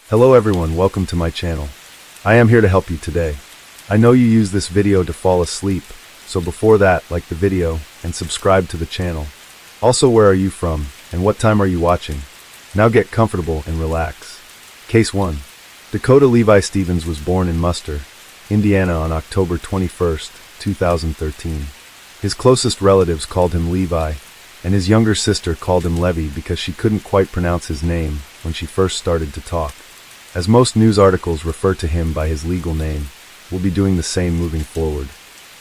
Hello everyone, welcome to my channel. I am here to help you today. I know you use this video to fall asleep, so before that, like the video and subscribe to the channel. Also, where are you from and what time are you watching? Now get comfortable and relax. Case 1. Dakota Levi Stevens was born in Muster, Indiana on October 21st, 2013. His closest relatives called him Levi, and his younger sister called him Levy because she couldn't quite pronounce his name when she first started to talk. As most news articles refer to him by his legal name, we'll be doing the same moving forward.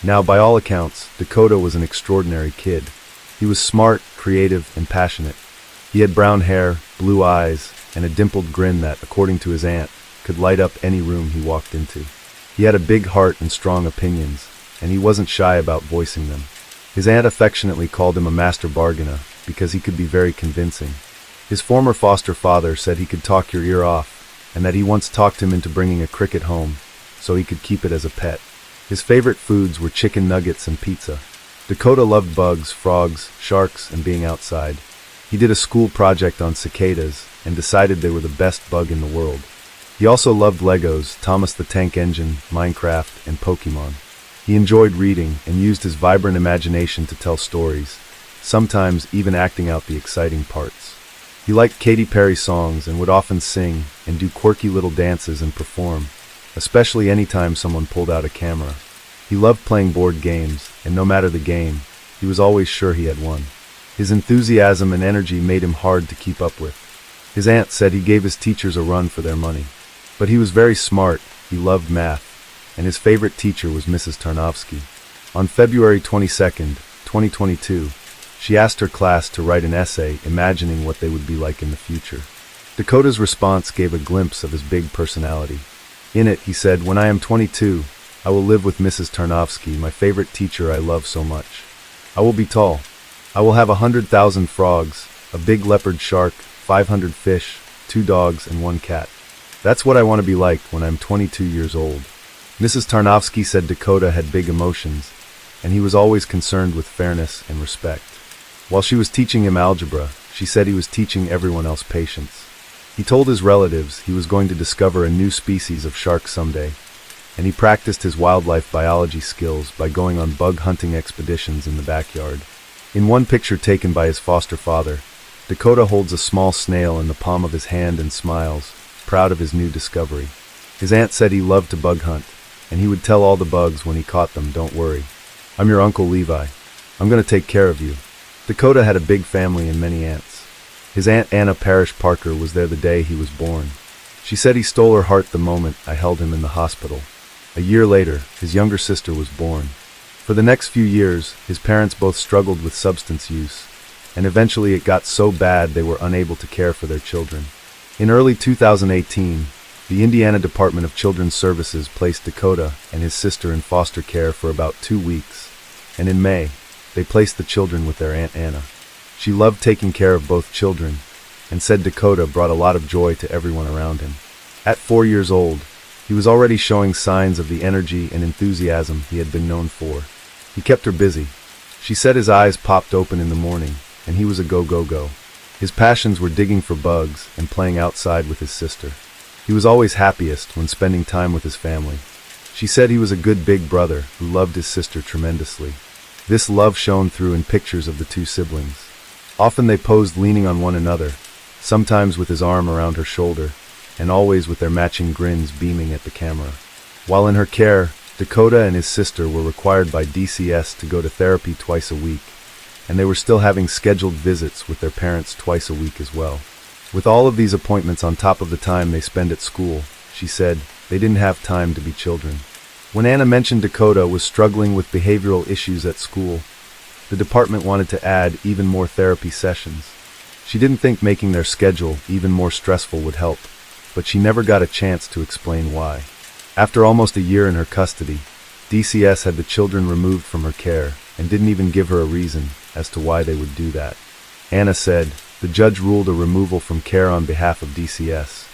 Now, by all accounts, Dakota was an extraordinary kid. He was smart, creative, and passionate. He had brown hair, blue eyes, and a dimpled grin that, according to his aunt, could light up any room he walked into. He had a big heart and strong opinions, and he wasn't shy about voicing them. His aunt affectionately called him a master bargainer because he could be very convincing. His former foster father said he could talk your ear off, and that he once talked him into bringing a cricket home so he could keep it as a pet. His favorite foods were chicken nuggets and pizza. Dakota loved bugs, frogs, sharks, and being outside. He did a school project on cicadas and decided they were the best bug in the world. He also loved Legos, Thomas the Tank Engine, Minecraft, and Pokemon. He enjoyed reading and used his vibrant imagination to tell stories, sometimes even acting out the exciting parts. He liked Katy Perry songs and would often sing and do quirky little dances and perform, especially anytime someone pulled out a camera. He loved playing board games, and no matter the game, he was always sure he had won. His enthusiasm and energy made him hard to keep up with. His aunt said he gave his teachers a run for their money. But he was very smart, he loved math, and his favorite teacher was Mrs. Tarnowski. On February 22nd, 2022, she asked her class to write an essay imagining what they would be like in the future. Dakota's response gave a glimpse of his big personality. In it, he said, "When I am 22, I will live with Mrs. Tarnowski, my favorite teacher I love so much. I will be tall. I will have 100,000 frogs, a big leopard shark, 500 fish, 2 dogs, and 1 cat. That's what I want to be like when I'm 22 years old." Mrs. Tarnowski said Dakota had big emotions, and he was always concerned with fairness and respect. While she was teaching him algebra, she said he was teaching everyone else patience. He told his relatives he was going to discover a new species of shark someday, and he practiced his wildlife biology skills by going on bug hunting expeditions in the backyard. In one picture taken by his foster father, Dakota holds a small snail in the palm of his hand and smiles, proud of his new discovery. His aunt said he loved to bug hunt, and he would tell all the bugs when he caught them, "Don't worry. I'm your Uncle Levi. I'm going to take care of you." Dakota had a big family and many aunts. His Aunt Anna Parrish Parker was there the day he was born. She said he stole her heart the moment I held him in the hospital. A year later, his younger sister was born. For the next few years, his parents both struggled with substance use, and eventually it got so bad they were unable to care for their children. In early 2018, the Indiana Department of Children's Services placed Dakota and his sister in foster care for about 2 weeks, and in May, they placed the children with their Aunt Anna. She loved taking care of both children, and said Dakota brought a lot of joy to everyone around him. At 4 years old, he was already showing signs of the energy and enthusiasm he had been known for. He kept her busy. She said his eyes popped open in the morning, and he was a go-go-go. His passions were digging for bugs and playing outside with his sister. He was always happiest when spending time with his family. She said he was a good big brother who loved his sister tremendously. This love shone through in pictures of the two siblings. Often they posed leaning on one another, sometimes with his arm around her shoulder, and always with their matching grins beaming at the camera. While in her care, Dakota and his sister were required by DCS to go to therapy twice a week, and they were still having scheduled visits with their parents twice a week as well. With all of these appointments on top of the time they spend at school, she said, they didn't have time to be children. When Anna mentioned Dakota was struggling with behavioral issues at school, the department wanted to add even more therapy sessions. She didn't think making their schedule even more stressful would help, but she never got a chance to explain why. After almost a year in her custody, DCS had the children removed from her care and didn't even give her a reason as to why they would do that. Anna said, "The judge ruled a removal from care on behalf of DCS,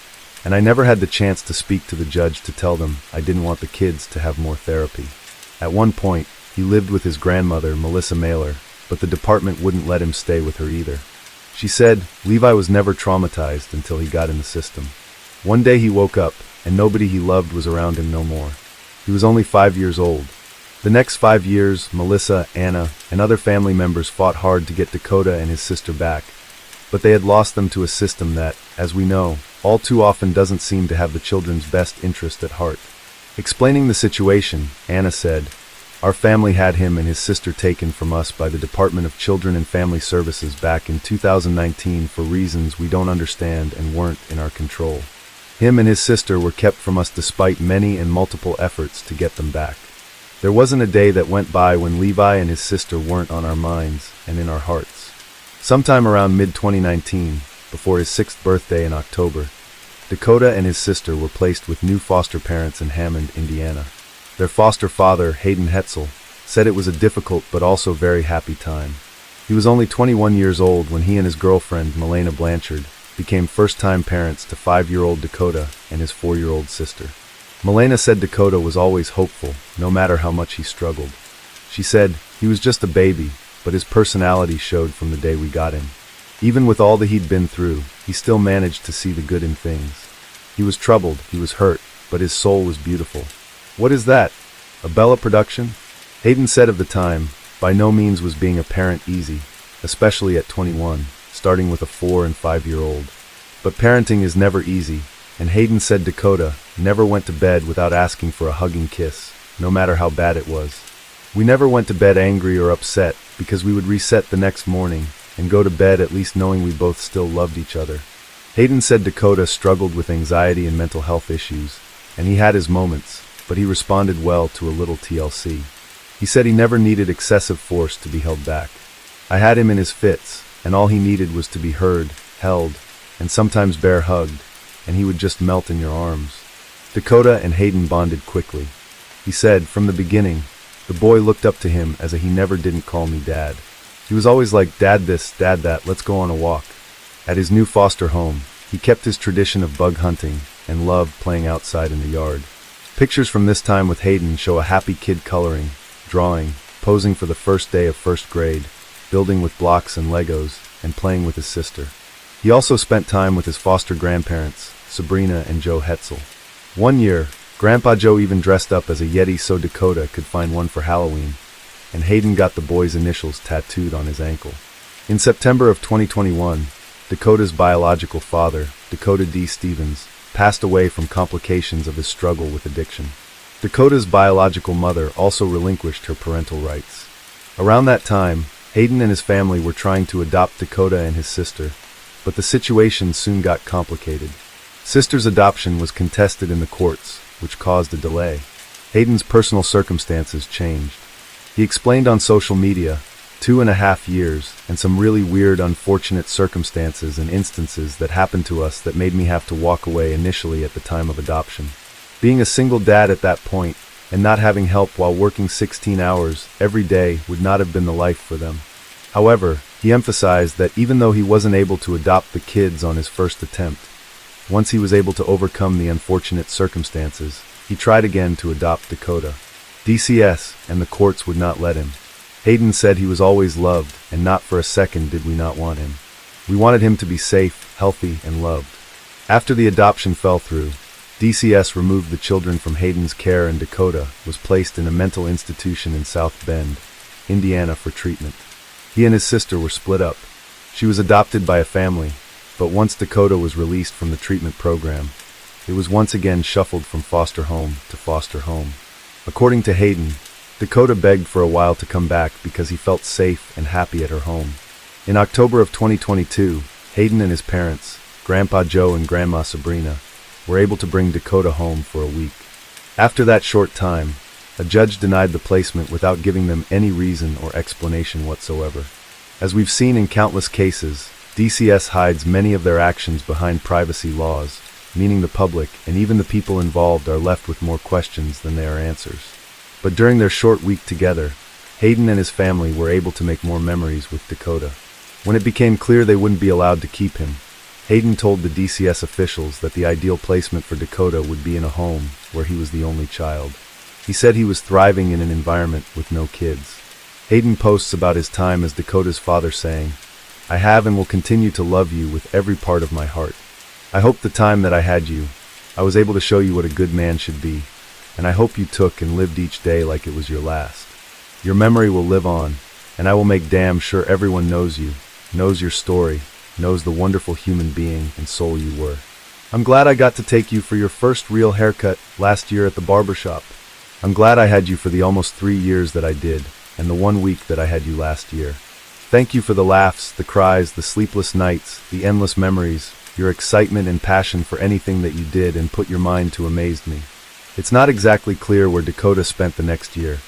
and I never had the chance to speak to the judge to tell them I didn't want the kids to have more therapy." At one point, he lived with his grandmother, Melissa Mailer, but the department wouldn't let him stay with her either. She said Levi was never traumatized until he got in the system. One day he woke up, and nobody he loved was around him no more. He was only 5 years old. The next 5 years, Melissa, Anna, and other family members fought hard to get Dakota and his sister back, but they had lost them to a system that, as we know, all too often doesn't seem to have the children's best interest at heart. Explaining the situation, Anna said, "Our family had him and his sister taken from us by the Department of Children and Family Services back in 2019 for reasons we don't understand and weren't in our control. Him and his sister were kept from us despite many and multiple efforts to get them back. There wasn't a day that went by when Levi and his sister weren't on our minds and in our hearts." Sometime around mid-2019, before his 6th birthday in October, Dakota and his sister were placed with new foster parents in Hammond, Indiana. Their foster father, Hayden Hetzel, said it was a difficult but also very happy time. He was only 21 years old when he and his girlfriend, Milena Blanchard, became first-time parents to 5-year-old Dakota and his 4-year-old sister. Milena said Dakota was always hopeful, no matter how much he struggled. She said, "He was just a baby, but his personality showed from the day we got him. Even with all that he'd been through, he still managed to see the good in things. He was troubled, he was hurt, but his soul was beautiful." What is that? A Bella production? Hayden said of the time, by no means was being a parent easy, especially at 21, starting with a 4- and 5-year-old. But parenting is never easy, and Hayden said Dakota never went to bed without asking for a hugging kiss, no matter how bad it was. "We never went to bed angry or upset because we would reset the next morning and go to bed at least knowing we both still loved each other." Hayden said Dakota struggled with anxiety and mental health issues, and he had his moments, but he responded well to a little TLC. He said he never needed excessive force to be held back. "I had him in his fits, and all he needed was to be heard, held, and sometimes bear hugged, and he would just melt in your arms." Dakota and Hayden bonded quickly. He said, from the beginning, the boy looked up to him as a "he never didn't call me dad." He was always like, "Dad this, Dad that, let's go on a walk." At his new foster home, he kept his tradition of bug hunting and loved playing outside in the yard. Pictures from this time with Hayden show a happy kid coloring, drawing, posing for the first day of 1st grade, building with blocks and Legos, and playing with his sister. He also spent time with his foster grandparents, Sabrina and Joe Hetzel. One year, Grandpa Joe even dressed up as a Yeti so Dakota could find one for Halloween, and Hayden got the boy's initials tattooed on his ankle. In September of 2021, Dakota's biological father, Dakota D. Stevens, passed away from complications of his struggle with addiction. Dakota's biological mother also relinquished her parental rights. Around that time, Hayden and his family were trying to adopt Dakota and his sister, but the situation soon got complicated. Sister's adoption was contested in the courts, which caused a delay. Hayden's personal circumstances changed. He explained on social media, 2.5 years, and some really weird, unfortunate circumstances and instances that happened to us that made me have to walk away initially at the time of adoption. Being a single dad at that point, and not having help while working 16 hours every day would not have been the life for them. However, he emphasized that even though he wasn't able to adopt the kids on his first attempt, once he was able to overcome the unfortunate circumstances, he tried again to adopt Dakota. DCS and the courts would not let him. Hayden said he was always loved, and not for a second did we not want him. We wanted him to be safe, healthy, and loved. After the adoption fell through, DCS removed the children from Hayden's care, and Dakota was placed in a mental institution in South Bend, Indiana for treatment. He and his sister were split up. She was adopted by a family, but once Dakota was released from the treatment program, it was once again shuffled from foster home to foster home. According to Hayden, Dakota begged for a while to come back because he felt safe and happy at her home. In October of 2022, Hayden and his parents, Grandpa Joe and Grandma Sabrina, were able to bring Dakota home for a week. After that short time, a judge denied the placement without giving them any reason or explanation whatsoever. As we've seen in countless cases, DCS hides many of their actions behind privacy laws, meaning the public and even the people involved are left with more questions than there are answers. But during their short week together, Hayden and his family were able to make more memories with Dakota. When it became clear they wouldn't be allowed to keep him, Hayden told the DCS officials that the ideal placement for Dakota would be in a home where he was the only child. He said he was thriving in an environment with no kids. Hayden posts about his time as Dakota's father saying, "I have and will continue to love you with every part of my heart." I hope the time that I had you, I was able to show you what a good man should be, and I hope you took and lived each day like it was your last. Your memory will live on, and I will make damn sure everyone knows you, knows your story, knows the wonderful human being and soul you were. I'm glad I got to take you for your first real haircut last year at the barbershop. I'm glad I had you for the almost 3 years that I did, and the 1 week that I had you last year. Thank you for the laughs, the cries, the sleepless nights, the endless memories, your excitement and passion for anything that you did and put your mind to amazed me. It's not exactly clear where Dakota spent the next year,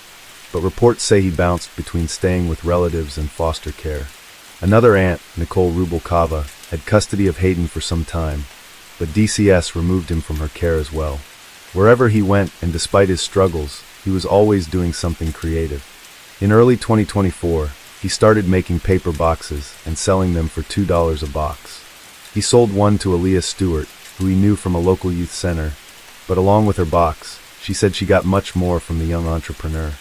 but reports say he bounced between staying with relatives and foster care. Another aunt, Nicole Rubalcava, had custody of Hayden for some time, but DCS removed him from her care as well. Wherever he went, and despite his struggles, he was always doing something creative. In early 2024, he started making paper boxes and selling them for $2 a box. He sold one to Aaliyah Stewart, who he knew from a local youth center, but along with her box, she said she got much more from the young entrepreneur.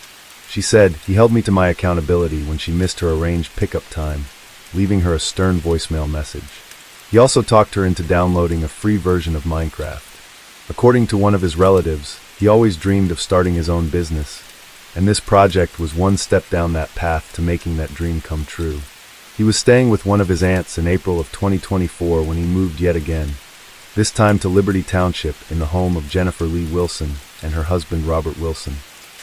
She said, "He held me to my accountability when she missed her arranged pickup time, leaving her a stern voicemail message." He also talked her into downloading a free version of Minecraft. According to one of his relatives, he always dreamed of starting his own business, and this project was one step down that path to making that dream come true. He was staying with one of his aunts in April of 2024 when he moved yet again, this time to Liberty Township in the home of Jennifer Lee Wilson and her husband Robert Wilson.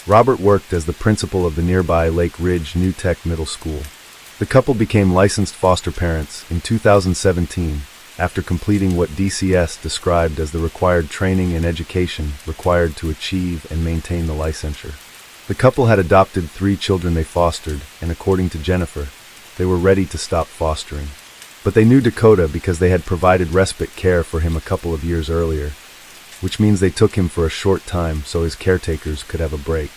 Robert worked as the principal of the nearby Lake Ridge New Tech Middle School. The couple became licensed foster parents in 2017 after completing what DCS described as the required training and education required to achieve and maintain the licensure. The couple had adopted 3 children they fostered, and according to Jennifer, they were ready to stop fostering. But they knew Dakota because they had provided respite care for him a couple of years earlier, which means they took him for a short time so his caretakers could have a break.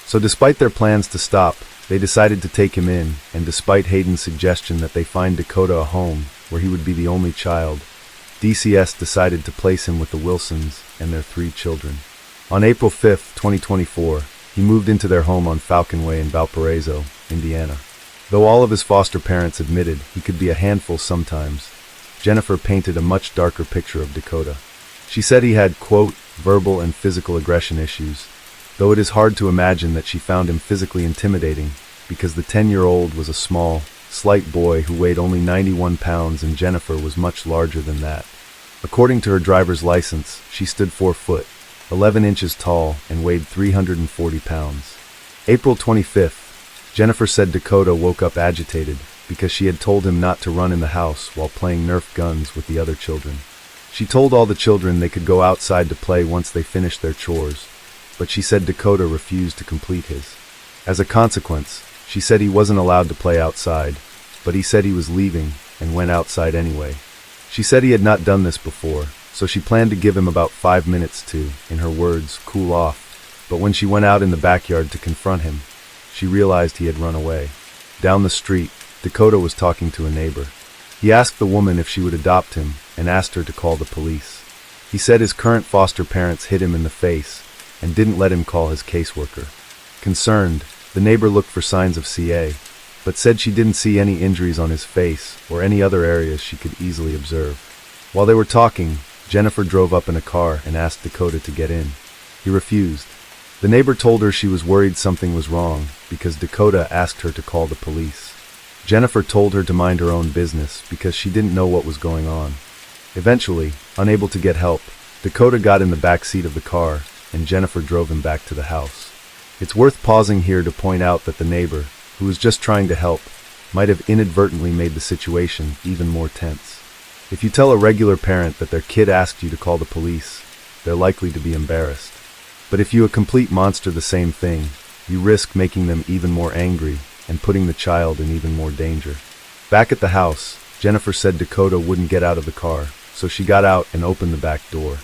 So despite their plans to stop, they decided to take him in, and despite Hayden's suggestion that they find Dakota a home where he would be the only child, DCS decided to place him with the Wilsons and their 3 children. On April 5, 2024, he moved into their home on Falcon Way in Valparaiso, Indiana. Though all of his foster parents admitted he could be a handful sometimes, Jennifer painted a much darker picture of Dakota. She said he had, quote, verbal and physical aggression issues, though it is hard to imagine that she found him physically intimidating because the 10-year-old was a small, slight boy who weighed only 91 pounds and Jennifer was much larger than that. According to her driver's license, she stood 4 foot, 11 inches tall, and weighed 340 pounds. April 25th, Jennifer said Dakota woke up agitated because she had told him not to run in the house while playing Nerf guns with the other children. She told all the children they could go outside to play once they finished their chores, but she said Dakota refused to complete his. As a consequence, she said he wasn't allowed to play outside, but he said he was leaving and went outside anyway. She said he had not done this before, so she planned to give him about 5 minutes to, in her words, cool off, but when she went out in the backyard to confront him, she realized he had run away. Down the street, Dakota was talking to a neighbor. He asked the woman if she would adopt him and asked her to call the police. He said his current foster parents hit him in the face and didn't let him call his caseworker. Concerned, the neighbor looked for signs of CA, but said she didn't see any injuries on his face or any other areas she could easily observe. While they were talking, Jennifer drove up in a car and asked Dakota to get in. He refused. The neighbor told her she was worried something was wrong because Dakota asked her to call the police. Jennifer told her to mind her own business because she didn't know what was going on. Eventually, unable to get help, Dakota got in the back seat of the car and Jennifer drove him back to the house. It's worth pausing here to point out that the neighbor, who was just trying to help, might have inadvertently made the situation even more tense. If you tell a regular parent that their kid asked you to call the police, they're likely to be embarrassed. But if you a complete monster the same thing, you risk making them even more angry and putting the child in even more danger. Back at the house, Jennifer said Dakota wouldn't get out of the car, so she got out and opened the back door.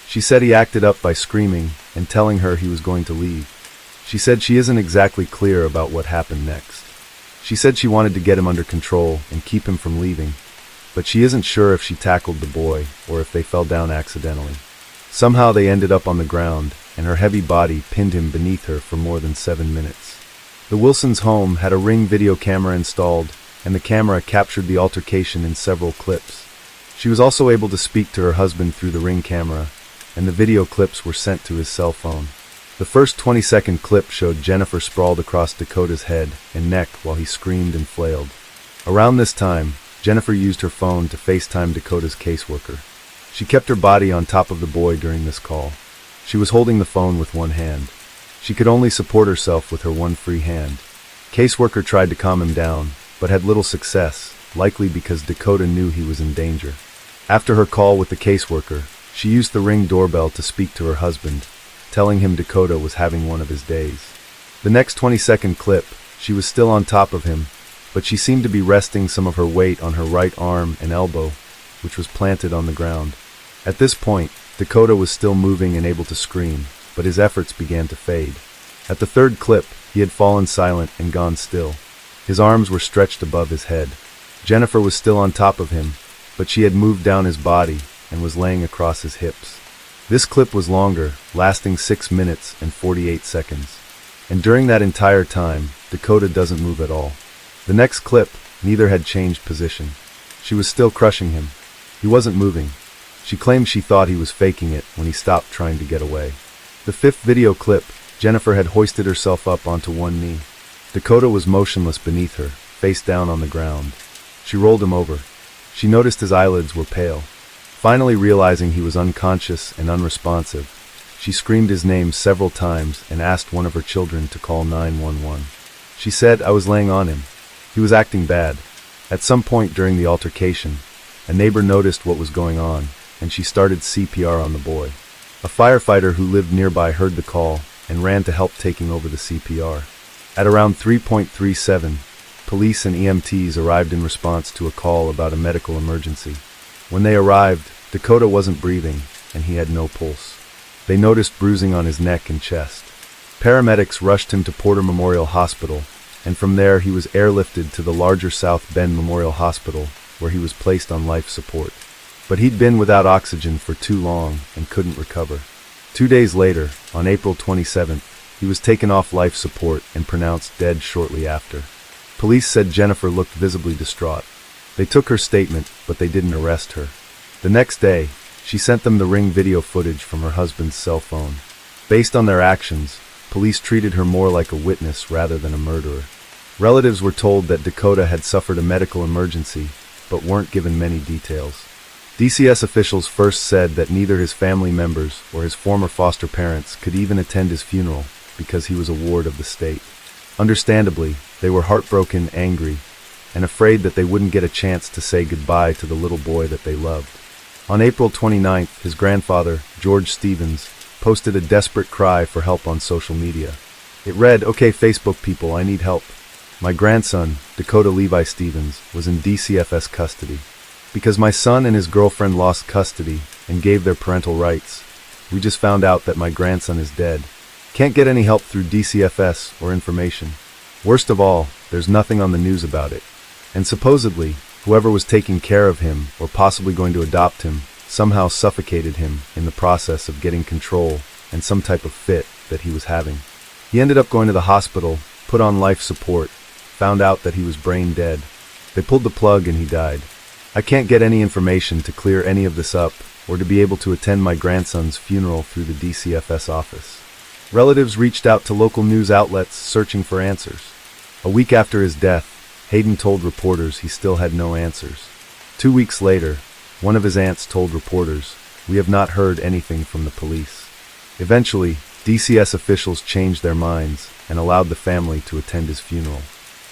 She said he acted up by screaming and telling her he was going to leave. She said she isn't exactly clear about what happened next. She said she wanted to get him under control and keep him from leaving, but she isn't sure if she tackled the boy or if they fell down accidentally. Somehow they ended up on the ground, and her heavy body pinned him beneath her for more than 7 minutes. The Wilsons' home had a Ring video camera installed, and the camera captured the altercation in several clips. She was also able to speak to her husband through the Ring camera, and the video clips were sent to his cell phone. The first 20-second clip showed Jennifer sprawled across Dakota's head and neck while he screamed and flailed. Around this time, Jennifer used her phone to FaceTime Dakota's caseworker. She kept her body on top of the boy during this call. She was holding the phone with one hand. She could only support herself with her one free hand. Caseworker tried to calm him down, but had little success, likely because Dakota knew he was in danger. After her call with the caseworker, she used the Ring doorbell to speak to her husband, telling him Dakota was having one of his days. The next 20-second clip, she was still on top of him, but she seemed to be resting some of her weight on her right arm and elbow, which was planted on the ground. At this point, Dakota was still moving and able to scream, but his efforts began to fade. At the third clip, he had fallen silent and gone still. His arms were stretched above his head. Jennifer was still on top of him, but she had moved down his body and was laying across his hips. This clip was longer, lasting 6 minutes and 48 seconds. And during that entire time, Dakota doesn't move at all. The next clip, neither had changed position. She was still crushing him. He wasn't moving. She claimed she thought he was faking it when he stopped trying to get away. The fifth video clip, Jennifer had hoisted herself up onto one knee. Dakota was motionless beneath her, face down on the ground. She rolled him over. She noticed his eyelids were pale. Finally realizing he was unconscious and unresponsive, she screamed his name several times and asked one of her children to call 911. She said, "I was laying on him. He was acting bad." At some point during the altercation, a neighbor noticed what was going on, and she started CPR on the boy. A firefighter who lived nearby heard the call and ran to help taking over the CPR. At around 3:37, police and EMTs arrived in response to a call about a medical emergency. When they arrived, Dakota wasn't breathing, and he had no pulse. They noticed bruising on his neck and chest. Paramedics rushed him to Porter Memorial Hospital, and from there he was airlifted to the larger South Bend Memorial Hospital, where he was placed on life support. But he'd been without oxygen for too long and couldn't recover. 2 days later, on April 27th, he was taken off life support and pronounced dead shortly after. Police said Jennifer looked visibly distraught. They took her statement, but they didn't arrest her. The next day, she sent them the Ring video footage from her husband's cell phone. Based on their actions, police treated her more like a witness rather than a murderer. Relatives were told that Dakota had suffered a medical emergency, but weren't given many details. DCS officials first said that neither his family members or his former foster parents could even attend his funeral because he was a ward of the state. Understandably, they were heartbroken, angry, and afraid that they wouldn't get a chance to say goodbye to the little boy that they loved. On April 29th, his grandfather, George Stevens, posted a desperate cry for help on social media. It read, "Okay, Facebook people, I need help. My grandson, Dakota Levi Stevens, was in DCFS custody. Because my son and his girlfriend lost custody and gave their parental rights, we just found out that my grandson is dead. Can't get any help through DCFS or information. Worst of all, there's nothing on the news about it. And supposedly, whoever was taking care of him or possibly going to adopt him somehow suffocated him in the process of getting control and some type of fit that he was having. He ended up going to the hospital, put on life support, found out that he was brain dead. They pulled the plug and he died. I can't get any information to clear any of this up or to be able to attend my grandson's funeral through the DCFS office." Relatives reached out to local news outlets searching for answers. A week after his death, Hayden told reporters he still had no answers. 2 weeks later, one of his aunts told reporters, "We have not heard anything from the police." Eventually, DCS officials changed their minds and allowed the family to attend his funeral.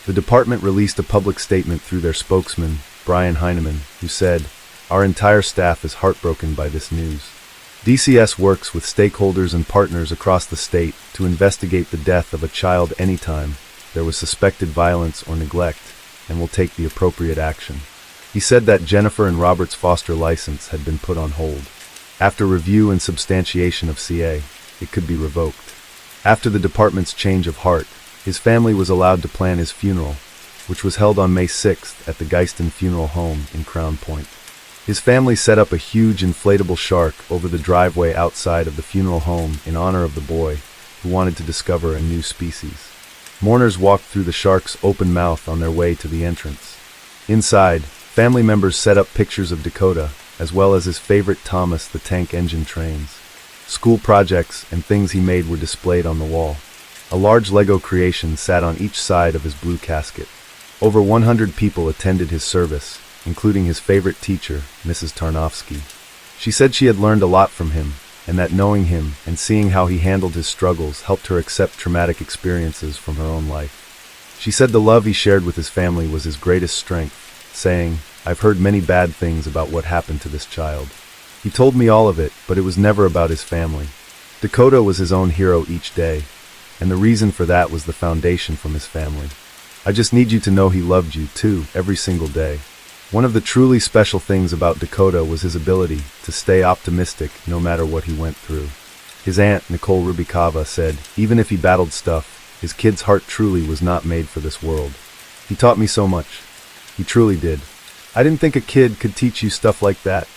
The department released a public statement through their spokesman, Brian Heineman, who said, "Our entire staff is heartbroken by this news. DCS works with stakeholders and partners across the state to investigate the death of a child anytime there was suspected violence or neglect, and will take the appropriate action." He said that Jennifer and Robert's foster license had been put on hold. After review and substantiation of CA, it could be revoked. After the department's change of heart, his family was allowed to plan his funeral, which was held on May 6th at the Geiston Funeral Home in Crown Point. His family set up a huge inflatable shark over the driveway outside of the funeral home in honor of the boy, who wanted to discover a new species. Mourners walked through the shark's open mouth on their way to the entrance. Inside, Family members set up pictures of Dakota, as well as his favorite Thomas the Tank Engine trains. School projects and things he made were displayed on the wall. A large Lego creation sat on each side of his blue casket. Over 100 people attended his service, including his favorite teacher, Mrs. Tarnowski. She said she had learned a lot from him, and that knowing him and seeing how he handled his struggles helped her accept traumatic experiences from her own life. She said the love he shared with his family was his greatest strength, saying, "I've heard many bad things about what happened to this child. He told me all of it, but it was never about his family." Dakota was his own hero each day, and the reason for that was the foundation from his family. "I just need you to know he loved you, too, every single day." One of the truly special things about Dakota was his ability to stay optimistic no matter what he went through. His aunt, Nicole Rubikava, said, even if he battled stuff, his kid's heart truly was not made for this world. "He taught me so much. He truly did. I didn't think a kid could teach you stuff like that."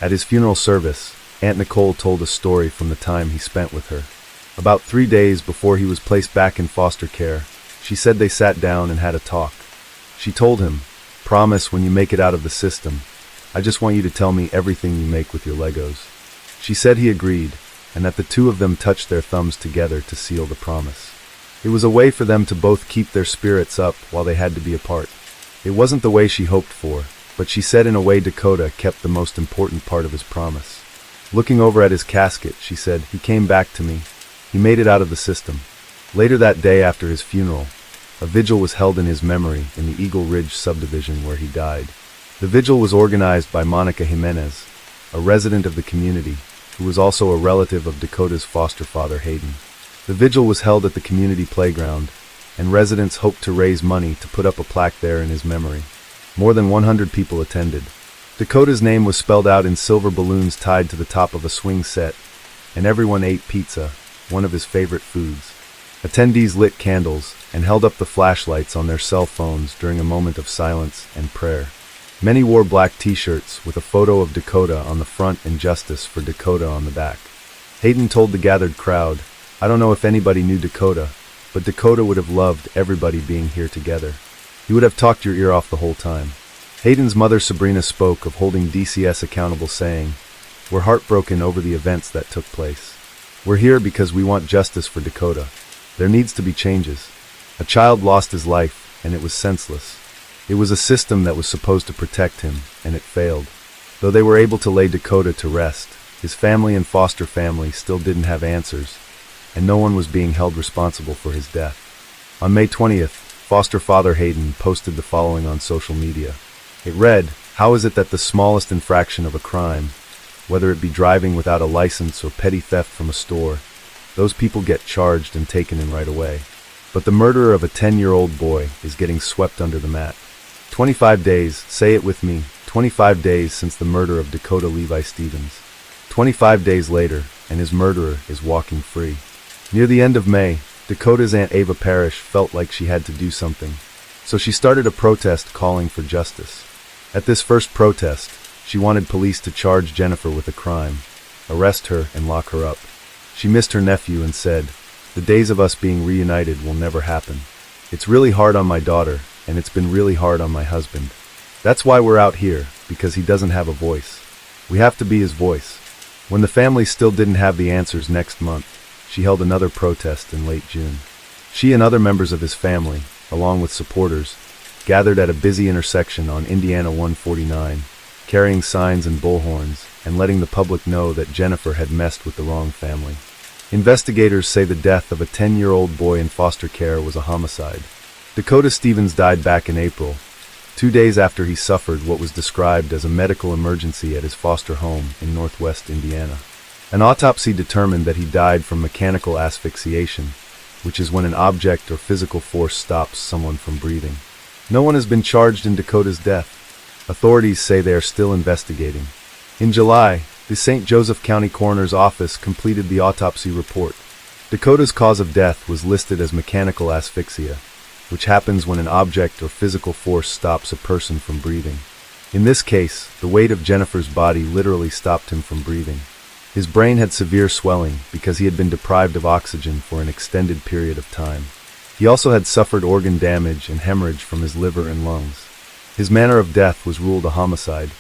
At his funeral service, Aunt Nicole told a story from the time he spent with her. About 3 days before he was placed back in foster care, she said they sat down and had a talk. She told him, "Promise when you make it out of the system, I just want you to tell me everything you make with your Legos." She said he agreed, and that the two of them touched their thumbs together to seal the promise. It was a way for them to both keep their spirits up while they had to be apart. It wasn't the way she hoped for, but she said in a way Dakota kept the most important part of his promise. Looking over at his casket, she said, "He came back to me. He made it out of the system." Later that day after his funeral, a vigil was held in his memory in the Eagle Ridge subdivision where he died. The vigil was organized by Monica Jimenez, a resident of the community, who was also a relative of Dakota's foster father, Hayden. The vigil was held at the community playground, and residents hoped to raise money to put up a plaque there in his memory. More than 100 people attended. Dakota's name was spelled out in silver balloons tied to the top of a swing set, and everyone ate pizza, one of his favorite foods. Attendees lit candles and held up the flashlights on their cell phones during a moment of silence and prayer. Many wore black t-shirts with a photo of Dakota on the front and Justice for Dakota on the back. Hayden told the gathered crowd, "I don't know if anybody knew Dakota, but Dakota would have loved everybody being here together. He would have talked your ear off the whole time." Hayden's mother Sabrina spoke of holding DCS accountable, saying, "We're heartbroken over the events that took place. We're here because we want justice for Dakota. There needs to be changes. A child lost his life, and it was senseless. It was a system that was supposed to protect him, and it failed." Though they were able to lay Dakota to rest, his family and foster family still didn't have answers, and no one was being held responsible for his death. On May 20th, foster father Hayden posted the following on social media. It read, "How is it that the smallest infraction of a crime, whether it be driving without a license or petty theft from a store, those people get charged and taken in right away. But the murderer of a 10-year-old boy is getting swept under the mat. 25 days, say it with me, 25 days since the murder of Dakota Levi Stevens. 25 days later, and his murderer is walking free." Near the end of May, Dakota's Aunt Ava Parrish felt like she had to do something, so she started a protest calling for justice. At this first protest, she wanted police to charge Jennifer with a crime, arrest her, and lock her up. She missed her nephew and said, "The days of us being reunited will never happen. It's really hard on my daughter, and it's been really hard on my husband. That's why we're out here, because he doesn't have a voice. We have to be his voice." When the family still didn't have the answers next month, she held another protest in late June. She and other members of his family, along with supporters, gathered at a busy intersection on Indiana 149, carrying signs and bullhorns, and letting the public know that Jennifer had messed with the wrong family. Investigators say the death of a 10-year-old boy in foster care was a homicide. Dakota Stevens died back in April, 2 days after he suffered what was described as a medical emergency at his foster home in northwest Indiana. An autopsy determined that he died from mechanical asphyxiation, which is when an object or physical force stops someone from breathing. No one has been charged in Dakota's death. Authorities say they are still investigating. In July, the St. Joseph County Coroner's Office completed the autopsy report. Dakota's cause of death was listed as mechanical asphyxia, which happens when an object or physical force stops a person from breathing. In this case, the weight of Jennifer's body literally stopped him from breathing. His brain had severe swelling because he had been deprived of oxygen for an extended period of time. He also had suffered organ damage and hemorrhage from his liver and lungs. His manner of death was ruled a homicide.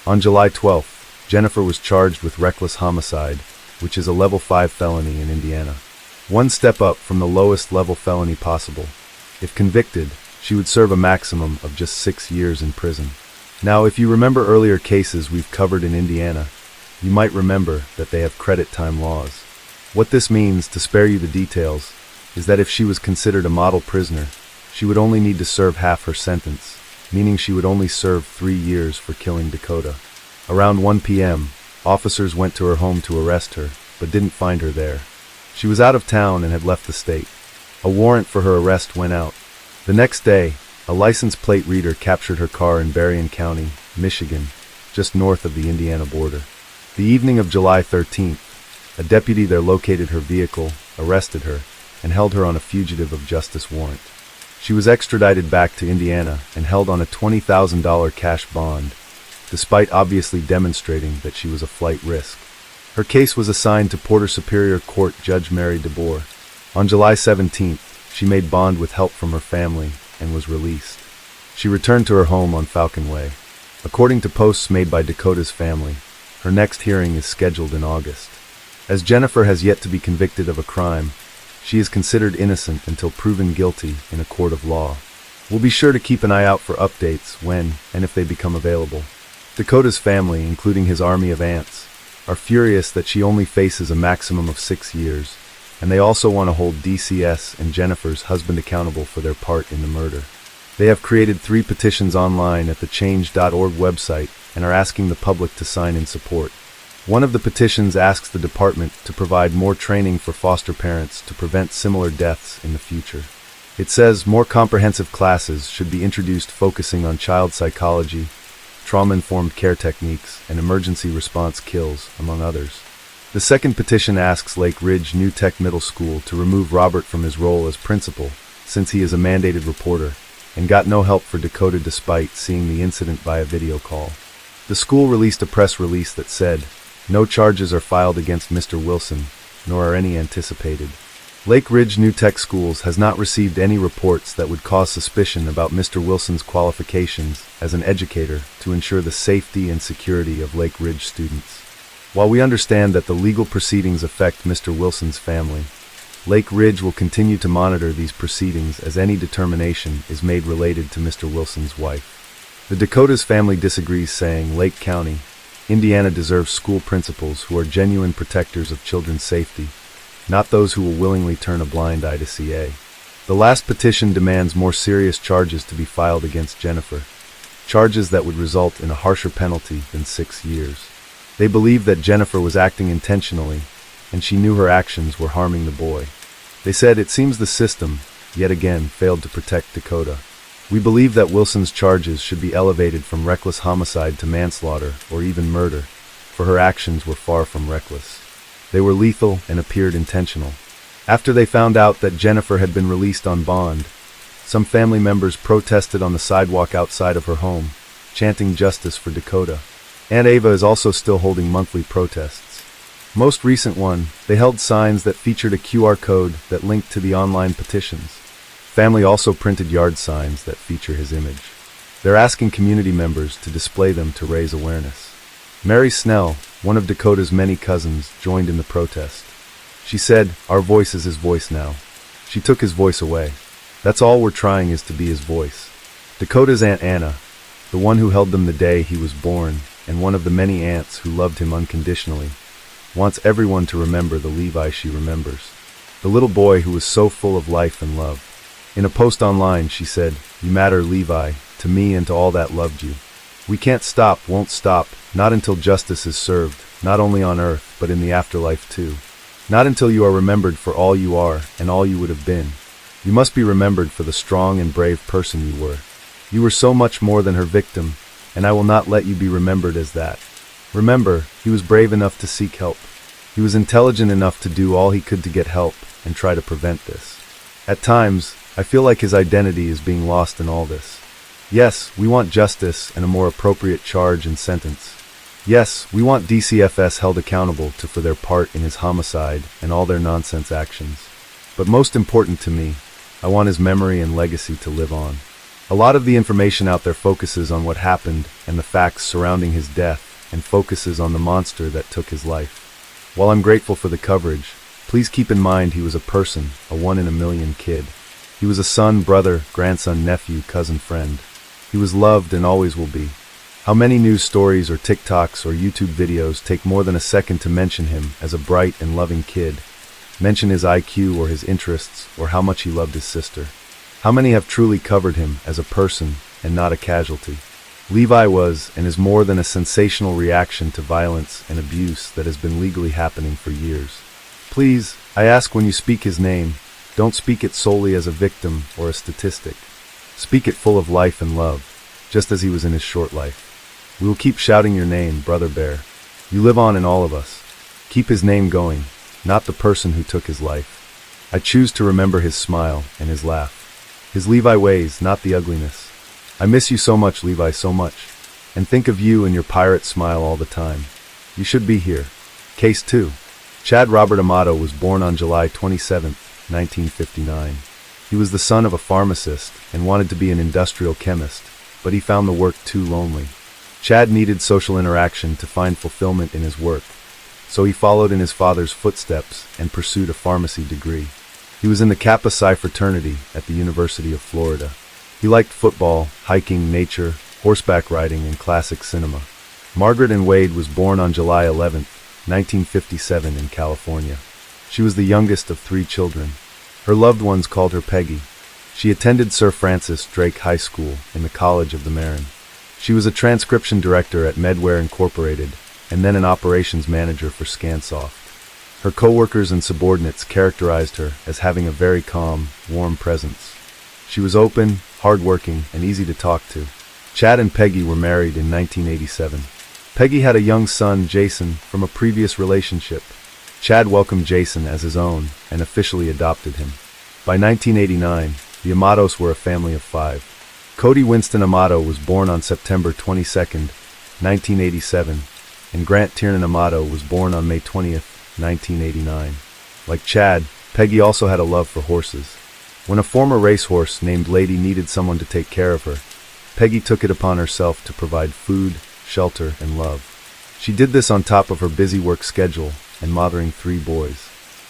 On July 12th, Jennifer was charged with reckless homicide, which is a level 5 felony in Indiana. One step up from the lowest level felony possible. If convicted, she would serve a maximum of just 6 years in prison. Now, if you remember earlier cases we've covered in Indiana, you might remember that they have credit time laws. What this means, to spare you the details, is that if she was considered a model prisoner, she would only need to serve half her sentence, meaning she would only serve 3 years for killing Dakota. Around 1 p.m., officers went to her home to arrest her, but didn't find her there. She was out of town and had left the state. A warrant for her arrest went out. The next day, a license plate reader captured her car in Berrien County, Michigan, just north of the Indiana border. The evening of July 13th, a deputy there located her vehicle, arrested her, and held her on a fugitive of justice warrant. She was extradited back to Indiana and held on a $20,000 cash bond, despite obviously demonstrating that she was a flight risk. Her case was assigned to Porter Superior Court Judge Mary DeBoer. On July 17th, she made bond with help from her family and was released. She returned to her home on Falcon Way. According to posts made by Dakota's family, her next hearing is scheduled in August. As Jennifer has yet to be convicted of a crime, she is considered innocent until proven guilty in a court of law. We'll be sure to keep an eye out for updates when and if they become available. Dakota's family, including his army of aunts, are furious that she only faces a maximum of 6 years, and they also want to hold DCS and Jennifer's husband accountable for their part in the murder. They have created 3 petitions online at the change.org website and are asking the public to sign in support. One of the petitions asks the department to provide more training for foster parents to prevent similar deaths in the future. It says more comprehensive classes should be introduced focusing on child psychology, trauma-informed care techniques, and emergency response skills, among others. The second petition asks Lake Ridge New Tech Middle School to remove Robert from his role as principal, since he is a mandated reporter, and got no help for Dakota despite seeing the incident via video call. The school released a press release that said, "No charges are filed against Mr. Wilson, nor are any anticipated." Lake Ridge New Tech Schools has not received any reports that would cause suspicion about Mr. Wilson's qualifications as an educator to ensure the safety and security of Lake Ridge students. While we understand that the legal proceedings affect Mr. Wilson's family, Lake Ridge will continue to monitor these proceedings as any determination is made related to Mr. Wilson's wife. The Dakota's family disagrees, saying Lake County, Indiana deserves school principals who are genuine protectors of children's safety, not those who will willingly turn a blind eye to CA. The last petition demands more serious charges to be filed against Jennifer, charges that would result in a harsher penalty than 6 years. They believe that Jennifer was acting intentionally, and she knew her actions were harming the boy. They said it seems the system, yet again, failed to protect Dakota. We believe that Wilson's charges should be elevated from reckless homicide to manslaughter or even murder, for her actions were far from reckless. They were lethal and appeared intentional. After they found out that Jennifer had been released on bond, some family members protested on the sidewalk outside of her home, chanting justice for Dakota. Aunt Ava is also still holding monthly protests. Most recent one, they held signs that featured a QR code that linked to the online petitions. Family also printed yard signs that feature his image. They're asking community members to display them to raise awareness. Mary Snell, one of Dakota's many cousins, joined in the protest. She said, "Our voice is his voice now." She took his voice away. That's all we're trying, is to be his voice. Dakota's Aunt Anna, the one who held them the day he was born, and one of the many aunts who loved him unconditionally, wants everyone to remember the Levi she remembers. The little boy who was so full of life and love. In a post online, she said, "You matter, Levi, to me and to all that loved you. We can't stop, won't stop, not until justice is served, not only on earth, but in the afterlife too. Not until you are remembered for all you are and all you would have been. You must be remembered for the strong and brave person you were. You were so much more than her victim, and I will not let you be remembered as that. Remember, he was brave enough to seek help. He was intelligent enough to do all he could to get help and try to prevent this. At times, I feel like his identity is being lost in all this. Yes, we want justice and a more appropriate charge and sentence. Yes, we want DCFS held accountable for their part in his homicide and all their nonsense actions. But most important to me, I want his memory and legacy to live on. A lot of the information out there focuses on what happened and the facts surrounding his death, and focuses on the monster that took his life. While I'm grateful for the coverage, please keep in mind he was a person, a one-in-a-million kid. He was a son, brother, grandson, nephew, cousin, friend. He was loved and always will be. How many news stories or TikToks or YouTube videos take more than a second to mention him as a bright and loving kid, mention his IQ or his interests or how much he loved his sister? How many have truly covered him as a person and not a casualty? Levi was and is more than a sensational reaction to violence and abuse that has been legally happening for years. Please, I ask, when you speak his name, don't speak it solely as a victim or a statistic. Speak it full of life and love, just as he was in his short life. We will keep shouting your name, Brother Bear. You live on in all of us. Keep his name going, not the person who took his life. I choose to remember his smile and his laugh. His Levi ways, not the ugliness. I miss you so much, Levi, so much. And think of you and your pirate smile all the time. You should be here. Case 2. Chad Robert Amato was born on July 27, 1959. He was the son of a pharmacist and wanted to be an industrial chemist, but he found the work too lonely. Chad needed social interaction to find fulfillment in his work, so he followed in his father's footsteps and pursued a pharmacy degree. He was in the Kappa Psi fraternity at the University of Florida. He liked football, hiking, nature, horseback riding, and classic cinema. Margaret Ann Wade was born on July 11, 1957 in California. She was the youngest of 3 children. Her loved ones called her Peggy. She attended Sir Francis Drake High School in the College of the Marin. She was a transcription director at Medware Incorporated and then an operations manager for Scansoft. Her co-workers and subordinates characterized her as having a very calm, warm presence. She was open, hardworking, and easy to talk to. Chad and Peggy were married in 1987. Peggy had a young son, Jason, from a previous relationship. Chad welcomed Jason as his own and officially adopted him. By 1989, the Amatos were a family of 5. Cody Winston Amato was born on September 22, 1987, and Grant Tiernan Amato was born on May 20, 1989. Like Chad, Peggy also had a love for horses. When a former racehorse named Lady needed someone to take care of her, Peggy took it upon herself to provide food, shelter, and love. She did this on top of her busy work schedule and mothering 3 boys.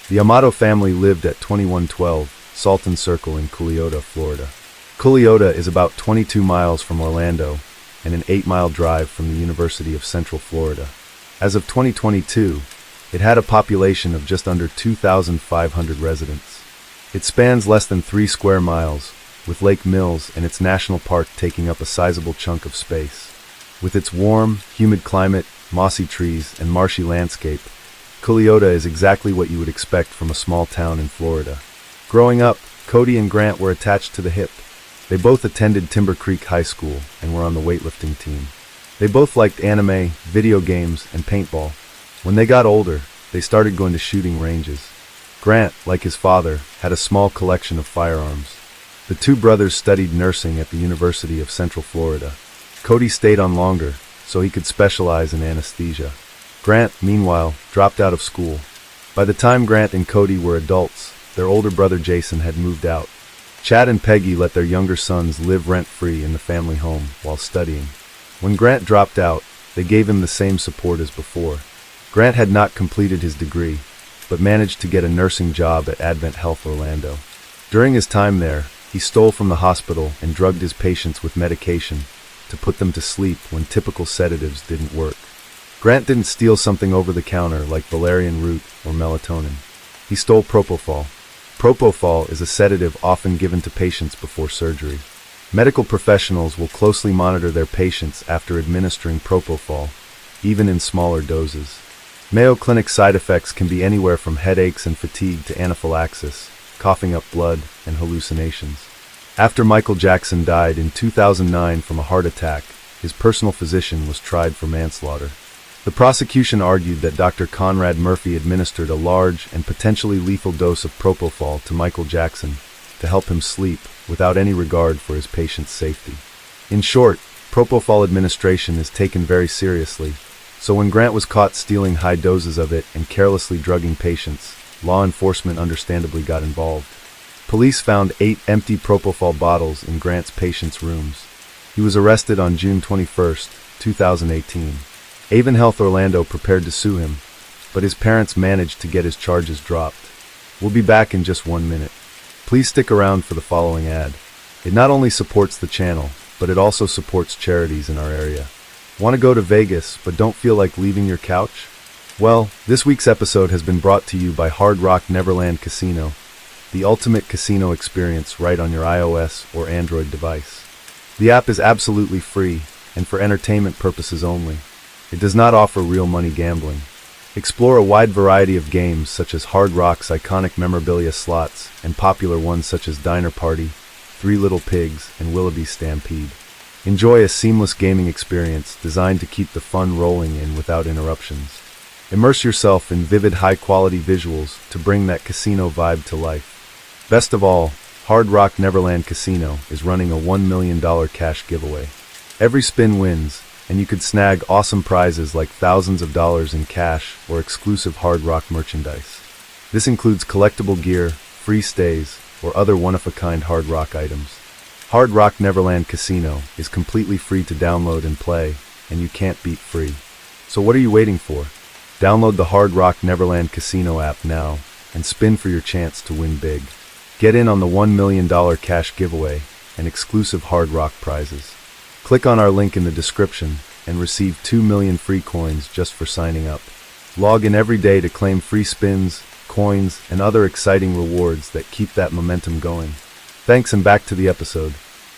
The Amato family lived at 2112 Salton Circle in Culeota, Florida. Culeota is about 22 miles from Orlando and an 8-mile drive from the University of Central Florida. As of 2022, it had a population of just under 2,500 residents. It spans less than 3 square miles, with Lake Mills and its national park taking up a sizable chunk of space. With its warm, humid climate, mossy trees, and marshy landscape, Culeota is exactly what you would expect from a small town in Florida. Growing up, Cody and Grant were attached to the hip. They both attended Timber Creek High School and were on the weightlifting team. They both liked anime, video games, and paintball. When they got older, they started going to shooting ranges. Grant, like his father, had a small collection of firearms. The 2 brothers studied nursing at the University of Central Florida. Cody stayed on longer, so he could specialize in anesthesia. Grant, meanwhile, dropped out of school. By the time Grant and Cody were adults, their older brother Jason had moved out. Chad and Peggy let their younger sons live rent-free in the family home while studying. When Grant dropped out, they gave him the same support as before. Grant had not completed his degree, but managed to get a nursing job at Advent Health Orlando. During his time there, he stole from the hospital and drugged his patients with medication to put them to sleep when typical sedatives didn't work. Grant didn't steal something over the counter like valerian root or melatonin. He stole propofol. Propofol is a sedative often given to patients before surgery. Medical professionals will closely monitor their patients after administering propofol, even in smaller doses. Mayo Clinic side effects can be anywhere from headaches and fatigue to anaphylaxis, coughing up blood, and hallucinations. After Michael Jackson died in 2009 from a heart attack, his personal physician was tried for manslaughter. The prosecution argued that Dr. Conrad Murphy administered a large and potentially lethal dose of propofol to Michael Jackson to help him sleep without any regard for his patient's safety. In short, propofol administration is taken very seriously, so when Grant was caught stealing high doses of it and carelessly drugging patients, law enforcement understandably got involved. Police found 8 empty propofol bottles in Grant's patient's rooms. He was arrested on June 21, 2018. Avon Health Orlando prepared to sue him, but his parents managed to get his charges dropped. We'll be back in just 1 minute. Please stick around for the following ad. It not only supports the channel, but it also supports charities in our area. Want to go to Vegas, but don't feel like leaving your couch? Well, this week's episode has been brought to you by Hard Rock Neverland Casino, the ultimate casino experience right on your iOS or Android device. The app is absolutely free and for entertainment purposes only. It does not offer real money gambling. Explore a wide variety of games such as Hard Rock's iconic memorabilia slots and popular ones such as Diner Party, Three Little Pigs, and Willoughby Stampede. Enjoy a seamless gaming experience designed to keep the fun rolling in without interruptions. Immerse yourself in vivid, high-quality visuals to bring that casino vibe to life. Best of all, Hard Rock Neverland Casino is running a $1 million cash giveaway. Every spin wins, and you could snag awesome prizes like thousands of dollars in cash or exclusive Hard Rock merchandise. This includes collectible gear, free stays, or other one-of-a-kind Hard Rock items. Hard Rock Neverland Casino is completely free to download and play, and you can't beat free. So what are you waiting for? Download the Hard Rock Neverland Casino app now and spin for your chance to win big. Get in on the $1 million cash giveaway and exclusive Hard Rock prizes. Click on our link in the description and receive 2 million free coins just for signing up. Log in every day to claim free spins, coins, and other exciting rewards that keep that momentum going. Thanks, and back to the episode.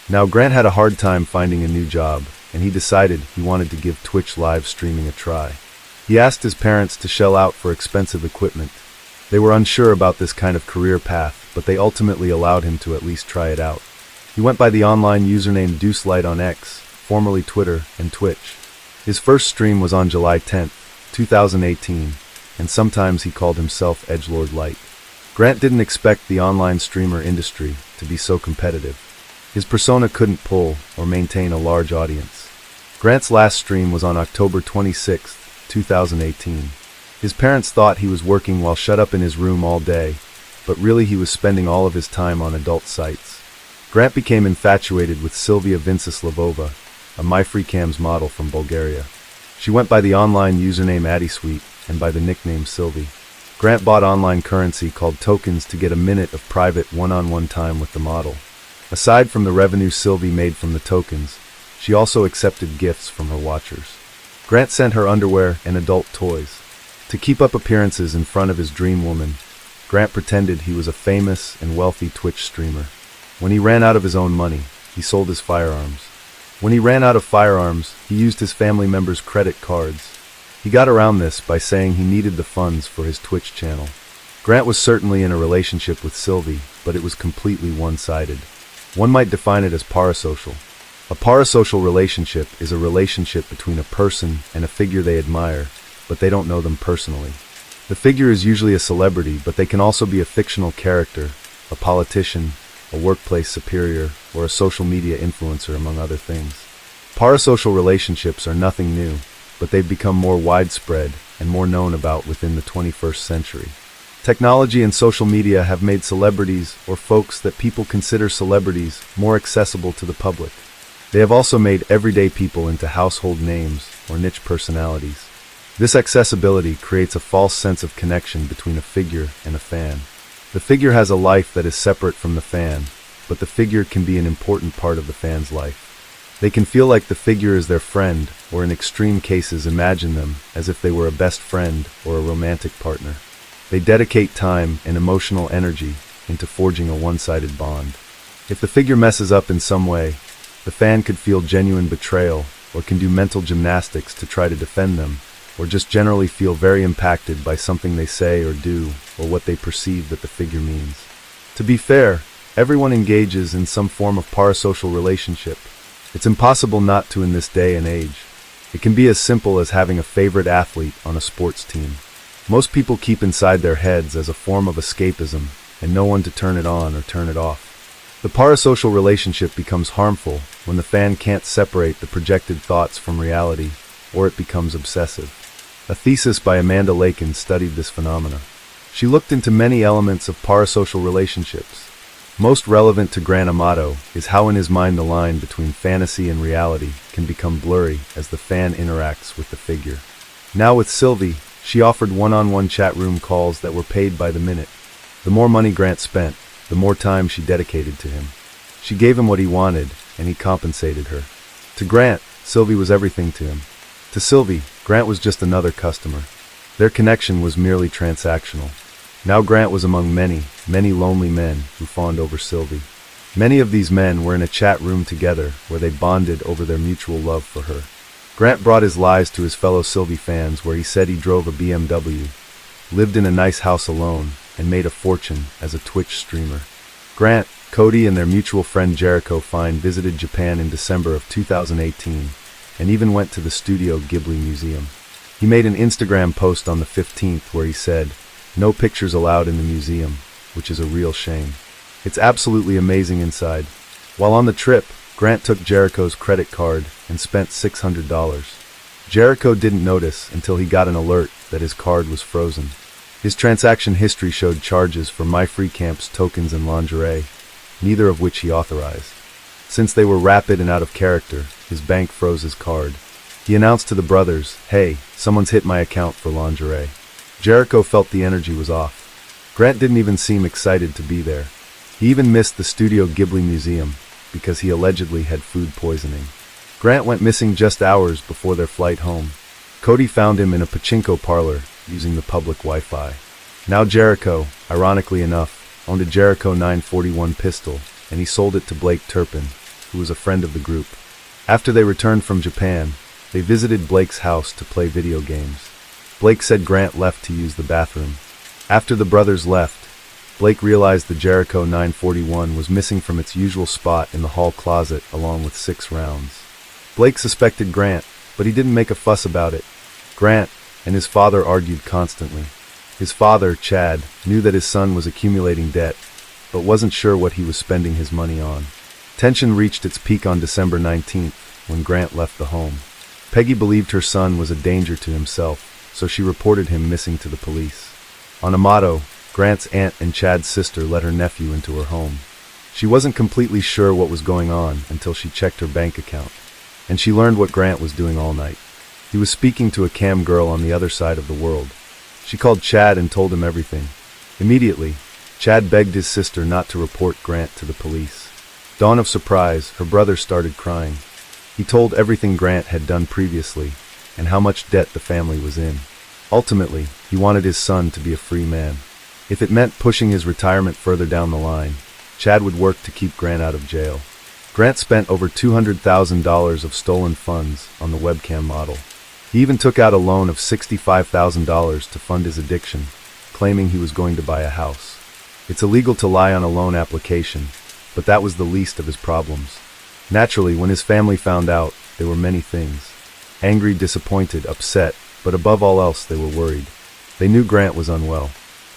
Now, Grant had a hard time finding a new job, and he decided he wanted to give Twitch live streaming a try. He asked his parents to shell out for expensive equipment. They were unsure about this kind of career path, but they ultimately allowed him to at least try it out. He went by the online username DeuceLight on X, formerly Twitter, and Twitch. His first stream was on July 10, 2018, and sometimes he called himself Edgelord Light. Grant didn't expect the online streamer industry to be so competitive. His persona couldn't pull or maintain a large audience. Grant's last stream was on October 26, 2018. His parents thought he was working while shut up in his room all day, but really he was spending all of his time on adult sites. Grant became infatuated with Sylvia Vinceslavova, a MyFreeCams model from Bulgaria. She went by the online username AddieSweet and by the nickname Sylvie. Grant bought online currency called tokens to get a minute of private one-on-one time with the model. Aside from the revenue Sylvie made from the tokens, she also accepted gifts from her watchers. Grant sent her underwear and adult toys. To keep up appearances in front of his dream woman, Grant pretended he was a famous and wealthy Twitch streamer. When he ran out of his own money, he sold his firearms. When he ran out of firearms, he used his family members' credit cards. He got around this by saying he needed the funds for his Twitch channel. Grant was certainly in a relationship with Sylvie, but it was completely one-sided. One might define it as parasocial. A parasocial relationship is a relationship between a person and a figure they admire, but they don't know them personally. The figure is usually a celebrity, but they can also be a fictional character, a politician, a workplace superior, or a social media influencer, among other things. Parasocial relationships are nothing new, but they've become more widespread and more known about within the 21st century. Technology and social media have made celebrities, or folks that people consider celebrities, more accessible to the public. They have also made everyday people into household names or niche personalities. This accessibility creates a false sense of connection between a figure and a fan. The figure has a life that is separate from the fan, but the figure can be an important part of the fan's life. They can feel like the figure is their friend, or in extreme cases imagine them as if they were a best friend or a romantic partner. They dedicate time and emotional energy into forging a one-sided bond. If the figure messes up in some way, the fan could feel genuine betrayal, or can do mental gymnastics to try to defend them, or just generally feel very impacted by something they say or do, or what they perceive that the figure means. To be fair, everyone engages in some form of parasocial relationship. It's impossible not to in this day and age. It can be as simple as having a favorite athlete on a sports team. Most people keep inside their heads as a form of escapism, and know when to turn it on or turn it off. The parasocial relationship becomes harmful when the fan can't separate the projected thoughts from reality, or it becomes obsessive. A thesis by Amanda Lakin studied this phenomena. She looked into many elements of parasocial relationships. Most relevant to Grant Amato is how in his mind the line between fantasy and reality can become blurry as the fan interacts with the figure. Now with Sylvie, she offered one-on-one chat room calls that were paid by the minute. The more money Grant spent, the more time she dedicated to him. She gave him what he wanted, and he compensated her. To Grant, Sylvie was everything to him. To Sylvie, Grant was just another customer. Their connection was merely transactional. Now Grant was among many, many lonely men who fawned over Sylvie. Many of these men were in a chat room together where they bonded over their mutual love for her. Grant brought his lies to his fellow Sylvie fans where he said he drove a BMW, lived in a nice house alone, and made a fortune as a Twitch streamer. Grant, Cody, and their mutual friend Jericho Fine visited Japan in December of 2018 and even went to the Studio Ghibli Museum. He made an Instagram post on the 15th where he said, "No pictures allowed in the museum," which is a real shame. It's absolutely amazing inside. While on the trip, Grant took Jericho's credit card and spent $600. Jericho didn't notice until he got an alert that his card was frozen. His transaction history showed charges for MyFreeCamp's tokens and lingerie, neither of which he authorized. Since they were rapid and out of character, his bank froze his card. He announced to the brothers, "Hey, someone's hit my account for lingerie." Jericho felt the energy was off. Grant didn't even seem excited to be there. He even missed the Studio Ghibli Museum because he allegedly had food poisoning. Grant went missing just hours before their flight home. Cody found him in a pachinko parlor using the public Wi-Fi. Now Jericho, ironically enough, owned a Jericho 941 pistol, and he sold it to Blake Turpin, who was a friend of the group. After they returned from Japan, they visited Blake's house to play video games. Blake said Grant left to use the bathroom. After the brothers left, Blake realized the Jericho 941 was missing from its usual spot in the hall closet along with 6 rounds. Blake suspected Grant, but he didn't make a fuss about it. Grant and his father argued constantly. His father, Chad, knew that his son was accumulating debt, but wasn't sure what he was spending his money on. Tension reached its peak on December 19th, when Grant left the home. Peggy believed her son was a danger to himself, so she reported him missing to the police. On Amato, Grant's aunt and Chad's sister let her nephew into her home. She wasn't completely sure what was going on until she checked her bank account, and she learned what Grant was doing all night. He was speaking to a cam girl on the other side of the world. She called Chad and told him everything. Immediately, Chad begged his sister not to report Grant to the police. Dawn of surprise, her brother started crying. He told everything Grant had done previously, and how much debt the family was in. Ultimately, he wanted his son to be a free man. If it meant pushing his retirement further down the line, Chad would work to keep Grant out of jail. Grant spent over $200,000 of stolen funds on the webcam model. He even took out a loan of $65,000 to fund his addiction, claiming he was going to buy a house. It's illegal to lie on a loan application, but that was the least of his problems. Naturally, when his family found out, there were many things. Angry, disappointed, upset, but above all else they were worried. They knew Grant was unwell.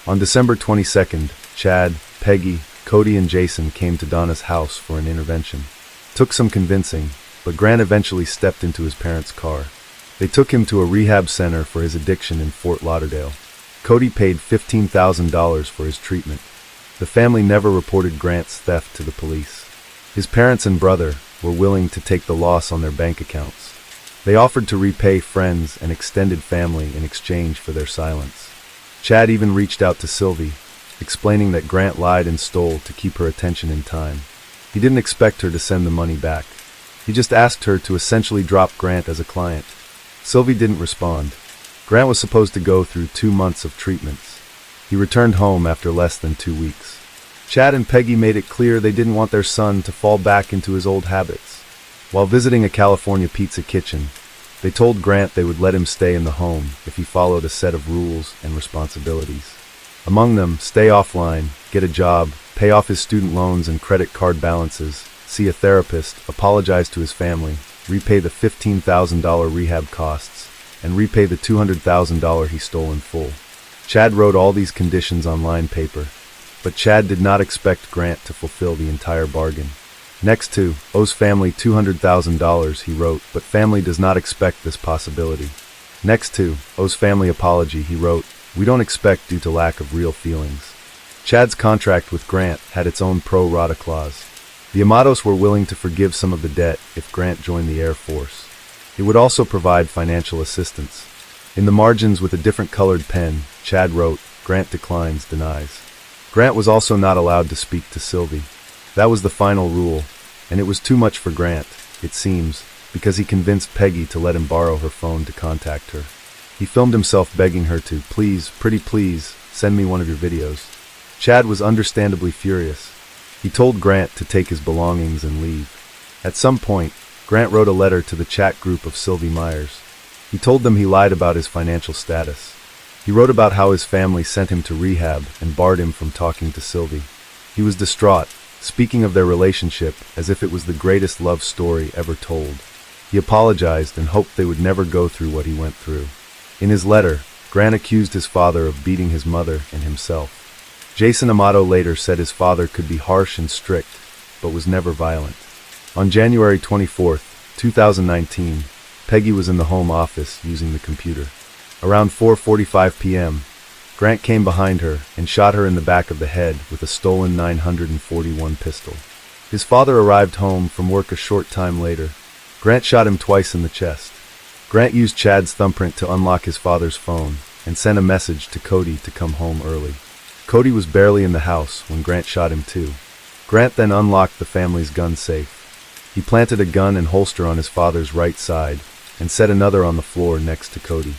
On December 22nd, Chad, Peggy, Cody, and Jason came to Donna's house for an intervention. Took some convincing, but Grant eventually stepped into his parents' car. They took him to a rehab center for his addiction in Fort Lauderdale. Cody paid $15,000 for his treatment. The family never reported Grant's theft to the police. His parents and brother were willing to take the loss on their bank accounts. They offered to repay friends and extended family in exchange for their silence. Chad even reached out to Sylvie, explaining that Grant lied and stole to keep her attention in time. He didn't expect her to send the money back. He just asked her to essentially drop Grant as a client. Sylvie didn't respond. Grant was supposed to go through 2 months of treatments. He returned home after less than 2 weeks. Chad and Peggy made it clear they didn't want their son to fall back into his old habits. While visiting a California pizza kitchen, they told Grant they would let him stay in the home if he followed a set of rules and responsibilities. Among them, stay offline, get a job, pay off his student loans and credit card balances, see a therapist, apologize to his family, repay the $15,000 rehab costs, and repay the $200,000 he stole in full. Chad wrote all these conditions on line paper, but Chad did not expect Grant to fulfill the entire bargain. Next to, owes family $200,000, he wrote, but family does not expect this possibility. Next to, owes family apology, he wrote, we don't expect due to lack of real feelings. Chad's contract with Grant had its own pro rata clause. The Amados were willing to forgive some of the debt if Grant joined the Air Force. It would also provide financial assistance. In the margins with a different colored pen, Chad wrote, "Grant declines, denies." Grant was also not allowed to speak to Sylvie. That was the final rule, and it was too much for Grant, it seems, because he convinced Peggy to let him borrow her phone to contact her. He filmed himself begging her to, "Please, pretty please, send me one of your videos." Chad was understandably furious. He told Grant to take his belongings and leave. At some point, Grant wrote a letter to the chat group of Sylvie Myers. He told them he lied about his financial status. He wrote about how his family sent him to rehab and barred him from talking to Sylvie. He was distraught, speaking of their relationship as if it was the greatest love story ever told. He apologized and hoped they would never go through what he went through. In his letter, Grant accused his father of beating his mother and himself. Jason Amato later said his father could be harsh and strict, but was never violent. On January 24, 2019, Peggy was in the home office using the computer. Around 4:45 p.m., Grant came behind her and shot her in the back of the head with a stolen 941 pistol. His father arrived home from work a short time later. Grant shot him twice in the chest. Grant used Chad's thumbprint to unlock his father's phone and sent a message to Cody to come home early. Cody was barely in the house when Grant shot him too. Grant then unlocked the family's gun safe. He planted a gun and holster on his father's right side and set another on the floor next to Cody.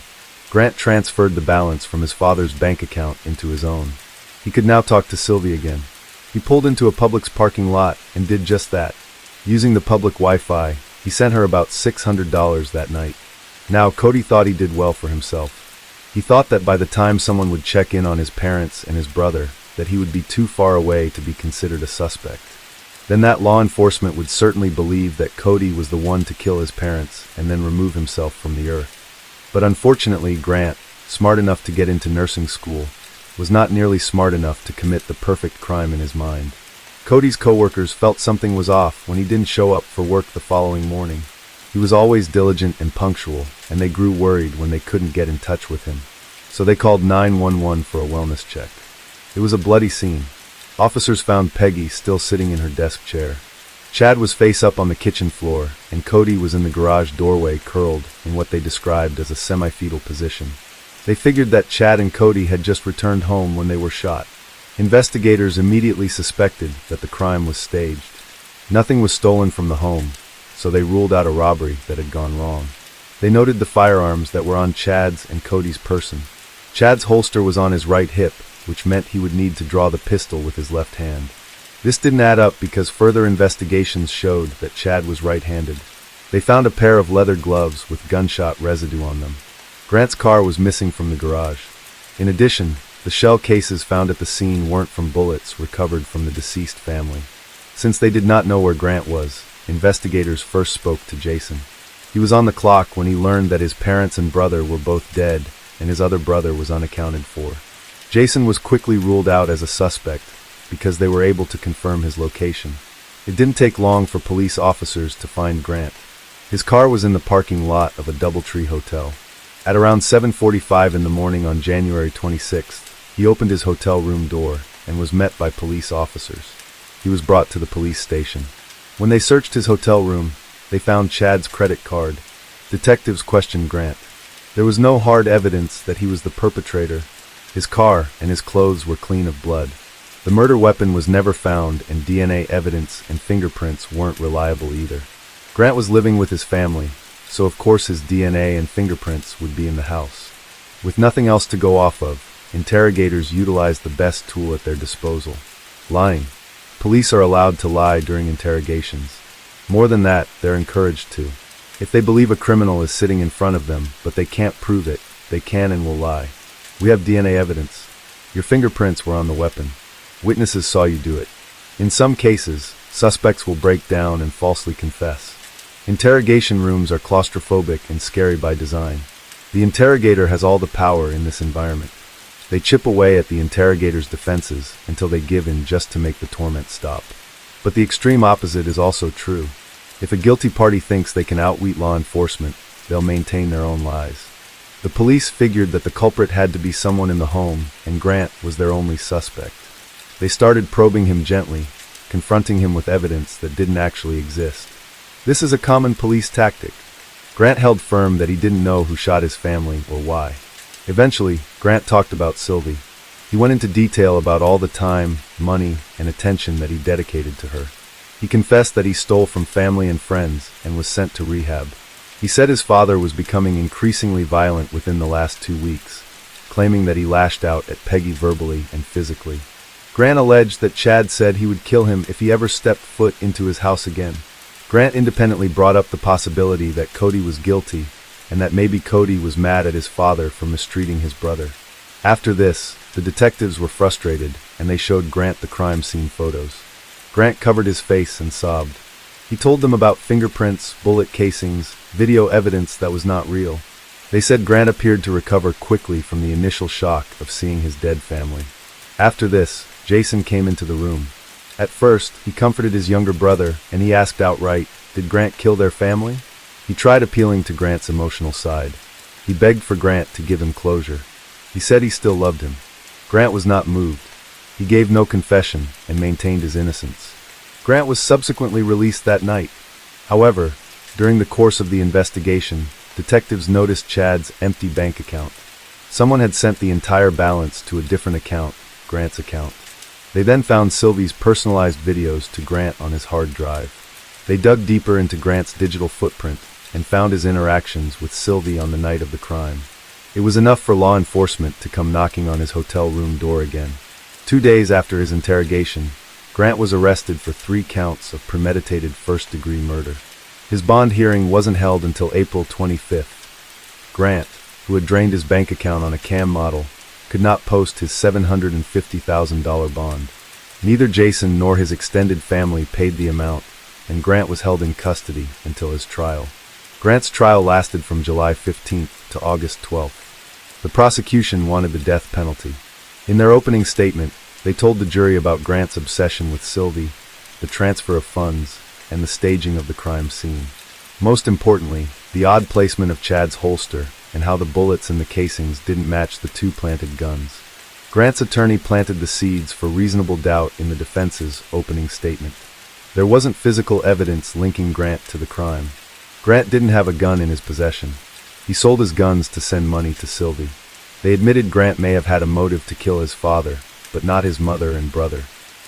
Grant transferred the balance from his father's bank account into his own. He could now talk to Sylvie again. He pulled into a Publix parking lot and did just that. Using the public Wi-Fi, he sent her about $600 that night. Now, Cody thought he did well for himself. He thought that by the time someone would check in on his parents and his brother, that he would be too far away to be considered a suspect. Then that law enforcement would certainly believe that Cody was the one to kill his parents and then remove himself from the earth. But unfortunately, Grant, smart enough to get into nursing school, was not nearly smart enough to commit the perfect crime in his mind. Cody's coworkers felt something was off when he didn't show up for work the following morning. He was always diligent and punctual, and they grew worried when they couldn't get in touch with him. So they called 911 for a wellness check. It was a bloody scene. Officers found Peggy still sitting in her desk chair. Chad was face up on the kitchen floor, and Cody was in the garage doorway curled in what they described as a semi-fetal position. They figured that Chad and Cody had just returned home when they were shot. Investigators immediately suspected that the crime was staged. Nothing was stolen from the home, so they ruled out a robbery that had gone wrong. They noted the firearms that were on Chad's and Cody's person. Chad's holster was on his right hip, which meant he would need to draw the pistol with his left hand. This didn't add up because further investigations showed that Chad was right-handed. They found a pair of leather gloves with gunshot residue on them. Grant's car was missing from the garage. In addition, the shell cases found at the scene weren't from bullets recovered from the deceased family. Since they did not know where Grant was, investigators first spoke to Jason. He was on the clock when he learned that his parents and brother were both dead and his other brother was unaccounted for. Jason was quickly ruled out as a suspect because they were able to confirm his location. It didn't take long for police officers to find Grant. His car was in the parking lot of a DoubleTree hotel. At around 7:45 in the morning on January 26th, he opened his hotel room door and was met by police officers. He was brought to the police station. When they searched his hotel room, they found Chad's credit card. Detectives questioned Grant. There was no hard evidence that he was the perpetrator. His car and his clothes were clean of blood. The murder weapon was never found, and DNA evidence and fingerprints weren't reliable either. Grant was living with his family, so of course his DNA and fingerprints would be in the house. With nothing else to go off of, interrogators utilized the best tool at their disposal: lying. Police are allowed to lie during interrogations. More than that, they're encouraged to. If they believe a criminal is sitting in front of them, but they can't prove it, they can and will lie. We have DNA evidence. Your fingerprints were on the weapon. Witnesses saw you do it. In some cases, suspects will break down and falsely confess. Interrogation rooms are claustrophobic and scary by design. The interrogator has all the power in this environment. They chip away at the interrogator's defenses until they give in just to make the torment stop. But the extreme opposite is also true. If a guilty party thinks they can outwit law enforcement, they'll maintain their own lies. The police figured that the culprit had to be someone in the home, and Grant was their only suspect. They started probing him gently, confronting him with evidence that didn't actually exist. This is a common police tactic. Grant held firm that he didn't know who shot his family or why. Eventually, Grant talked about Sylvie. He went into detail about all the time, money, and attention that he dedicated to her. He confessed that he stole from family and friends and was sent to rehab. He said his father was becoming increasingly violent within the last 2 weeks, claiming that he lashed out at Peggy verbally and physically. Grant alleged that Chad said he would kill him if he ever stepped foot into his house again. Grant independently brought up the possibility that Cody was guilty and that maybe Cody was mad at his father for mistreating his brother. After this, the detectives were frustrated and they showed Grant the crime scene photos. Grant covered his face and sobbed. He told them about fingerprints, bullet casings, video evidence that was not real. They said Grant appeared to recover quickly from the initial shock of seeing his dead family. After this, Jason came into the room. At first, he comforted his younger brother, and he asked outright, did Grant kill their family? He tried appealing to Grant's emotional side. He begged for Grant to give him closure. He said he still loved him. Grant was not moved. He gave no confession and maintained his innocence. Grant was subsequently released that night. However, during the course of the investigation, detectives noticed Chad's empty bank account. Someone had sent the entire balance to a different account, Grant's account. They then found Sylvie's personalized videos to Grant on his hard drive. They dug deeper into Grant's digital footprint and found his interactions with Sylvie on the night of the crime. It was enough for law enforcement to come knocking on his hotel room door again. 2 days after his interrogation, Grant was arrested for 3 counts of premeditated first-degree murder. His bond hearing wasn't held until April 25th. Grant, who had drained his bank account on a cam model, could not post his $750,000 bond. Neither Jason nor his extended family paid the amount, and Grant was held in custody until his trial. Grant's trial lasted from July 15th to August 12th. The prosecution wanted the death penalty. In their opening statement, they told the jury about Grant's obsession with Sylvie, the transfer of funds, and the staging of the crime scene. Most importantly, the odd placement of Chad's holster and how the bullets in the casings didn't match the 2 planted guns. Grant's attorney planted the seeds for reasonable doubt in the defense's opening statement. There wasn't physical evidence linking Grant to the crime. Grant didn't have a gun in his possession. He sold his guns to send money to Sylvie. They admitted Grant may have had a motive to kill his father, but not his mother and brother.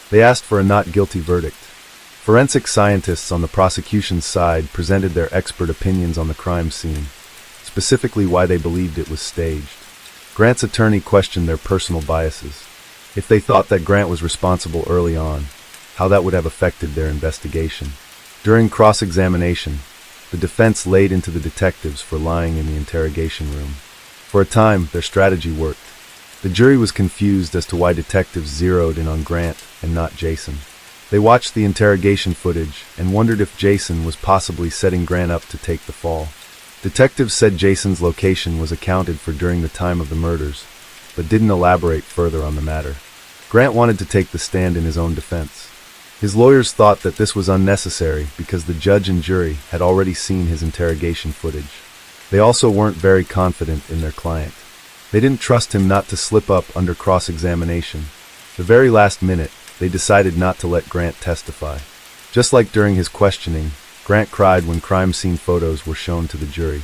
They asked for a not guilty verdict. Forensic scientists on the prosecution's side presented their expert opinions on the crime scene, specifically why they believed it was staged. Grant's attorney questioned their personal biases. If they thought that Grant was responsible early on, how that would have affected their investigation. During cross-examination, the defense laid into the detectives for lying in the interrogation room. For a time, their strategy worked. The jury was confused as to why detectives zeroed in on Grant and not Jason. They watched the interrogation footage and wondered if Jason was possibly setting Grant up to take the fall. Detectives said Jason's location was accounted for during the time of the murders, but didn't elaborate further on the matter. Grant wanted to take the stand in his own defense. His lawyers thought that this was unnecessary because the judge and jury had already seen his interrogation footage. They also weren't very confident in their client. They didn't trust him not to slip up under cross-examination. The very last minute, they decided not to let Grant testify. Just like during his questioning, Grant cried when crime scene photos were shown to the jury.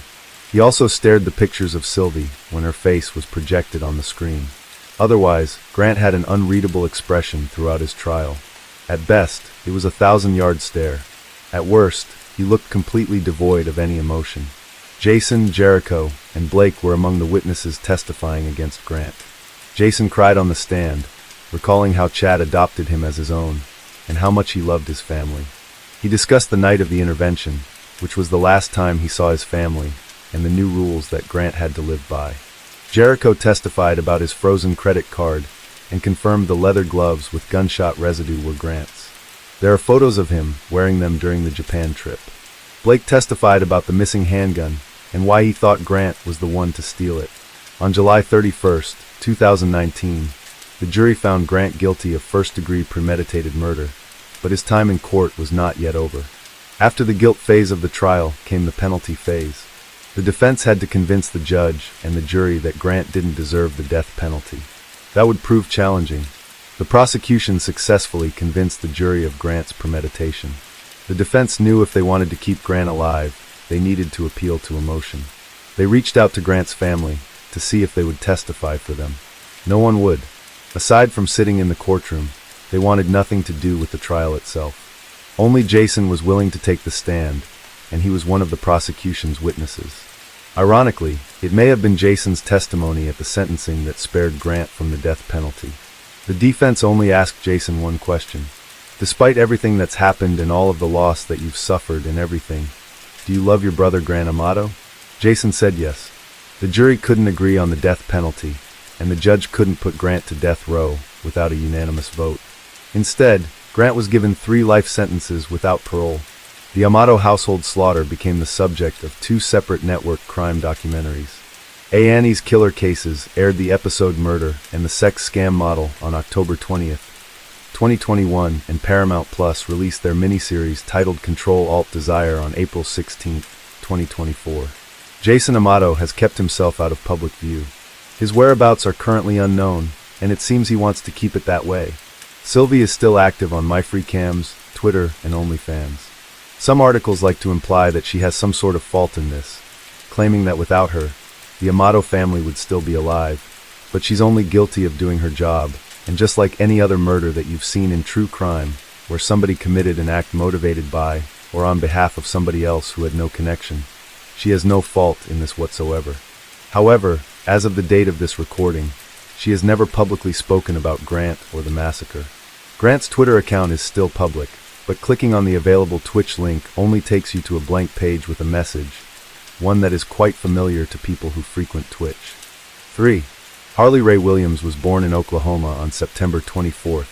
He also stared the pictures of Sylvie when her face was projected on the screen. Otherwise, Grant had an unreadable expression throughout his trial. At best, it was a 1,000-yard stare. At worst, he looked completely devoid of any emotion. Jason, Jericho, and Blake were among the witnesses testifying against Grant. Jason cried on the stand, recalling how Chad adopted him as his own, and how much he loved his family. He discussed the night of the intervention, which was the last time he saw his family, and the new rules that Grant had to live by. Jericho testified about his frozen credit card and confirmed the leather gloves with gunshot residue were Grant's. There are photos of him wearing them during the Japan trip. Blake testified about the missing handgun and why he thought Grant was the one to steal it. On July 31st, 2019, the jury found Grant guilty of first-degree premeditated murder, but his time in court was not yet over. After the guilt phase of the trial came the penalty phase. The defense had to convince the judge and the jury that Grant didn't deserve the death penalty. That would prove challenging. The prosecution successfully convinced the jury of Grant's premeditation. The defense knew if they wanted to keep Grant alive, they needed to appeal to emotion. They reached out to Grant's family to see if they would testify for them. No one would. Aside from sitting in the courtroom, they wanted nothing to do with the trial itself. Only Jason was willing to take the stand, and he was one of the prosecution's witnesses. Ironically, it may have been Jason's testimony at the sentencing that spared Grant from the death penalty. The defense only asked Jason one question. Despite everything that's happened and all of the loss that you've suffered and everything, do you love your brother Grant Amato? Jason said yes. The jury couldn't agree on the death penalty, and the judge couldn't put Grant to death row without a unanimous vote. Instead, Grant was given 3 life sentences without parole. The Amato household slaughter became the subject of 2 separate network crime documentaries. A&E's Killer Cases aired the episode Murder and the Sex Scam Model on October 20th, 2021, and Paramount Plus released their miniseries titled Control-Alt-Desire on April 16, 2024. Jason Amato has kept himself out of public view. His whereabouts are currently unknown, and it seems he wants to keep it that way. Sylvie is still active on MyFreeCams, Twitter, and OnlyFans. Some articles like to imply that she has some sort of fault in this, claiming that without her, the Amato family would still be alive, but she's only guilty of doing her job. And just like any other murder that you've seen in true crime, where somebody committed an act motivated by or on behalf of somebody else who had no connection, she has no fault in this whatsoever. However, as of the date of this recording, she has never publicly spoken about Grant or the massacre. Grant's Twitter account is still public, but clicking on the available Twitch link only takes you to a blank page with a message, one that is quite familiar to people who frequent Twitch. 3. Harley Rae Williams was born in Oklahoma on September 24,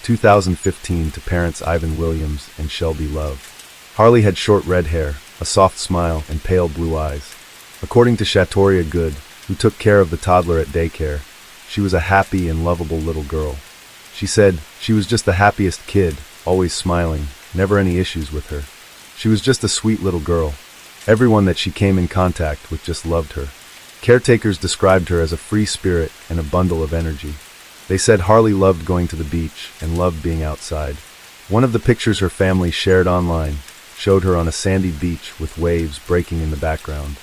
2015 to parents Ivan Williams and Shelby Love. Harley had short red hair, a soft smile, and pale blue eyes. According to Shatoria Good, who took care of the toddler at daycare, she was a happy and lovable little girl. She said she was just the happiest kid, always smiling, never any issues with her. She was just a sweet little girl. Everyone that she came in contact with just loved her. Caretakers described her as a free spirit and a bundle of energy. They said Harley loved going to the beach and loved being outside. One of the pictures her family shared online showed her on a sandy beach with waves breaking in the background.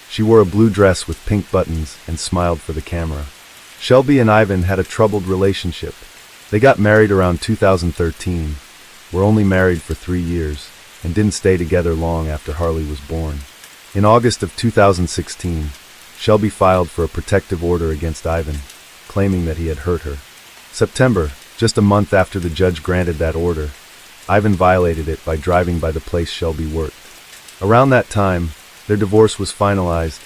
She wore a blue dress with pink buttons and smiled for the camera. Shelby and Ivan had a troubled relationship. They got married around 2013, were only married for 3 years, and didn't stay together long after Harley was born. In August of 2016, Shelby filed for a protective order against Ivan, claiming that he had hurt her. September, just a month after the judge granted that order, Ivan violated it by driving by the place Shelby worked. Around that time, their divorce was finalized,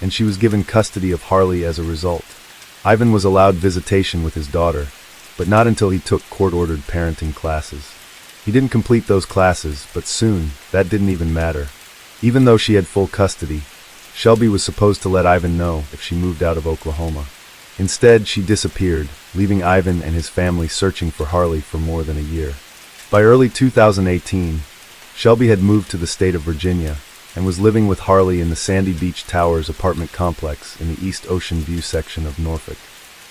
and she was given custody of Harley as a result. Ivan was allowed visitation with his daughter, but not until he took court-ordered parenting classes. He didn't complete those classes, but soon, that didn't even matter. Even though she had full custody, Shelby was supposed to let Ivan know if she moved out of Oklahoma. Instead, she disappeared, leaving Ivan and his family searching for Harley for more than a year. By early 2018, Shelby had moved to the state of Virginia and was living with Harley in the Sandy Beach Towers apartment complex in the East Ocean View section of Norfolk.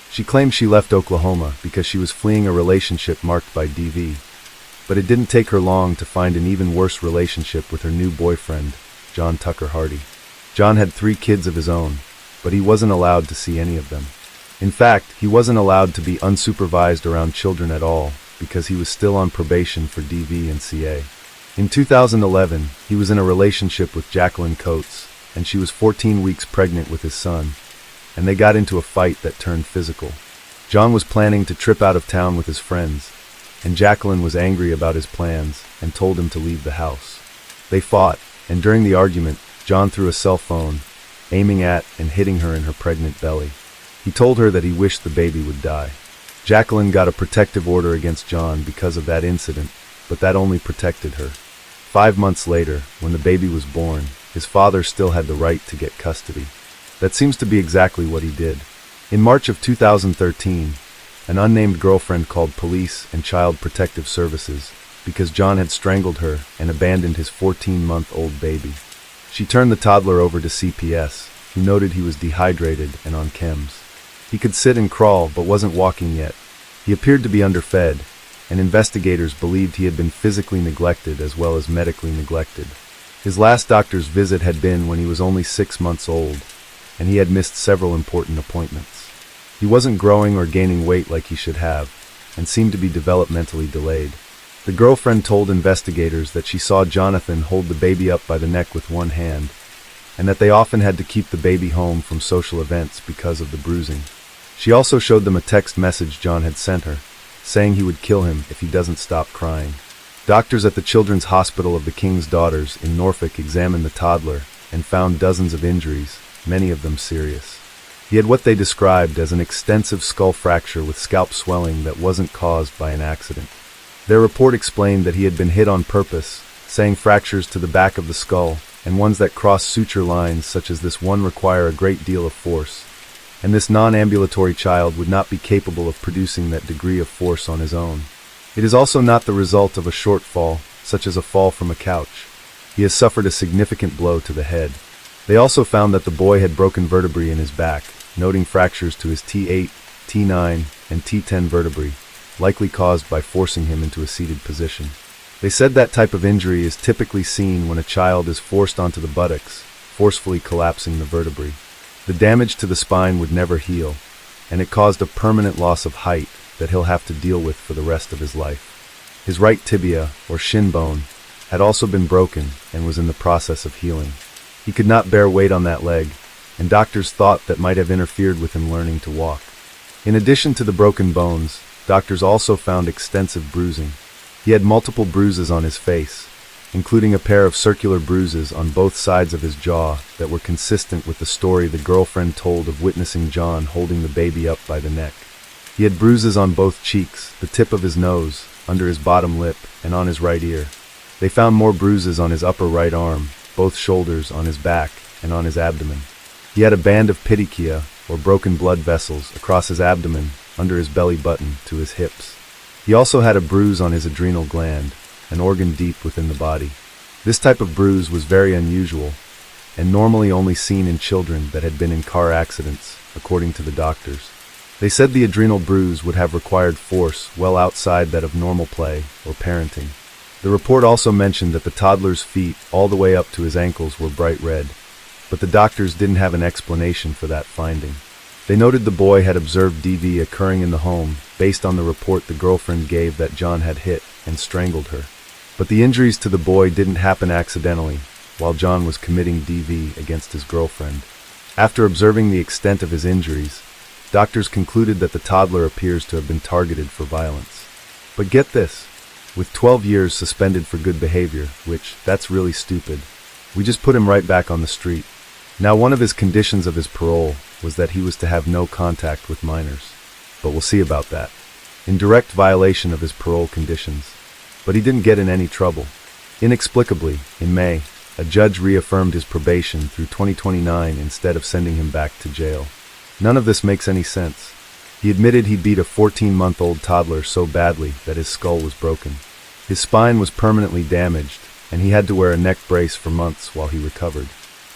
She claimed she left Oklahoma because she was fleeing a relationship marked by DV, but it didn't take her long to find an even worse relationship with her new boyfriend, John Tucker Hardy. John had 3 kids of his own, but he wasn't allowed to see any of them. In fact, he wasn't allowed to be unsupervised around children at all because he was still on probation for DV and CA. In 2011, he was in a relationship with Jacqueline Coates, and she was 14 weeks pregnant with his son, and they got into a fight that turned physical. John was planning to trip out of town with his friends, and Jacqueline was angry about his plans and told him to leave the house. They fought, and during the argument, John threw a cell phone, aiming at and hitting her in her pregnant belly. He told her that he wished the baby would die. Jacqueline got a protective order against John because of that incident, but that only protected her. 5 months later, when the baby was born, his father still had the right to get custody. That seems to be exactly what he did. In March of 2013, an unnamed girlfriend called police and Child Protective Services because John had strangled her and abandoned his 14-month-old baby. She turned the toddler over to CPS, who noted he was dehydrated and on chems. He could sit and crawl but wasn't walking yet, He appeared to be underfed, and investigators believed he had been physically neglected as well as medically neglected. His last doctor's visit had been when he was only 6 months old, and he had missed several important appointments. He wasn't growing or gaining weight like he should have, and seemed to be developmentally delayed. The girlfriend told investigators that she saw Jonathan hold the baby up by the neck with one hand, and that they often had to keep the baby home from social events because of the bruising. She also showed them a text message John had sent her, saying he would kill him if he doesn't stop crying. Doctors at the Children's Hospital of the King's Daughters in Norfolk examined the toddler and found dozens of injuries, many of them serious. He had what they described as an extensive skull fracture with scalp swelling that wasn't caused by an accident. Their report explained that he had been hit on purpose, saying fractures to the back of the skull and ones that cross suture lines such as this one require a great deal of force, and this non-ambulatory child would not be capable of producing that degree of force on his own. It is also not the result of a short fall, such as a fall from a couch. He has suffered a significant blow to the head. They also found that the boy had broken vertebrae in his back, noting fractures to his T8, T9, and T10 vertebrae, likely caused by forcing him into a seated position. They said that type of injury is typically seen when a child is forced onto the buttocks, forcefully collapsing the vertebrae. The damage to the spine would never heal, and it caused a permanent loss of height that he'll have to deal with for the rest of his life. His right tibia, or shin bone, had also been broken and was in the process of healing. He could not bear weight on that leg, and doctors thought that might have interfered with him learning to walk. In addition to the broken bones, doctors also found extensive bruising. He had multiple bruises on his face, including a pair of circular bruises on both sides of his jaw that were consistent with the story the girlfriend told of witnessing John holding the baby up by the neck. He had bruises on both cheeks, the tip of his nose, under his bottom lip, and on his right ear. They found more bruises on his upper right arm, both shoulders, on his back, and on his abdomen. He had a band of petechia, or broken blood vessels, across his abdomen, under his belly button, to his hips. He also had a bruise on his adrenal gland, an organ deep within the body. This type of bruise was very unusual, and normally only seen in children that had been in car accidents, according to the doctors. They said the adrenal bruise would have required force well outside that of normal play or parenting. The report also mentioned that the toddler's feet, all the way up to his ankles, were bright red, but the doctors didn't have an explanation for that finding. They noted the boy had observed DV occurring in the home based on the report the girlfriend gave that John had hit and strangled her. But the injuries to the boy didn't happen accidentally while John was committing DV against his girlfriend. After observing the extent of his injuries, doctors concluded that the toddler appears to have been targeted for violence. But get this, with 12 years suspended for good behavior, which, that's really stupid, we just put him right back on the street. Now, one of his conditions of his parole was that he was to have no contact with minors. But we'll see about that. In direct violation of his parole conditions. But he didn't get in any trouble. Inexplicably, in May, a judge reaffirmed his probation through 2029 instead of sending him back to jail. None of this makes any sense. He admitted he beat a 14-month-old toddler so badly that his skull was broken. His spine was permanently damaged, and he had to wear a neck brace for months while he recovered.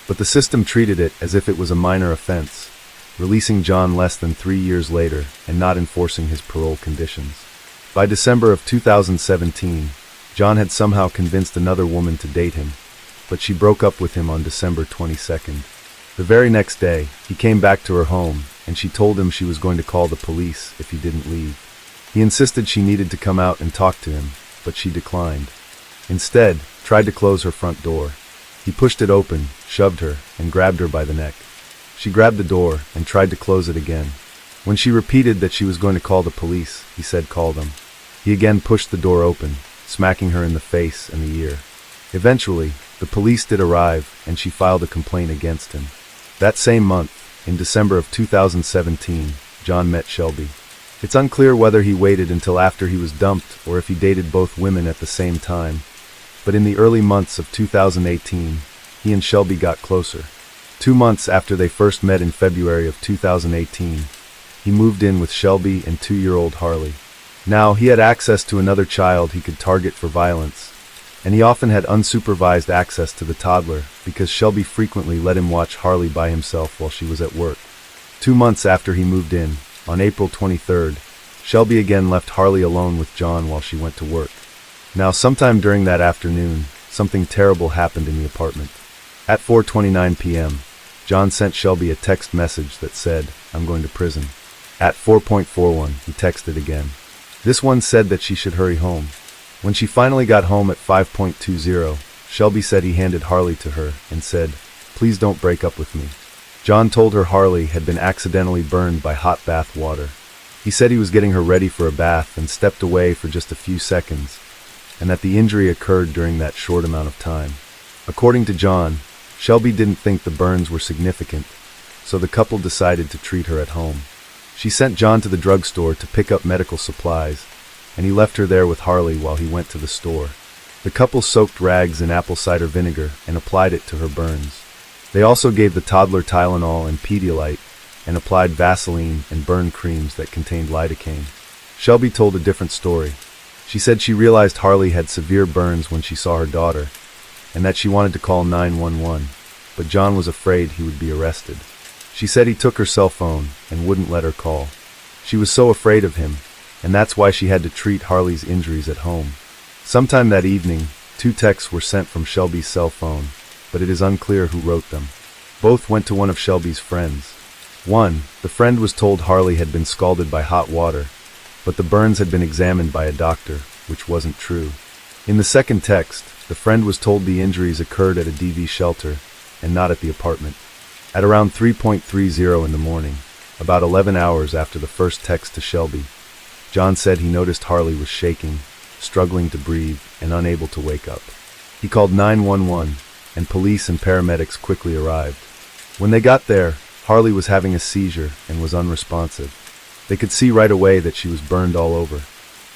But the system treated it as if it was a minor offense, releasing John less than 3 years later and not enforcing his parole conditions. By December of 2017, John had somehow convinced another woman to date him, but she broke up with him on December 22nd. The very next day, he came back to her home, and she told him she was going to call the police if he didn't leave. He insisted she needed to come out and talk to him, but she declined. Instead, tried to close her front door. He pushed it open, shoved her, and grabbed her by the neck. She grabbed the door and tried to close it again. When she repeated that she was going to call the police, he said call them. He again pushed the door open, smacking her in the face and the ear. Eventually, the police did arrive, and she filed a complaint against him. That same month, in December of 2017, John met Shelby. It's unclear whether he waited until after he was dumped or if he dated both women at the same time, but in the early months of 2018, he and Shelby got closer. 2 months after they first met in February of 2018, he moved in with Shelby and 2-year-old Harley. Now, he had access to another child he could target for violence, and he often had unsupervised access to the toddler because Shelby frequently let him watch Harley by himself while she was at work. 2 months after he moved in, on April 23rd, Shelby again left Harley alone with John while she went to work. Now, sometime during that afternoon, something terrible happened in the apartment. At 4:29 p.m., John sent Shelby a text message that said, "I'm going to prison." At 4:41, he texted again. This one said that she should hurry home. When she finally got home at 5:20, Shelby said he handed Harley to her and said, "Please don't break up with me." John told her Harley had been accidentally burned by hot bath water. He said he was getting her ready for a bath and stepped away for just a few seconds, and that the injury occurred during that short amount of time. According to John, Shelby didn't think the burns were significant, so the couple decided to treat her at home. She sent John to the drugstore to pick up medical supplies, and he left her there with Harley while he went to the store. The couple soaked rags in apple cider vinegar and applied it to her burns. They also gave the toddler Tylenol and Pedialyte and applied Vaseline and burn creams that contained lidocaine. Shelby told a different story. She said she realized Harley had severe burns when she saw her daughter, and that she wanted to call 911, but John was afraid he would be arrested. She said he took her cell phone and wouldn't let her call. She was so afraid of him, and that's why she had to treat Harley's injuries at home. Sometime that evening, 2 texts were sent from Shelby's cell phone, but it is unclear who wrote them. Both went to one of Shelby's friends. One, the friend was told Harley had been scalded by hot water, but the burns had been examined by a doctor, which wasn't true. In the second text, the friend was told the injuries occurred at a DV shelter and not at the apartment. At around 3:30 in the morning, about 11 hours after the first text to Shelby, John said he noticed Harley was shaking, struggling to breathe, and unable to wake up. He called 911, and police and paramedics quickly arrived. When they got there, Harley was having a seizure and was unresponsive. They could see right away that she was burned all over.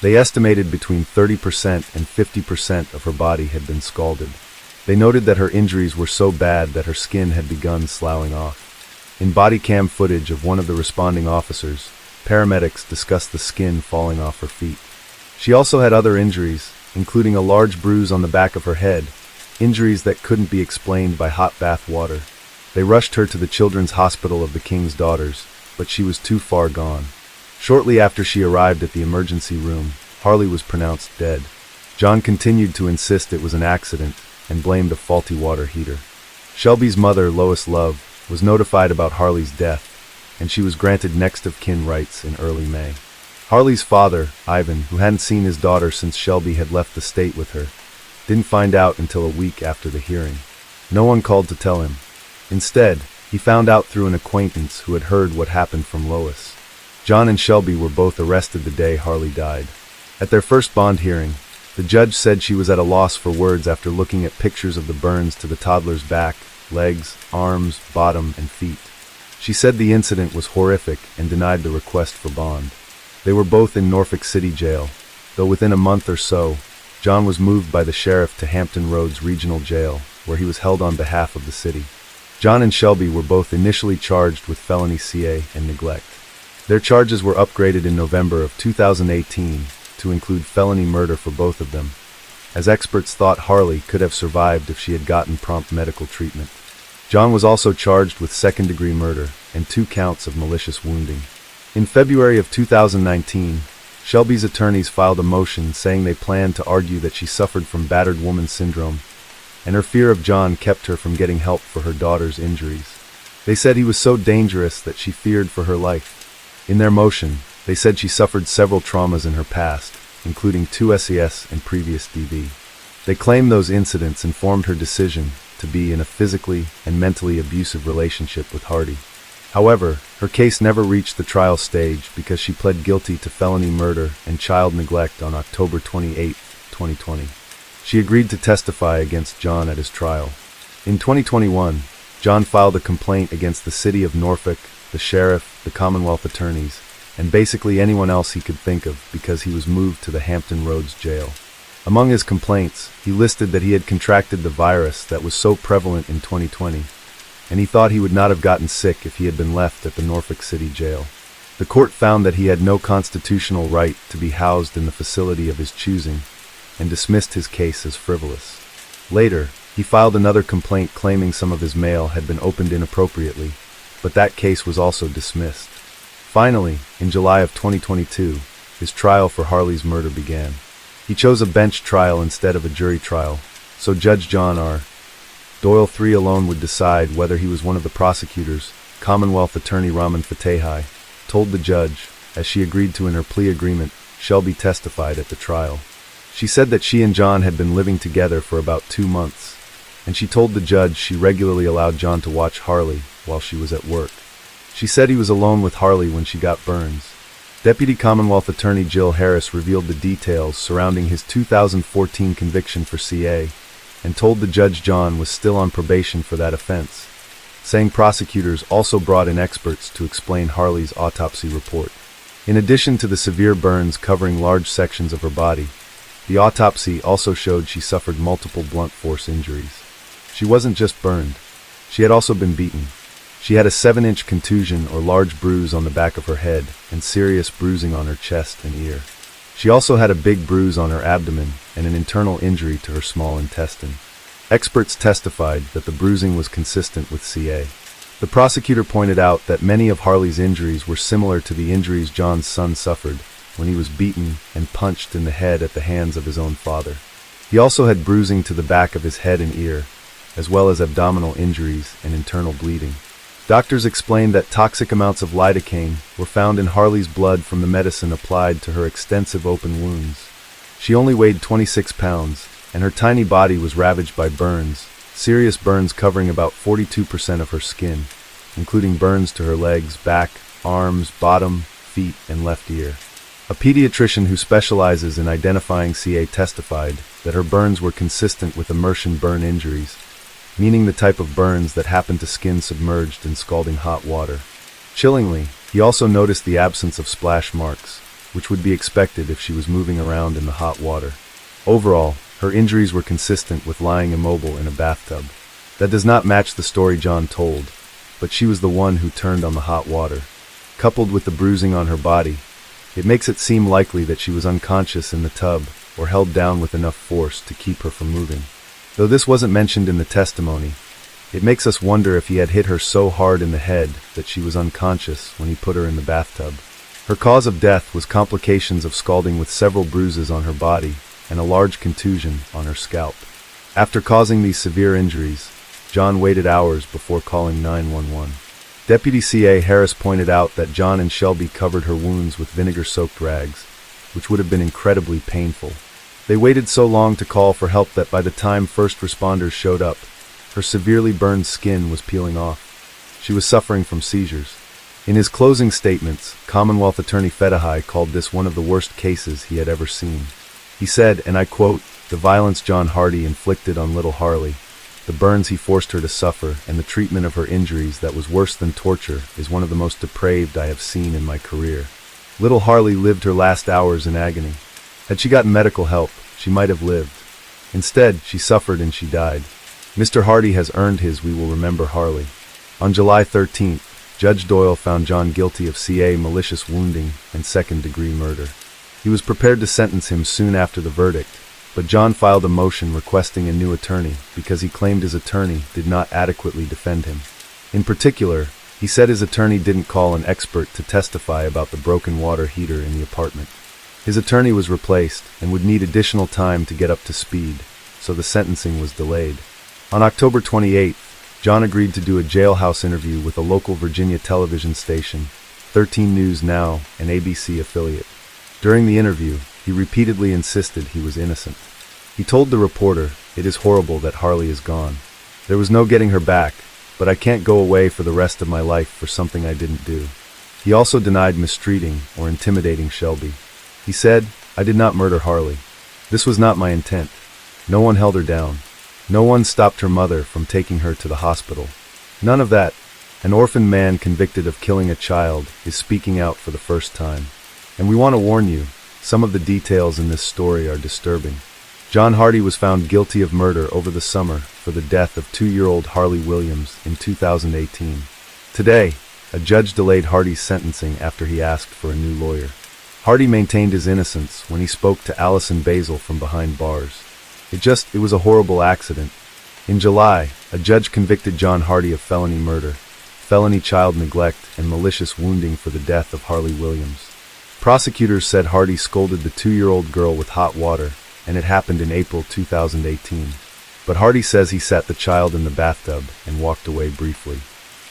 They estimated between 30% and 50% of her body had been scalded. They noted that her injuries were so bad that her skin had begun sloughing off. In body cam footage of one of the responding officers, paramedics discussed the skin falling off her feet. She also had other injuries, including a large bruise on the back of her head, injuries that couldn't be explained by hot bath water. They rushed her to the Children's Hospital of the King's Daughters, but she was too far gone. Shortly after she arrived at the emergency room, Harley was pronounced dead. John continued to insist it was an accident and blamed a faulty water heater. Shelby's mother, Lois Love, was notified about Harley's death, and she was granted next of kin rights in early May. Harley's father, Ivan, who hadn't seen his daughter since Shelby had left the state with her, didn't find out until a week after the hearing. No one called to tell him. Instead, he found out through an acquaintance who had heard what happened from Lois. John and Shelby were both arrested the day Harley died. At their first bond hearing, the judge said she was at a loss for words after looking at pictures of the burns to the toddler's back, legs, arms, bottom, and feet. She said the incident was horrific and denied the request for bond. They were both in Norfolk City Jail, though within a month or so, John was moved by the sheriff to Hampton Roads Regional Jail, where he was held on behalf of the city. John and Shelby were both initially charged with felony CA and neglect. Their charges were upgraded in November of 2018 to include felony murder for both of them, as experts thought Harley could have survived if she had gotten prompt medical treatment. John was also charged with second-degree murder and 2 counts of malicious wounding. In February of 2019, Shelby's attorneys filed a motion saying they planned to argue that she suffered from battered woman syndrome, and her fear of John kept her from getting help for her daughter's injuries. They said he was so dangerous that she feared for her life. In their motion, they said she suffered several traumas in her past, including 2 SES and previous DV. They claimed those incidents informed her decision to be in a physically and mentally abusive relationship with Hardy. However, her case never reached the trial stage because she pled guilty to felony murder and child neglect on October 28, 2020. She agreed to testify against John at his trial. In 2021, John filed a complaint against the city of Norfolk, the sheriff, the Commonwealth attorneys, and basically anyone else he could think of because he was moved to the Hampton Roads jail. Among his complaints, he listed that he had contracted the virus that was so prevalent in 2020, and he thought he would not have gotten sick if he had been left at the Norfolk City jail. The court found that he had no constitutional right to be housed in the facility of his choosing, and dismissed his case as frivolous. Later, he filed another complaint claiming some of his mail had been opened inappropriately, but that case was also dismissed. Finally, in July of 2022, his trial for Harley's murder began. He chose a bench trial instead of a jury trial, so Judge John R. Doyle III alone would decide whether he was one of the prosecutors. Commonwealth Attorney Raman Fatehai told the judge, as she agreed to in her plea agreement, Shelby testified at the trial. She said that she and John had been living together for about 2 months, and she told the judge she regularly allowed John to watch Harley while she was at work. She said he was alone with Harley when she got burns. Deputy Commonwealth Attorney Jill Harris revealed the details surrounding his 2014 conviction for CA and told the judge John was still on probation for that offense, saying prosecutors also brought in experts to explain Harley's autopsy report. In addition to the severe burns covering large sections of her body, the autopsy also showed she suffered multiple blunt force injuries. She wasn't just burned, she had also been beaten. She had a 7-inch contusion or large bruise on the back of her head and serious bruising on her chest and ear. She also had a big bruise on her abdomen and an internal injury to her small intestine. Experts testified that the bruising was consistent with CA. The prosecutor pointed out that many of Harley's injuries were similar to the injuries John's son suffered when he was beaten and punched in the head at the hands of his own father. He also had bruising to the back of his head and ear, as well as abdominal injuries and internal bleeding. Doctors explained that toxic amounts of lidocaine were found in Harley's blood from the medicine applied to her extensive open wounds. She only weighed 26 pounds, and her tiny body was ravaged by burns, serious burns covering about 42% of her skin, including burns to her legs, back, arms, bottom, feet, and left ear. A pediatrician who specializes in identifying CA testified that her burns were consistent with immersion burn injuries, meaning the type of burns that happen to skin submerged in scalding hot water. Chillingly, he also noticed the absence of splash marks, which would be expected if she was moving around in the hot water. Overall, her injuries were consistent with lying immobile in a bathtub. That does not match the story John told, but she was the one who turned on the hot water. Coupled with the bruising on her body, it makes it seem likely that she was unconscious in the tub or held down with enough force to keep her from moving. Though this wasn't mentioned in the testimony, it makes us wonder if he had hit her so hard in the head that she was unconscious when he put her in the bathtub. Her cause of death was complications of scalding with several bruises on her body and a large contusion on her scalp. After causing these severe injuries, John waited hours before calling 911. Deputy CA Harris pointed out that John and Shelby covered her wounds with vinegar-soaked rags, which would have been incredibly painful. They waited so long to call for help that by the time first responders showed up, her severely burned skin was peeling off. She was suffering from seizures. In his closing statements, Commonwealth Attorney Fatehai called this one of the worst cases he had ever seen. He said, and I quote, "The violence John Hardy inflicted on little Harley, the burns he forced her to suffer, and the treatment of her injuries that was worse than torture is one of the most depraved I have seen in my career. Little Harley lived her last hours in agony. Had she gotten medical help, she might have lived. Instead, she suffered and she died. Mr. Hardy has earned his We Will Remember Harley." On July 13th, Judge Doyle found John guilty of CA malicious wounding and second-degree murder. He was prepared to sentence him soon after the verdict, but John filed a motion requesting a new attorney because he claimed his attorney did not adequately defend him. In particular, he said his attorney didn't call an expert to testify about the broken water heater in the apartment. His attorney was replaced and would need additional time to get up to speed, so the sentencing was delayed. On October 28th, John agreed to do a jailhouse interview with a local Virginia television station, 13 News Now, an ABC affiliate. During the interview, he repeatedly insisted he was innocent. He told the reporter, "It is horrible that Harley is gone. There was no getting her back, but I can't go away for the rest of my life for something I didn't do." He also denied mistreating or intimidating Shelby. He said, "I did not murder Harley. This was not my intent. No one held her down. No one stopped her mother from taking her to the hospital. None of that. An orphaned man convicted of killing a child is speaking out for the first time. And we want to warn you, some of the details in this story are disturbing." John Hardy was found guilty of murder over the summer for the death of 2-year-old Harley Williams in 2018. Today, a judge delayed Hardy's sentencing after he asked for a new lawyer. Hardy maintained his innocence when he spoke to Allison Basil from behind bars. It was a horrible accident. In July, a judge convicted John Hardy of felony murder, felony child neglect, and malicious wounding for the death of Harley Williams. Prosecutors said Hardy scolded the 2-year-old girl with hot water, and it happened in April 2018. But Hardy says he sat the child in the bathtub and walked away briefly.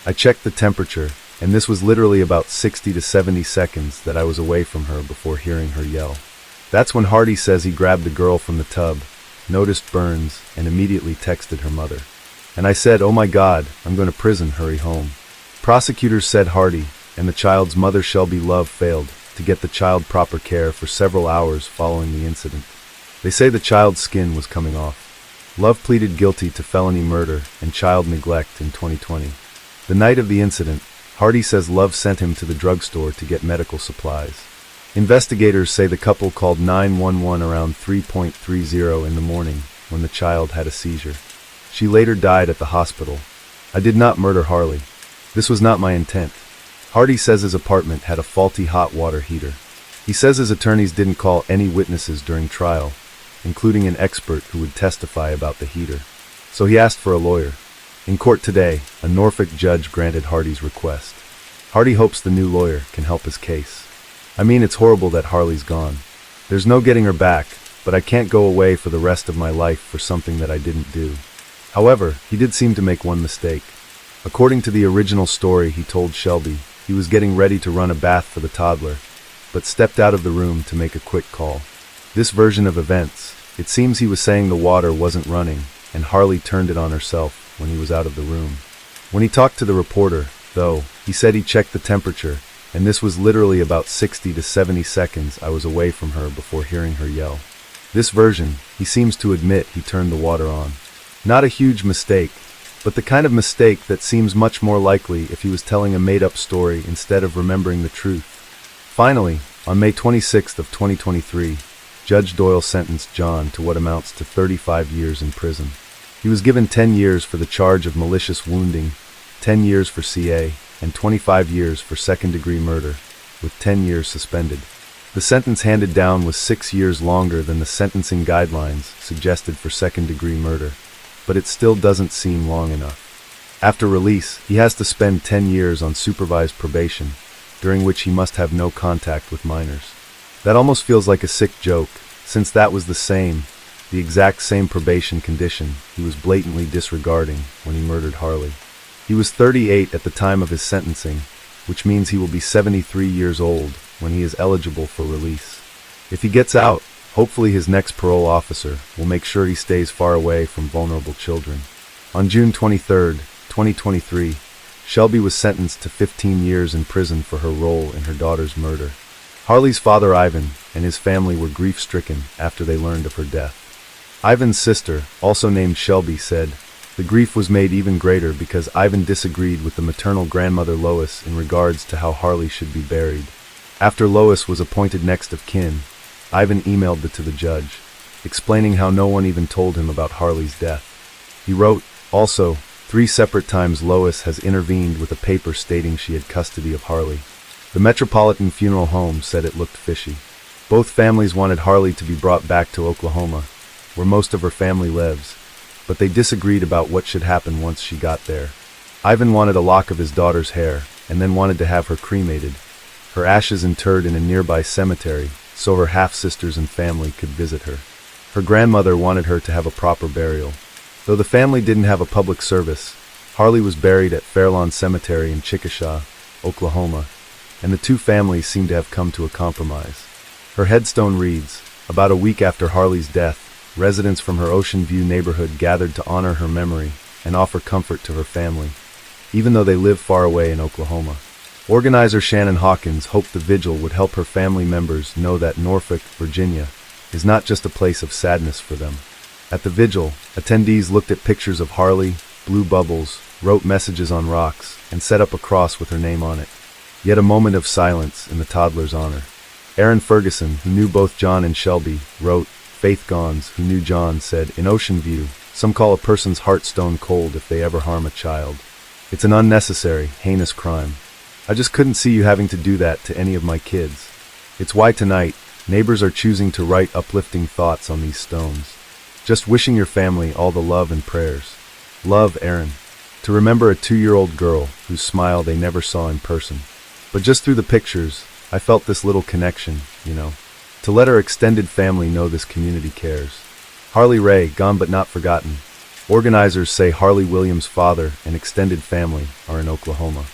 I checked the temperature, and this was literally about 60 to 70 seconds that I was away from her before hearing her yell. That's when Hardy says he grabbed the girl from the tub, noticed burns, and immediately texted her mother. And I said, "Oh my God, I'm going to prison, hurry home." Prosecutors said Hardy and the child's mother Shelby Love failed to get the child proper care for several hours following the incident. They say the child's skin was coming off. Love pleaded guilty to felony murder and child neglect in 2020. The night of the incident, Hardy says Love sent him to the drugstore to get medical supplies. Investigators say the couple called 911 around 3:30 in the morning when the child had a seizure. She later died at the hospital. "I did not murder Harley. This was not my intent." Hardy says his apartment had a faulty hot water heater. He says his attorneys didn't call any witnesses during trial, including an expert who would testify about the heater. So he asked for a lawyer. In court today, a Norfolk judge granted Hardy's request. Hardy hopes the new lawyer can help his case. "I mean, it's horrible that Harley's gone. There's no getting her back, but I can't go away for the rest of my life for something that I didn't do." However, he did seem to make one mistake. According to the original story he told Shelby, he was getting ready to run a bath for the toddler, but stepped out of the room to make a quick call. This version of events, it seems he was saying the water wasn't running, and Harley turned it on herself when he was out of the room. When he talked to the reporter, though, he said he checked the temperature, and this was literally about 60 to 70 seconds I was away from her before hearing her yell. This version, he seems to admit he turned the water on. Not a huge mistake, but the kind of mistake that seems much more likely if he was telling a made-up story instead of remembering the truth. Finally, on May 26th of 2023, Judge Doyle sentenced John to what amounts to 35 years in prison. He was given 10 years for the charge of malicious wounding, 10 years for CA, and 25 years for second-degree murder, with 10 years suspended. The sentence handed down was 6 years longer than the sentencing guidelines suggested for second-degree murder, but it still doesn't seem long enough. After release, he has to spend 10 years on supervised probation, during which he must have no contact with minors. That almost feels like a sick joke, since that was the exact same probation condition he was blatantly disregarding when he murdered Harley. He was 38 at the time of his sentencing, which means he will be 73 years old when he is eligible for release. If he gets out, hopefully his next parole officer will make sure he stays far away from vulnerable children. On June 23, 2023, Shelby was sentenced to 15 years in prison for her role in her daughter's murder. Harley's father Ivan and his family were grief-stricken after they learned of her death. Ivan's sister, also named Shelby, said, "The grief was made even greater because Ivan disagreed with the maternal grandmother Lois in regards to how Harley should be buried. After Lois was appointed next of kin, Ivan emailed it to the judge, explaining how no one even told him about Harley's death. He wrote, also, 3 separate times Lois has intervened with a paper stating she had custody of Harley. The Metropolitan Funeral Home said it looked fishy. Both families wanted Harley to be brought back to Oklahoma, where most of her family lives, but they disagreed about what should happen once she got there. Ivan wanted a lock of his daughter's hair, and then wanted to have her cremated, her ashes interred in a nearby cemetery, so her half-sisters and family could visit her. Her grandmother wanted her to have a proper burial. Though the family didn't have a public service, Harley was buried at Fairlawn Cemetery in Chickasha, Oklahoma, and the two families seem to have come to a compromise. Her headstone reads, "About a week after Harley's death, residents from her Ocean View neighborhood gathered to honor her memory and offer comfort to her family, even though they live far away in Oklahoma." Organizer Shannon Hawkins hoped the vigil would help her family members know that Norfolk, Virginia, is not just a place of sadness for them. At the vigil, attendees looked at pictures of Harley, blew bubbles, wrote messages on rocks, and set up a cross with her name on it. Yet a moment of silence in the toddler's honor. Aaron Ferguson, who knew both John and Shelby, wrote, Faith Gons, who knew John, said, "In Ocean View, some call a person's heart stone cold if they ever harm a child. It's an unnecessary, heinous crime. I just couldn't see you having to do that to any of my kids. It's why tonight, neighbors are choosing to write uplifting thoughts on these stones. Just wishing your family all the love and prayers. Love, Aaron." To remember a 2-year-old girl whose smile they never saw in person, but just through the pictures, I felt this little connection, to let our extended family know this community cares. Harley Ray, gone but not forgotten. Organizers say Harley Williams' father and extended family are in Oklahoma.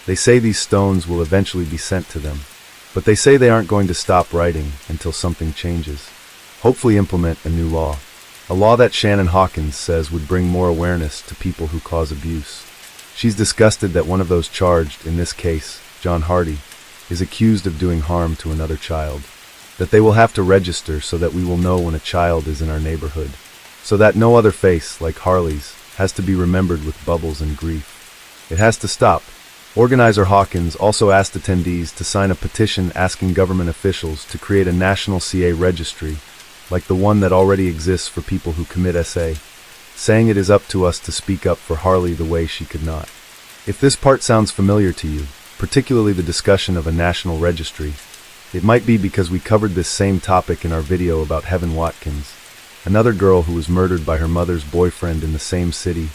They say these stones will eventually be sent to them, but they say they aren't going to stop writing until something changes. Hopefully implement a new law. A law that Shannon Hawkins says would bring more awareness to people who cause abuse. She's disgusted that one of those charged, in this case, John Hardy, is accused of doing harm to another child. That they will have to register so that we will know when a child is in our neighborhood. So that no other face, like Harley's, has to be remembered with bubbles and grief. It has to stop. Organizer Hawkins also asked attendees to sign a petition asking government officials to create a national CA registry, like the one that already exists for people who commit SA, saying it is up to us to speak up for Harley the way she could not. If this part sounds familiar to you, particularly the discussion of a national registry, it might be because we covered this same topic in our video about Heaven Watkins, another girl who was murdered by her mother's boyfriend in the same city,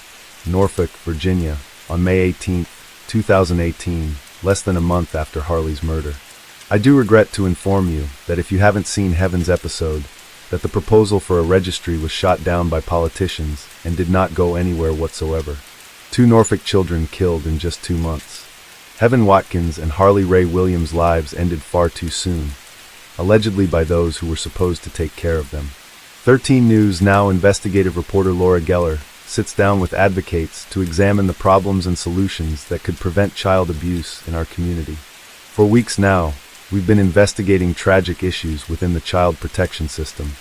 Norfolk, Virginia, on May 18, 2018, less than a month after Harley's murder. I do regret to inform you that if you haven't seen Heaven's episode, that the proposal for a registry was shot down by politicians and did not go anywhere whatsoever. 2 Norfolk children killed in just 2 months. Heaven Watkins and Harley Ray Williams' lives ended far too soon, allegedly by those who were supposed to take care of them. 13 News Now investigative reporter Laura Geller sits down with advocates to examine the problems and solutions that could prevent child abuse in our community. For weeks now, we've been investigating tragic issues within the child protection system,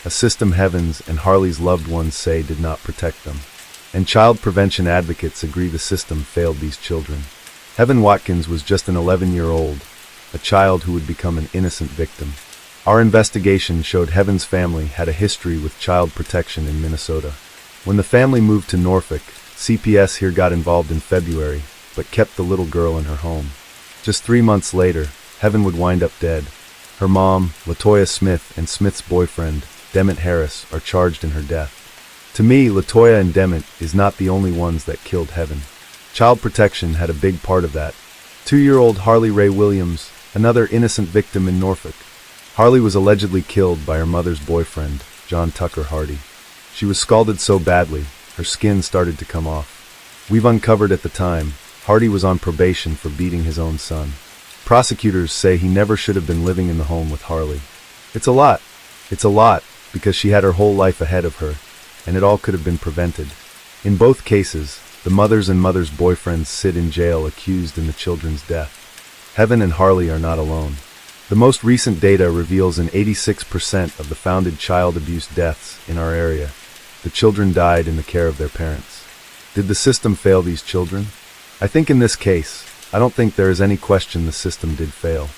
a system Heaven's and Harley's loved ones say did not protect them. And child prevention advocates agree the system failed these children. Heaven Watkins was just an 11-year-old, a child who would become an innocent victim. Our investigation showed Heaven's family had a history with child protection in Minnesota. When the family moved to Norfolk, CPS here got involved in February, but kept the little girl in her home. Just 3 months later, Heaven would wind up dead. Her mom, LaToya Smith, and Smith's boyfriend, Dement Harris, are charged in her death. To me, LaToya and Dement is not the only ones that killed Heaven. Child protection had a big part of that. 2-year-old Harley Ray Williams, another innocent victim in Norfolk. Harley was allegedly killed by her mother's boyfriend, John Tucker Hardy. She was scalded so badly, her skin started to come off. We've uncovered at the time, Hardy was on probation for beating his own son. Prosecutors say he never should have been living in the home with Harley. It's a lot. It's a lot, because she had her whole life ahead of her, and it all could have been prevented. In both cases, the mothers and mothers' boyfriends sit in jail accused in the children's death. Heaven and Harley are not alone. The most recent data reveals in 86% of the founded child abuse deaths in our area, the children died in the care of their parents. Did the system fail these children? I think in this case, I don't think there is any question the system did fail.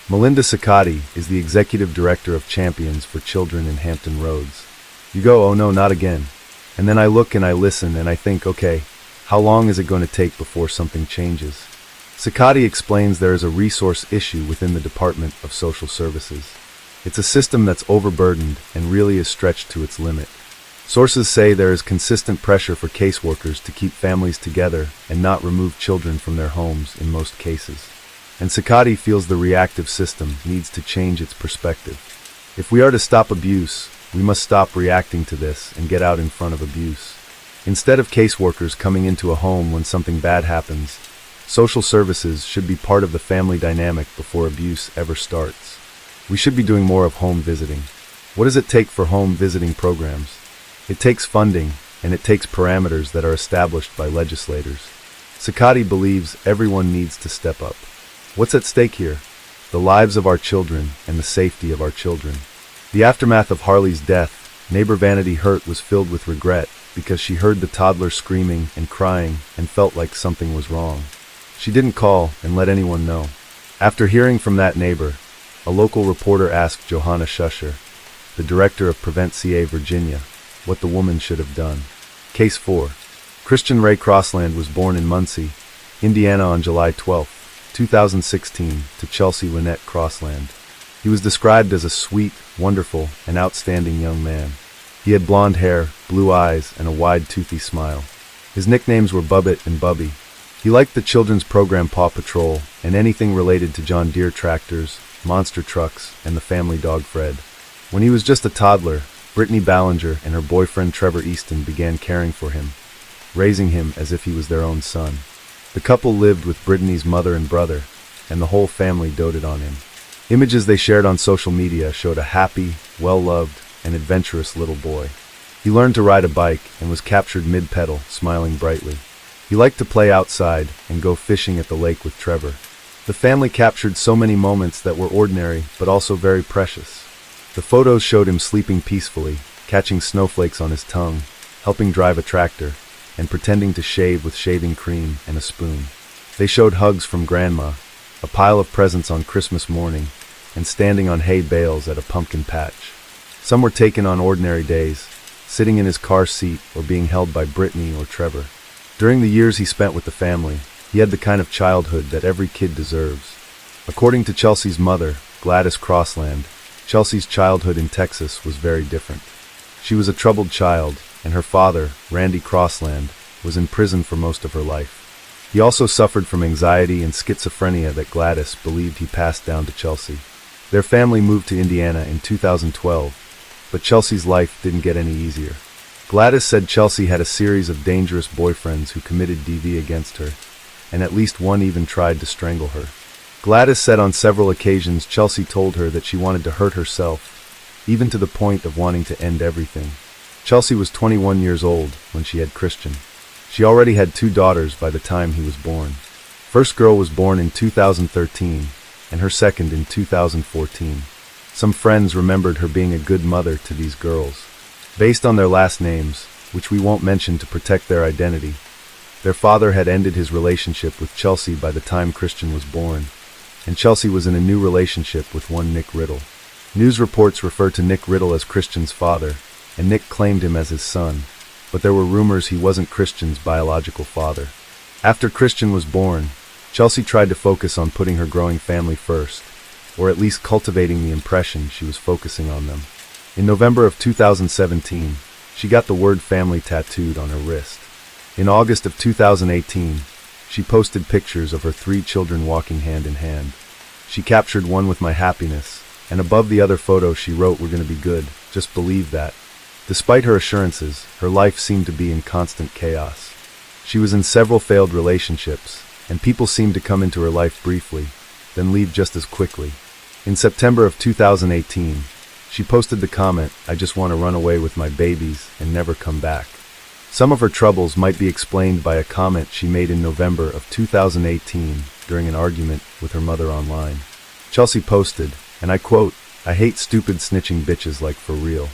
Melinda Ciccati is the executive director of Champions for Children in Hampton Roads. You go, oh no, not again. And then I look and I listen and I think, okay, how long is it going to take before something changes? Ciccati explains there is a resource issue within the Department of Social Services. It's a system that's overburdened and really is stretched to its limit. Sources say there is consistent pressure for caseworkers to keep families together and not remove children from their homes in most cases. And Ciccati feels the reactive system needs to change its perspective. If we are to stop abuse, we must stop reacting to this and get out in front of abuse. Instead of caseworkers coming into a home when something bad happens, social services should be part of the family dynamic before abuse ever starts. We should be doing more of home visiting. What does it take for home visiting programs? It takes funding, and it takes parameters that are established by legislators. Ciccati believes everyone needs to step up. What's at stake here? The lives of our children and the safety of our children. The aftermath of Harley's death, neighbor Vanity Hurt was filled with regret because she heard the toddler screaming and crying and felt like something was wrong. She didn't call and let anyone know. After hearing from that neighbor, a local reporter asked Johanna Shusher, the director of Prevent CA Virginia, what the woman should have done. Case 4. Christian Ray Crossland was born in Muncie, Indiana on July 12, 2016, to Chelsea Lynette Crossland. He was described as a sweet, wonderful, and outstanding young man. He had blonde hair, blue eyes, and a wide, toothy smile. His nicknames were Bubbit and Bubby. He liked the children's program Paw Patrol and anything related to John Deere tractors, monster trucks, and the family dog Fred. When he was just a toddler, Brittany Ballinger and her boyfriend Trevor Easton began caring for him, raising him as if he was their own son. The couple lived with Brittany's mother and brother, and the whole family doted on him. Images they shared on social media showed a happy, well-loved, and adventurous little boy. He learned to ride a bike and was captured mid-pedal, smiling brightly. He liked to play outside and go fishing at the lake with Trevor. The family captured so many moments that were ordinary but also very precious. The photos showed him sleeping peacefully, catching snowflakes on his tongue, helping drive a tractor, and pretending to shave with shaving cream and a spoon. They showed hugs from Grandma, a pile of presents on Christmas morning, and standing on hay bales at a pumpkin patch. Some were taken on ordinary days, sitting in his car seat or being held by Brittany or Trevor. During the years he spent with the family, he had the kind of childhood that every kid deserves. According to Chelsea's mother, Gladys Crossland, Chelsea's childhood in Texas was very different. She was a troubled child, and her father, Randy Crossland, was in prison for most of her life. He also suffered from anxiety and schizophrenia that Gladys believed he passed down to Chelsea. Their family moved to Indiana in 2012, but Chelsea's life didn't get any easier. Gladys said Chelsea had a series of dangerous boyfriends who committed DV against her, and at least one even tried to strangle her. Gladys said on several occasions Chelsea told her that she wanted to hurt herself, even to the point of wanting to end everything. Chelsea was 21 years old when she had Christian. She already had 2 daughters by the time he was born. First girl was born in 2013, and her second in 2014. Some friends remembered her being a good mother to these girls. Based on their last names, which we won't mention to protect their identity, their father had ended his relationship with Chelsea by the time Christian was born, and Chelsea was in a new relationship with one Nick Riddle. News reports refer to Nick Riddle as Christian's father, and Nick claimed him as his son, but there were rumors he wasn't Christian's biological father. After Christian was born, Chelsea tried to focus on putting her growing family first, or at least cultivating the impression she was focusing on them. In November of 2017, she got the word family tattooed on her wrist. In August of 2018, she posted pictures of her 3 children walking hand in hand. She captured one with my happiness, and above the other photo she wrote, "We're gonna be good, just believe that." Despite her assurances, her life seemed to be in constant chaos. She was in several failed relationships, and people seemed to come into her life briefly, then leave just as quickly. In September of 2018, she posted the comment, "I just want to run away with my babies and never come back." Some of her troubles might be explained by a comment she made in November of 2018 during an argument with her mother online. Chelsea posted, and I quote, "I hate stupid snitching bitches like for real."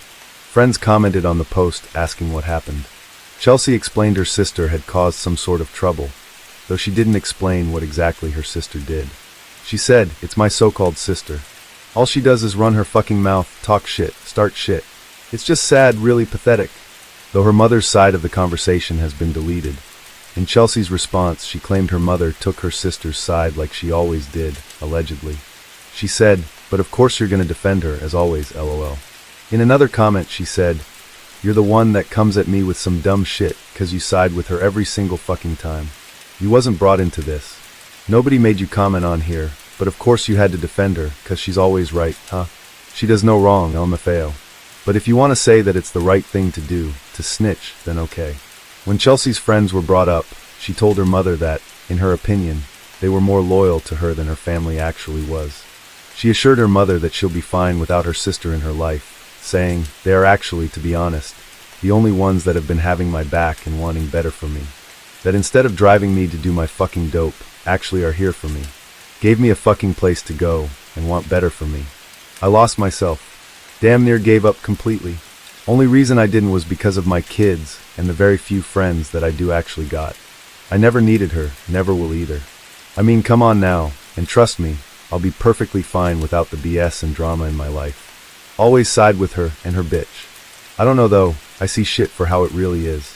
Friends commented on the post asking what happened. Chelsea explained her sister had caused some sort of trouble, though she didn't explain what exactly her sister did. She said, "It's my so-called sister. All she does is run her fucking mouth, talk shit, start shit. It's just sad, really pathetic." Though her mother's side of the conversation has been deleted, in Chelsea's response she claimed her mother took her sister's side like she always did, allegedly. She said, "But of course you're gonna defend her, as always, lol." In another comment she said, "You're the one that comes at me with some dumb shit, 'cause you side with her every single fucking time. You wasn't brought into this. Nobody made you comment on here, but of course you had to defend her, 'cause she's always right, huh? She does no wrong, LMFAO. But if you want to say that it's the right thing to do, to snitch, then okay." When Chelsea's friends were brought up, she told her mother that, in her opinion, they were more loyal to her than her family actually was. She assured her mother that she'll be fine without her sister in her life, saying, "They are actually, to be honest, the only ones that have been having my back and wanting better for me. That instead of driving me to do my fucking dope, actually are here for me. Gave me a fucking place to go, and want better for me. I lost myself. Damn near gave up completely. Only reason I didn't was because of my kids and the very few friends that I do actually got. I never needed her, never will either. I mean, come on now, and trust me, I'll be perfectly fine without the BS and drama in my life. Always side with her and her bitch. I don't know though, I see shit for how it really is."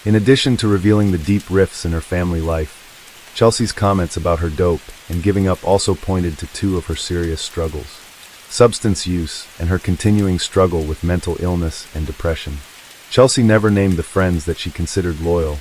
In addition to revealing the deep rifts in her family life, Chelsea's comments about her dope and giving up also pointed to 2 of her serious struggles: substance use and her continuing struggle with mental illness and depression. Chelsea never named the friends that she considered loyal,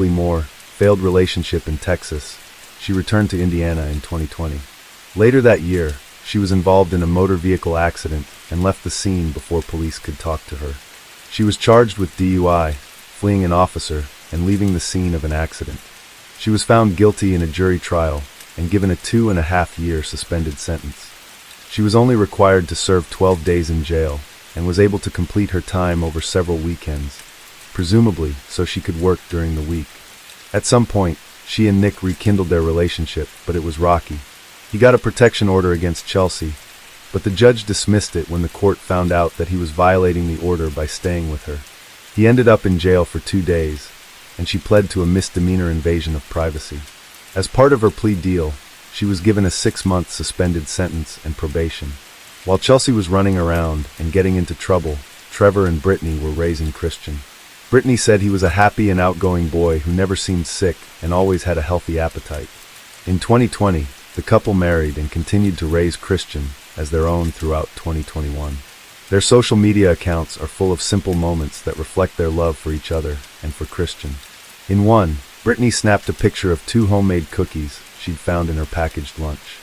possibly more, failed relationship in Texas, she returned to Indiana in 2020. Later that year, she was involved in a motor vehicle accident and left the scene before police could talk to her. She was charged with DUI, fleeing an officer, and leaving the scene of an accident. She was found guilty in a jury trial and given a 2.5-year suspended sentence. She was only required to serve 12 days in jail and was able to complete her time over several weekends, presumably so she could work during the week. At some point, she and Nick rekindled their relationship, but it was rocky. He got a protection order against Chelsea, but the judge dismissed it when the court found out that he was violating the order by staying with her. He ended up in jail for 2 days, and she pled to a misdemeanor invasion of privacy. As part of her plea deal, she was given a 6-month suspended sentence and probation. While Chelsea was running around and getting into trouble, Trevor and Brittany were raising Christian. Brittany said he was a happy and outgoing boy who never seemed sick and always had a healthy appetite. In 2020, the couple married and continued to raise Christian as their own throughout 2021. Their social media accounts are full of simple moments that reflect their love for each other and for Christian. In one, Brittany snapped a picture of 2 homemade cookies she'd found in her packaged lunch.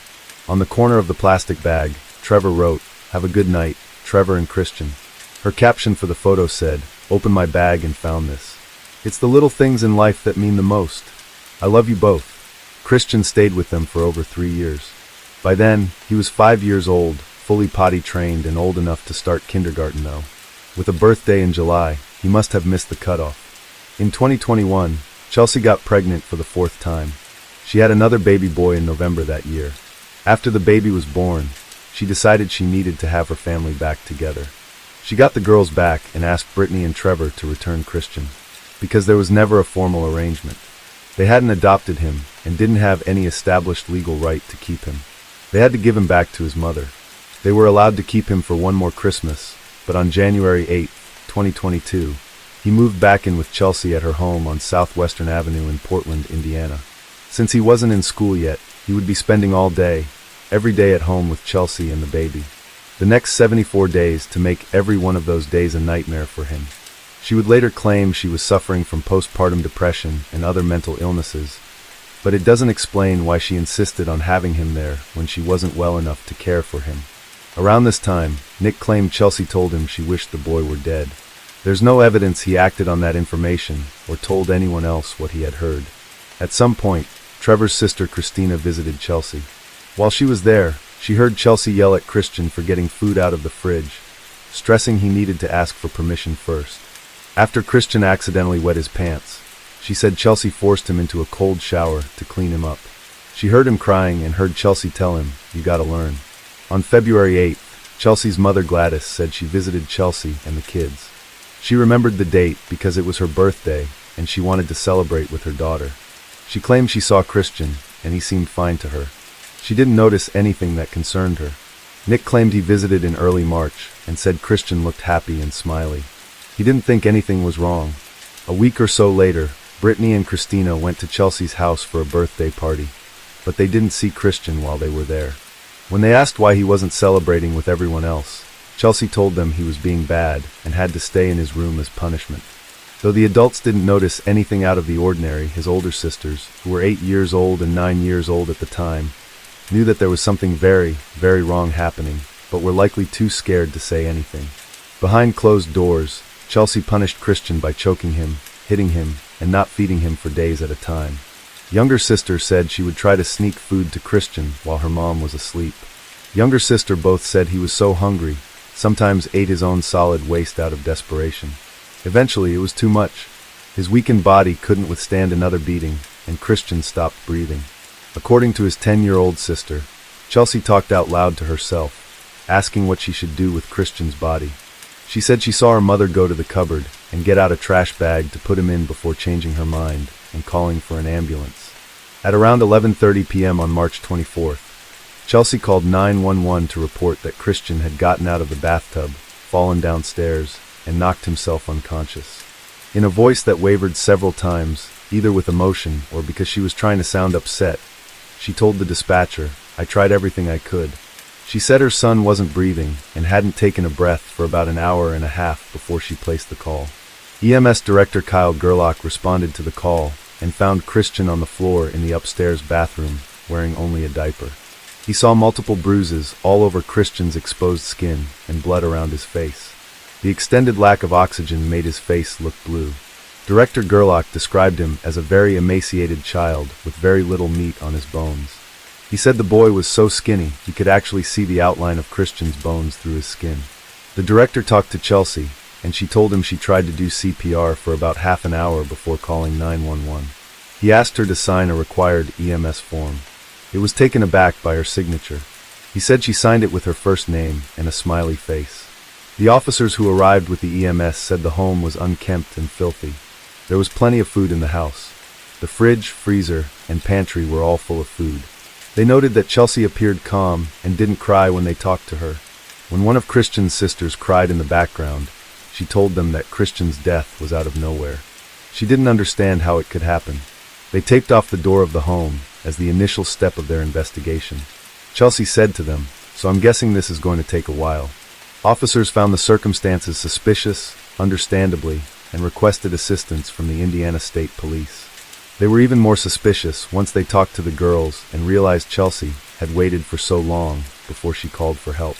On the corner of the plastic bag, Trevor wrote, "Have a good night, Trevor and Christian." Her caption for the photo said, "Open my bag and found this. It's the little things in life that mean the most. I love you both." Christian stayed with them for over 3 years. By then, he was 5 years old, fully potty trained and old enough to start kindergarten though. With a birthday in July, he must have missed the cutoff. In 2021, Chelsea got pregnant for the 4th time. She had another baby boy in November that year. After the baby was born, she decided she needed to have her family back together. She got the girls back and asked Brittany and Trevor to return Christian, because there was never a formal arrangement. They hadn't adopted him and didn't have any established legal right to keep him. They had to give him back to his mother. They were allowed to keep him for one more Christmas, but on January 8, 2022, he moved back in with Chelsea at her home on Southwestern Avenue in Portland, Indiana. Since he wasn't in school yet, he would be spending every day at home with Chelsea and the baby. The next 74 days to make every one of those days a nightmare for him. She would later claim she was suffering from postpartum depression and other mental illnesses, but it doesn't explain why she insisted on having him there when she wasn't well enough to care for him. Around this time, Nick claimed Chelsea told him she wished the boy were dead. There's no evidence he acted on that information or told anyone else what he had heard. At some point, Trevor's sister Christina visited Chelsea. While she was there, She heard Chelsea yell at Christian for getting food out of the fridge, stressing he needed to ask for permission first. After Christian accidentally wet his pants, she said Chelsea forced him into a cold shower to clean him up. She heard him crying and heard Chelsea tell him, "You gotta learn." On February 8th, Chelsea's mother Gladys said she visited Chelsea and the kids. She remembered the date because it was her birthday and she wanted to celebrate with her daughter. She claimed she saw Christian and he seemed fine to her. She didn't notice anything that concerned her. Nick claimed he visited in early March and said Christian looked happy and smiley. He didn't think anything was wrong. A week or so later, Brittany and Christina went to Chelsea's house for a birthday party, but they didn't see Christian while they were there. When they asked why he wasn't celebrating with everyone else, Chelsea told them he was being bad and had to stay in his room as punishment. Though the adults didn't notice anything out of the ordinary, his older sisters, who were 8 years old and 9 years old at the time, knew that there was something very, very wrong happening, but were likely too scared to say anything. Behind closed doors, Chelsea punished Christian by choking him, hitting him, and not feeding him for days at a time. Younger sister said she would try to sneak food to Christian while her mom was asleep. Younger sister both said he was so hungry, sometimes ate his own solid waste out of desperation. Eventually, it was too much. His weakened body couldn't withstand another beating, and Christian stopped breathing. According to his 10-year-old sister, Chelsea talked out loud to herself, asking what she should do with Christian's body. She said she saw her mother go to the cupboard and get out a trash bag to put him in before changing her mind and calling for an ambulance. At around 11:30 p.m. on March 24th, Chelsea called 911 to report that Christian had gotten out of the bathtub, fallen downstairs, and knocked himself unconscious. In a voice that wavered several times, either with emotion or because she was trying to sound upset, she told the dispatcher, "I tried everything I could." She said her son wasn't breathing and hadn't taken a breath for about an hour and a half before she placed the call. EMS Director Kyle Gerlach responded to the call and found Christian on the floor in the upstairs bathroom, wearing only a diaper. He saw multiple bruises all over Christian's exposed skin and blood around his face. The extended lack of oxygen made his face look blue. Director Gerlach described him as a very emaciated child with very little meat on his bones. He said the boy was so skinny he could actually see the outline of Christian's bones through his skin. The director talked to Chelsea, and she told him she tried to do CPR for about half an hour before calling 911. He asked her to sign a required EMS form. It was taken aback by her signature. He said she signed it with her first name and a smiley face. The officers who arrived with the EMS said the home was unkempt and filthy. There was plenty of food in the house. The fridge, freezer, and pantry were all full of food. They noted that Chelsea appeared calm and didn't cry when they talked to her. When one of Christian's sisters cried in the background, she told them that Christian's death was out of nowhere. She didn't understand how it could happen. They taped off the door of the home as the initial step of their investigation. Chelsea said to them, "So I'm guessing this is going to take a while." Officers found the circumstances suspicious, understandably, and requested assistance from the Indiana State Police. They were even more suspicious once they talked to the girls and realized Chelsea had waited for so long before she called for help.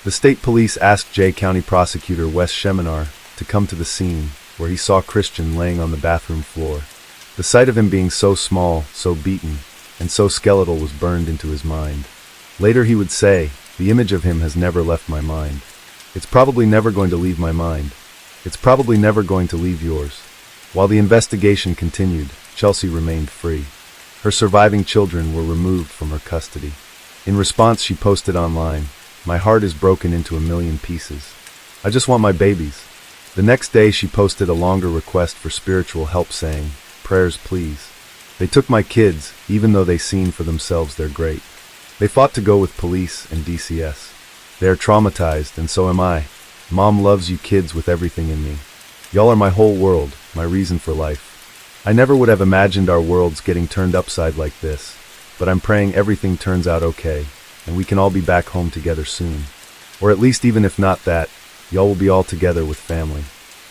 The state police asked Jay County Prosecutor Wes Sheminar to come to the scene, where he saw Christian laying on the bathroom floor. The sight of him being so small, so beaten, and so skeletal was burned into his mind. Later he would say, "The image of him has never left my mind. It's probably never going to leave my mind. It's probably never going to leave yours." While the investigation continued, Chelsea remained free. Her surviving children were removed from her custody. In response, she posted online, "My heart is broken into a million pieces. I just want my babies." The next day she posted a longer request for spiritual help saying, "Prayers please. They took my kids, even though they seen for themselves they're great. They fought to go with police and DCS. They are traumatized, and so am I. Mom loves you kids with everything in me. Y'all are my whole world, my reason for life. I never would have imagined our worlds getting turned upside like this, but I'm praying everything turns out okay, and we can all be back home together soon. Or at least even if not that, y'all will be all together with family.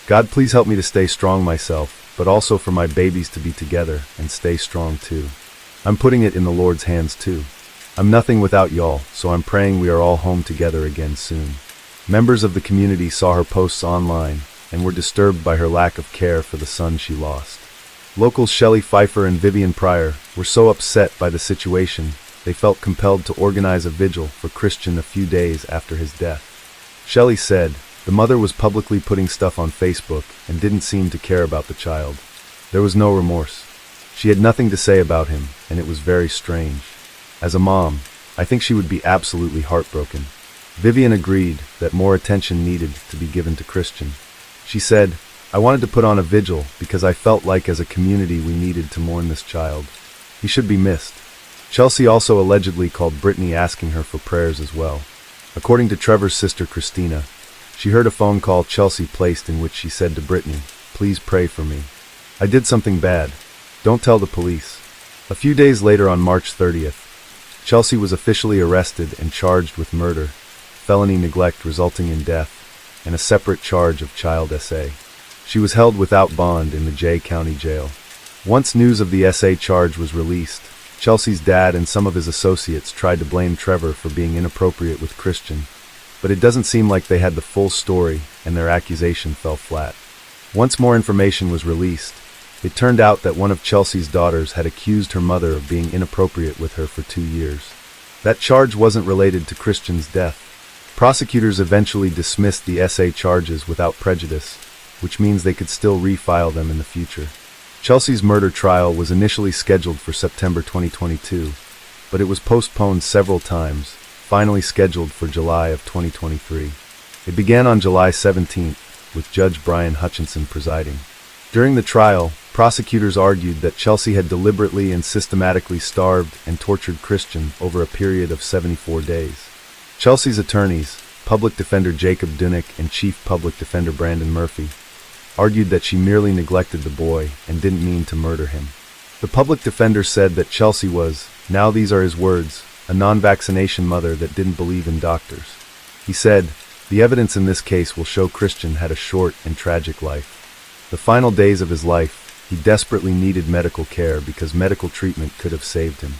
God, please help me to stay strong myself, but also for my babies to be together and stay strong too. I'm putting it in the Lord's hands too. I'm nothing without y'all, so I'm praying we are all home together again soon." Members of the community saw her posts online and were disturbed by her lack of care for the son she lost. Locals Shelley Pfeiffer and Vivian Pryor were so upset by the situation they felt compelled to organize a vigil for Christian a few days after his death. Shelley said, "The mother was publicly putting stuff on Facebook and didn't seem to care about the child. There was no remorse. She had nothing to say about him, and it was very strange. As a mom, I think she would be absolutely heartbroken." Vivian agreed that more attention needed to be given to Christian. She said, "I wanted to put on a vigil because I felt like as a community we needed to mourn this child. He should be missed." Chelsea also allegedly called Brittany asking her for prayers as well. According to Trevor's sister Christina, she heard a phone call Chelsea placed in which she said to Brittany, "Please pray for me. I did something bad. Don't tell the police." A few days later on March 30th, Chelsea was officially arrested and charged with murder, felony neglect resulting in death, and a separate charge of child SA. She was held without bond in the Jay County Jail. Once news of the SA charge was released, Chelsea's dad and some of his associates tried to blame Trevor for being inappropriate with Christian, but it doesn't seem like they had the full story and their accusation fell flat. Once more information was released, it turned out that one of Chelsea's daughters had accused her mother of being inappropriate with her for 2 years. That charge wasn't related to Christian's death. Prosecutors eventually dismissed the SA charges without prejudice, which means they could still refile them in the future. Chelsea's murder trial was initially scheduled for September 2022, but it was postponed several times, finally scheduled for July of 2023. It began on July 17th, with Judge Brian Hutchinson presiding. During the trial, prosecutors argued that Chelsea had deliberately and systematically starved and tortured Christian over a period of 74 days. Chelsea's attorneys, Public Defender Jacob Dunick and Chief Public Defender Brandon Murphy, argued that she merely neglected the boy and didn't mean to murder him. The public defender said that Chelsea was, now these are his words, a non-vaccination mother that didn't believe in doctors. He said, "The evidence in this case will show Christian had a short and tragic life. The final days of his life, he desperately needed medical care because medical treatment could have saved him."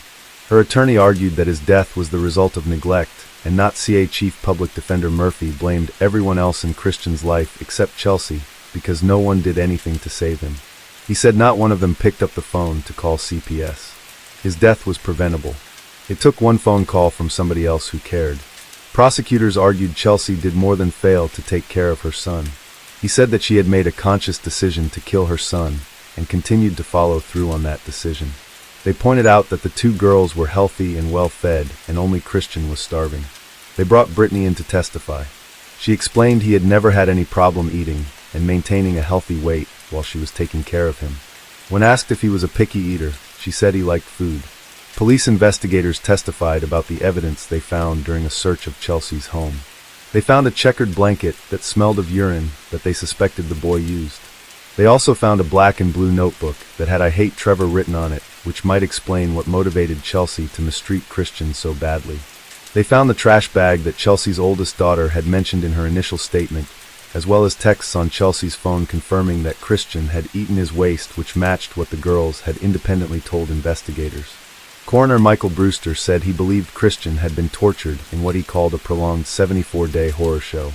Her attorney argued that his death was the result of neglect, and not CA Chief Public Defender Murphy blamed everyone else in Christian's life except Chelsea, because no one did anything to save him. He said not one of them picked up the phone to call CPS. His death was preventable. It took one phone call from somebody else who cared. Prosecutors argued Chelsea did more than fail to take care of her son. He said that she had made a conscious decision to kill her son, and continued to follow through on that decision. They pointed out that the two girls were healthy and well-fed, and only Christian was starving. They brought Brittany in to testify. She explained he had never had any problem eating and maintaining a healthy weight while she was taking care of him. When asked if he was a picky eater, she said he liked food. Police investigators testified about the evidence they found during a search of Chelsea's home. They found a checkered blanket that smelled of urine that they suspected the boy used. They also found a black and blue notebook that had "I hate Trevor" written on it, which might explain what motivated Chelsea to mistreat Christian so badly. They found the trash bag that Chelsea's oldest daughter had mentioned in her initial statement, as well as texts on Chelsea's phone confirming that Christian had eaten his waste, which matched what the girls had independently told investigators. Coroner Michael Brewster said he believed Christian had been tortured in what he called a prolonged 74-day horror show.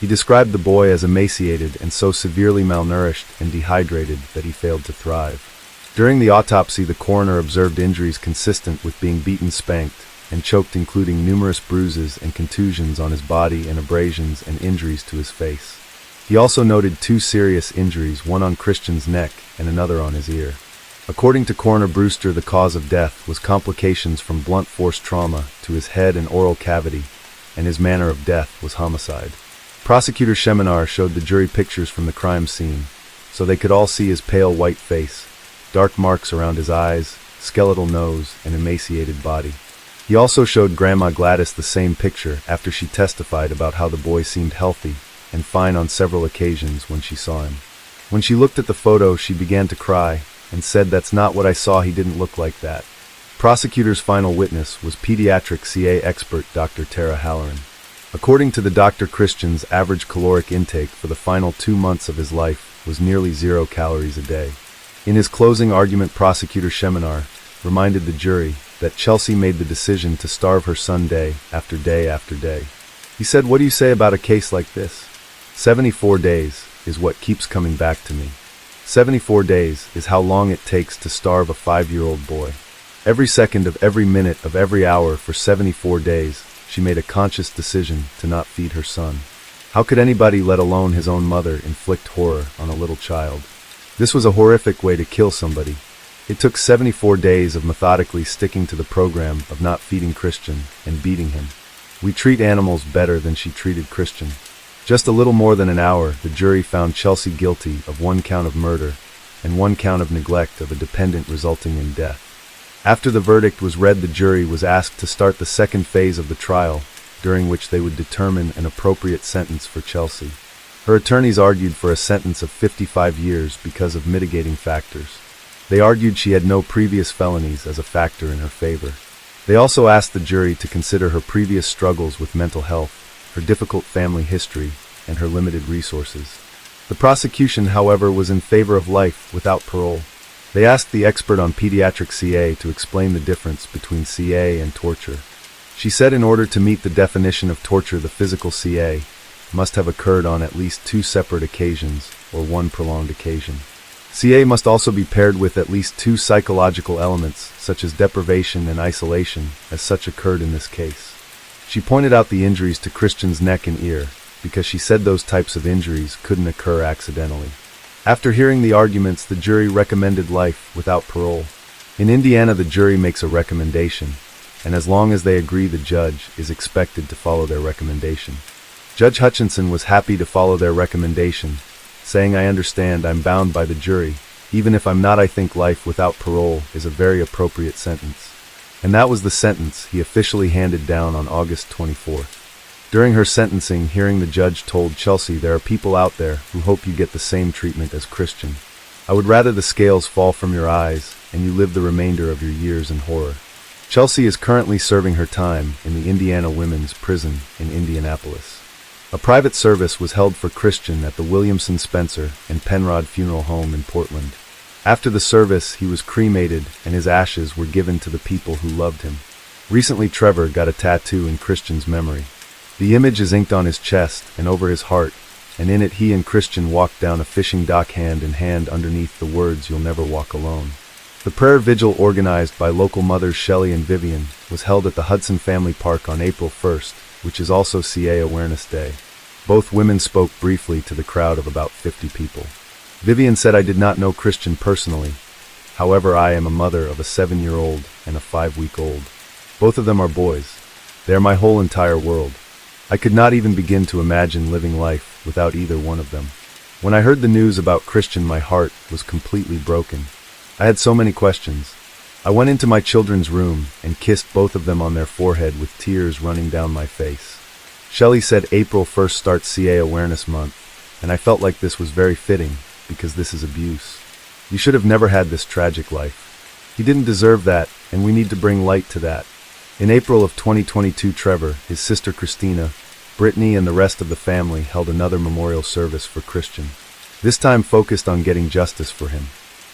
He described the boy as emaciated and so severely malnourished and dehydrated that he failed to thrive. During the autopsy, the coroner observed injuries consistent with being beaten, spanked, and choked, including numerous bruises and contusions on his body and abrasions and injuries to his face. He also noted 2 serious injuries, one on Christian's neck and another on his ear. According to Coroner Brewster, the cause of death was complications from blunt force trauma to his head and oral cavity, and his manner of death was homicide. Prosecutor Sheminar showed the jury pictures from the crime scene, so they could all see his pale white face, dark marks around his eyes, skeletal nose, and emaciated body. He also showed Grandma Gladys the same picture after she testified about how the boy seemed healthy and fine on several occasions when she saw him. When she looked at the photo, she began to cry and said, "That's not what I saw, he didn't look like that." Prosecutor's final witness was pediatric CA expert Dr. Tara Halloran. According to the doctor, Christian's average caloric intake for the final 2 months of his life was nearly 0 calories a day. In his closing argument, Prosecutor Sheminar reminded the jury that Chelsea made the decision to starve her son day after day after day. He said, "What do you say about a case like this? 74 days is what keeps coming back to me. 74 days is how long it takes to starve a 5-year-old boy. Every second of every minute of every hour for 74 days, she made a conscious decision to not feed her son. How could anybody, let alone his own mother, inflict horror on a little child? This was a horrific way to kill somebody. It took 74 days of methodically sticking to the program of not feeding Christian and beating him. We treat animals better than she treated Christian. Just a little more than an hour, the jury found Chelsea guilty of 1 count of murder and 1 count of neglect of a dependent resulting in death. After the verdict was read, the jury was asked to start the second phase of the trial, during which they would determine an appropriate sentence for Chelsea. Her attorneys argued for a sentence of 55 years because of mitigating factors. They argued she had no previous felonies as a factor in her favor. They also asked the jury to consider her previous struggles with mental health, her difficult family history, and her limited resources. The prosecution, however, was in favor of life without parole. They asked the expert on pediatric CA to explain the difference between CA and torture. She said in order to meet the definition of torture, the physical CA must have occurred on at least 2 separate occasions or 1 prolonged occasion. CA must also be paired with at least 2 psychological elements, such as deprivation and isolation, as such occurred in this case. She pointed out the injuries to Christian's neck and ear, because she said those types of injuries couldn't occur accidentally. After hearing the arguments, the jury recommended life without parole. In Indiana, the jury makes a recommendation, and as long as they agree, the judge is expected to follow their recommendation. Judge Hutchinson was happy to follow their recommendation, saying, "I understand I'm bound by the jury. Even if I'm not, I think life without parole is a very appropriate sentence." And that was the sentence he officially handed down on August 24th. During her sentencing hearing, the judge told Chelsea, "There are people out there who hope you get the same treatment as Christian. I would rather the scales fall from your eyes and you live the remainder of your years in horror." Chelsea is currently serving her time in the Indiana Women's Prison in Indianapolis. A private service was held for Christian at the Williamson Spencer and Penrod Funeral Home in Portland. After the service, he was cremated and his ashes were given to the people who loved him. Recently, Trevor got a tattoo in Christian's memory. The image is inked on his chest and over his heart, and in it he and Christian walked down a fishing dock hand in hand underneath the words, "You'll never walk alone." The prayer vigil, organized by local mothers Shelley and Vivian, was held at the Hudson Family Park on April 1st, which is also CA Awareness Day. Both women spoke briefly to the crowd of about 50 people. Vivian said, "I did not know Christian personally. However, I am a mother of a 7-year-old and a 5-week-old. Both of them are boys. They are my whole entire world. I could not even begin to imagine living life without either one of them. When I heard the news about Christian, my heart was completely broken. I had so many questions. I went into my children's room and kissed both of them on their forehead with tears running down my face." Shelley said, "April 1st starts CA Awareness Month, and I felt like this was very fitting because this is abuse. You should have never had this tragic life. He didn't deserve that, and we need to bring light to that." In April of 2022, Trevor, his sister Christina, Brittany, and the rest of the family held another memorial service for Christian. This time focused on getting justice for him.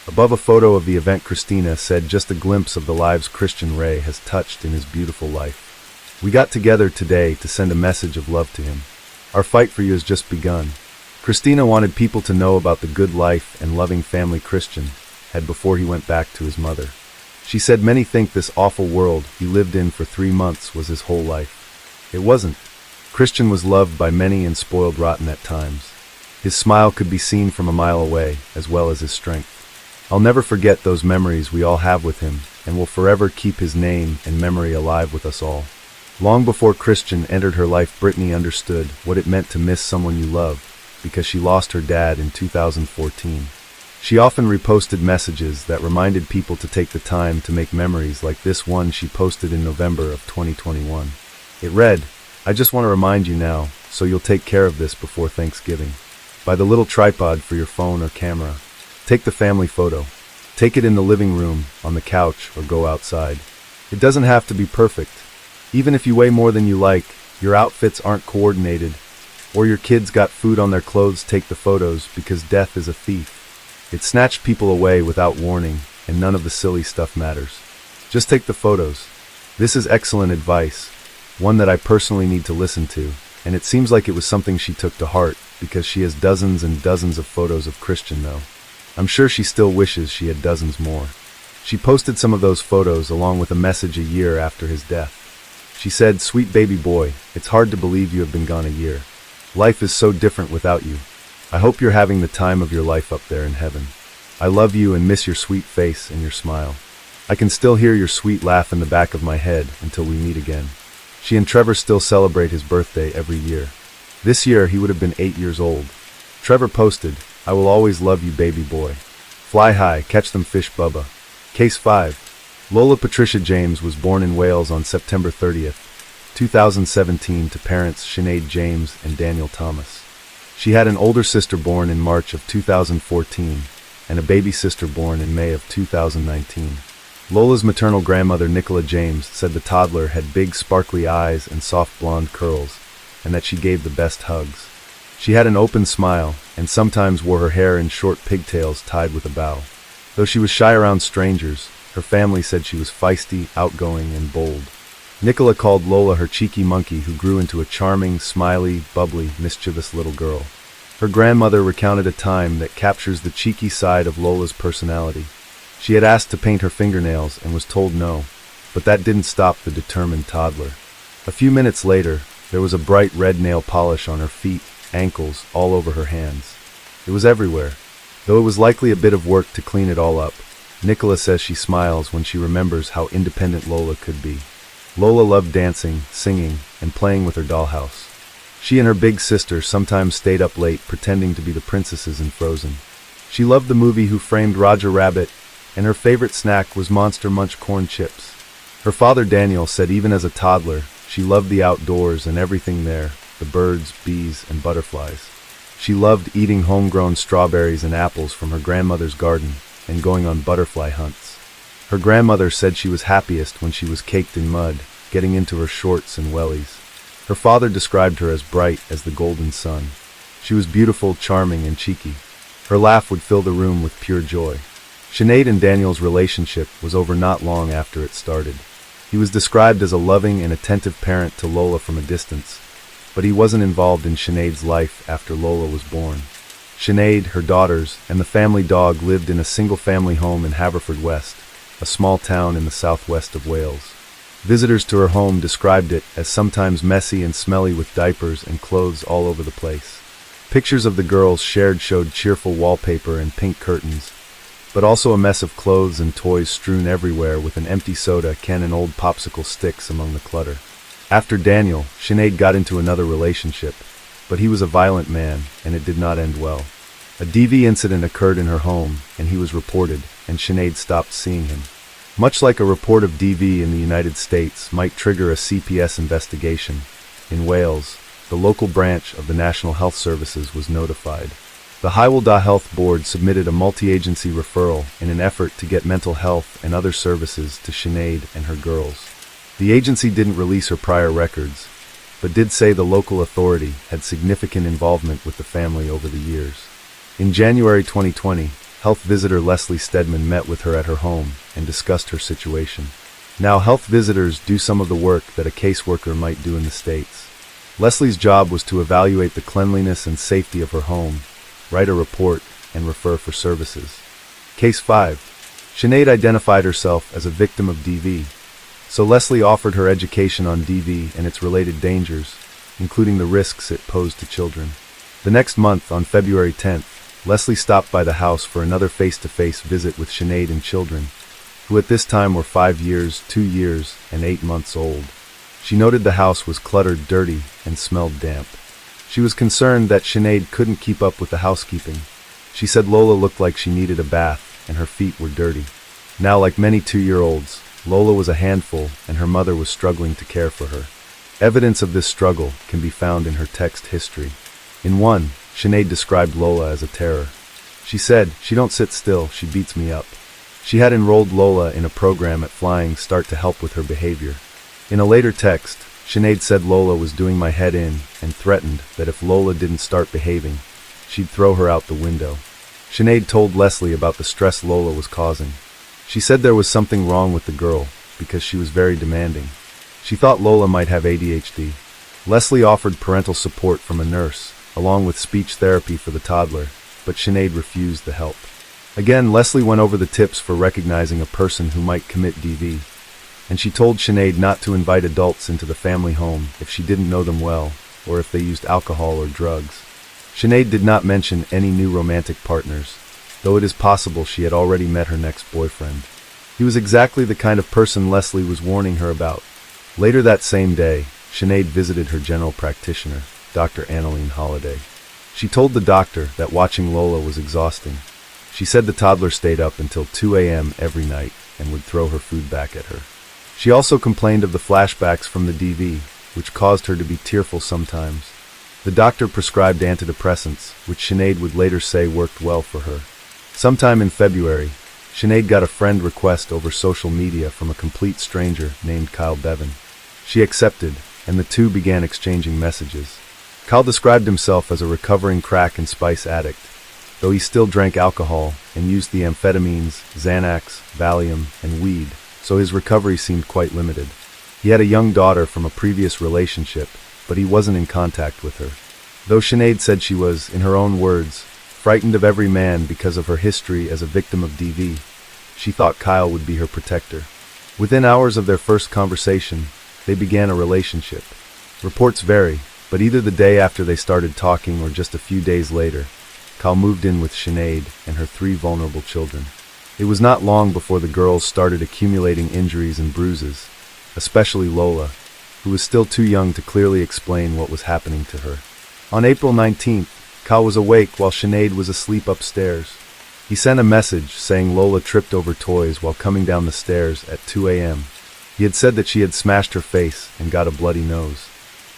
Above a photo of the event, Christina said, "Just a glimpse of the lives Christian Ray has touched in his beautiful life. We got together today to send a message of love to him. Our fight for you has just begun." Christina wanted people to know about the good life and loving family Christian had before he went back to his mother. She said, "Many think this awful world he lived in for 3 months was his whole life. It wasn't. Christian was loved by many and spoiled rotten at times. His smile could be seen from a mile away, as well as his strength. I'll never forget those memories we all have with him, and will forever keep his name and memory alive with us all." Long before Christian entered her life, Brittany understood what it meant to miss someone you love, because she lost her dad in 2014. She often reposted messages that reminded people to take the time to make memories, like this one she posted in November of 2021. It read, "I just want to remind you now, so you'll take care of this before Thanksgiving. Buy the little tripod for your phone or camera. Take the family photo. Take it in the living room, on the couch, or go outside. It doesn't have to be perfect. Even if you weigh more than you like, your outfits aren't coordinated, or your kids got food on their clothes, take the photos, because death is a thief. It snatched people away without warning, and none of the silly stuff matters. Just take the photos." This is excellent advice, one that I personally need to listen to, and it seems like it was something she took to heart, because she has dozens and dozens of photos of Christian though. I'm sure she still wishes she had dozens more. She posted some of those photos along with a message a year after his death. She said, "Sweet baby boy, it's hard to believe you have been gone a year. Life is so different without you. I hope you're having the time of your life up there in heaven. I love you and miss your sweet face and your smile. I can still hear your sweet laugh in the back of my head until we meet again." She and Trevor still celebrate his birthday every year. This year, he would have been 8 years old. Trevor posted, "I will always love you, baby boy. Fly high, catch them fish, Bubba." Case 5. Lola Patricia James was born in Wales on September 30th, 2017 to parents Sinead James and Daniel Thomas. She had an older sister born in March of 2014 and a baby sister born in May of 2019. Lola's maternal grandmother Nicola James said the toddler had big sparkly eyes and soft blonde curls, and that she gave the best hugs. She had an open smile, and sometimes wore her hair in short pigtails tied with a bow. Though she was shy around strangers, her family said she was feisty, outgoing, and bold. Nicola called Lola her cheeky monkey who grew into a charming, smiley, bubbly, mischievous little girl. Her grandmother recounted a time that captures the cheeky side of Lola's personality. She had asked to paint her fingernails and was told no, but that didn't stop the determined toddler. A few minutes later, there was a bright red nail polish on her feet, ankles, all over her hands. It was everywhere. Though it was likely a bit of work to clean it all up, Nicola says she smiles when she remembers how independent Lola could be. Lola loved dancing, singing, and playing with her dollhouse. She and her big sister sometimes stayed up late pretending to be the princesses in Frozen. She loved the movie Who Framed Roger Rabbit, and her favorite snack was Monster Munch corn chips. Her father Daniel said even as a toddler, she loved the outdoors and everything there, the birds, bees, and butterflies. She loved eating homegrown strawberries and apples from her grandmother's garden and going on butterfly hunts. Her grandmother said she was happiest when she was caked in mud, getting into her shorts and wellies. Her father described her as bright as the golden sun. She was beautiful, charming, and cheeky. Her laugh would fill the room with pure joy. Sinead and Daniel's relationship was over not long after it started. He was described as a loving and attentive parent to Lola from a distance, but he wasn't involved in Sinead's life after Lola was born. Sinead, her daughters, and the family dog lived in a single-family home in Haverfordwest, a small town in the southwest of Wales. Visitors to her home described it as sometimes messy and smelly with diapers and clothes all over the place. Pictures of the girls shared showed cheerful wallpaper and pink curtains, but also a mess of clothes and toys strewn everywhere with an empty soda can and old popsicle sticks among the clutter. After Daniel, Sinead got into another relationship, but he was a violent man, and it did not end well. A DV incident occurred in her home, and he was reported, and Sinead stopped seeing him. Much like a report of DV in the United States might trigger a CPS investigation, in Wales, the local branch of the National Health Services was notified. The Hywel Health Board submitted a multi-agency referral in an effort to get mental health and other services to Sinead and her girls. The agency didn't release her prior records, but did say the local authority had significant involvement with the family over the years. In January 2020, health visitor Leslie Stedman met with her at her home and discussed her situation. Now, health visitors do some of the work that a caseworker might do in the States. Leslie's job was to evaluate the cleanliness and safety of her home, write a report, and refer for services. Case 5. Sinead identified herself as a victim of DV, so Leslie offered her education on DV and its related dangers, including the risks it posed to children. The next month, on February 10th, Leslie stopped by the house for another face-to-face visit with Sinead and children, who at this time were 5 years, 2 years, and 8 months old. She noted the house was cluttered, dirty, and smelled damp. She was concerned that Sinead couldn't keep up with the housekeeping. She said Lola looked like she needed a bath, and her feet were dirty. Now, like many 2-year-olds, Lola was a handful, and her mother was struggling to care for her. Evidence of this struggle can be found in her text history. In one, Sinead described Lola as a terror. She said, "She don't sit still, she beats me up." She had enrolled Lola in a program at Flying Start to help with her behavior. In a later text, Sinead said Lola was doing my head in and threatened that if Lola didn't start behaving, she'd throw her out the window. Sinead told Leslie about the stress Lola was causing. She said there was something wrong with the girl because she was very demanding. She thought Lola might have ADHD. Leslie offered parental support from a nurse, along with speech therapy for the toddler, but Sinead refused the help. Again, Leslie went over the tips for recognizing a person who might commit DV, and she told Sinead not to invite adults into the family home if she didn't know them well or if they used alcohol or drugs. Sinead did not mention any new romantic partners, though it is possible she had already met her next boyfriend. He was exactly the kind of person Leslie was warning her about. Later that same day, Sinead visited her general practitioner, Dr. Annalene Holliday. She told the doctor that watching Lola was exhausting. She said the toddler stayed up until 2 a.m. every night and would throw her food back at her. She also complained of the flashbacks from the DV, which caused her to be tearful sometimes. The doctor prescribed antidepressants, which Sinead would later say worked well for her. Sometime in February, Sinead got a friend request over social media from a complete stranger named Kyle Bevan. She accepted, and the two began exchanging messages. Kyle described himself as a recovering crack and spice addict, though he still drank alcohol and used the amphetamines, Xanax, Valium, and weed, so his recovery seemed quite limited. He had a young daughter from a previous relationship, but he wasn't in contact with her. Though Sinead said she was, in her own words, frightened of every man because of her history as a victim of DV, she thought Kyle would be her protector. Within hours of their first conversation, they began a relationship. Reports vary, but either the day after they started talking or just a few days later, Kyle moved in with Sinead and her 3 vulnerable children. It was not long before the girls started accumulating injuries and bruises, especially Lola, who was still too young to clearly explain what was happening to her. On April 19th, Kyle was awake while Sinead was asleep upstairs. He sent a message saying Lola tripped over toys while coming down the stairs at 2 a.m. He had said that she had smashed her face and got a bloody nose.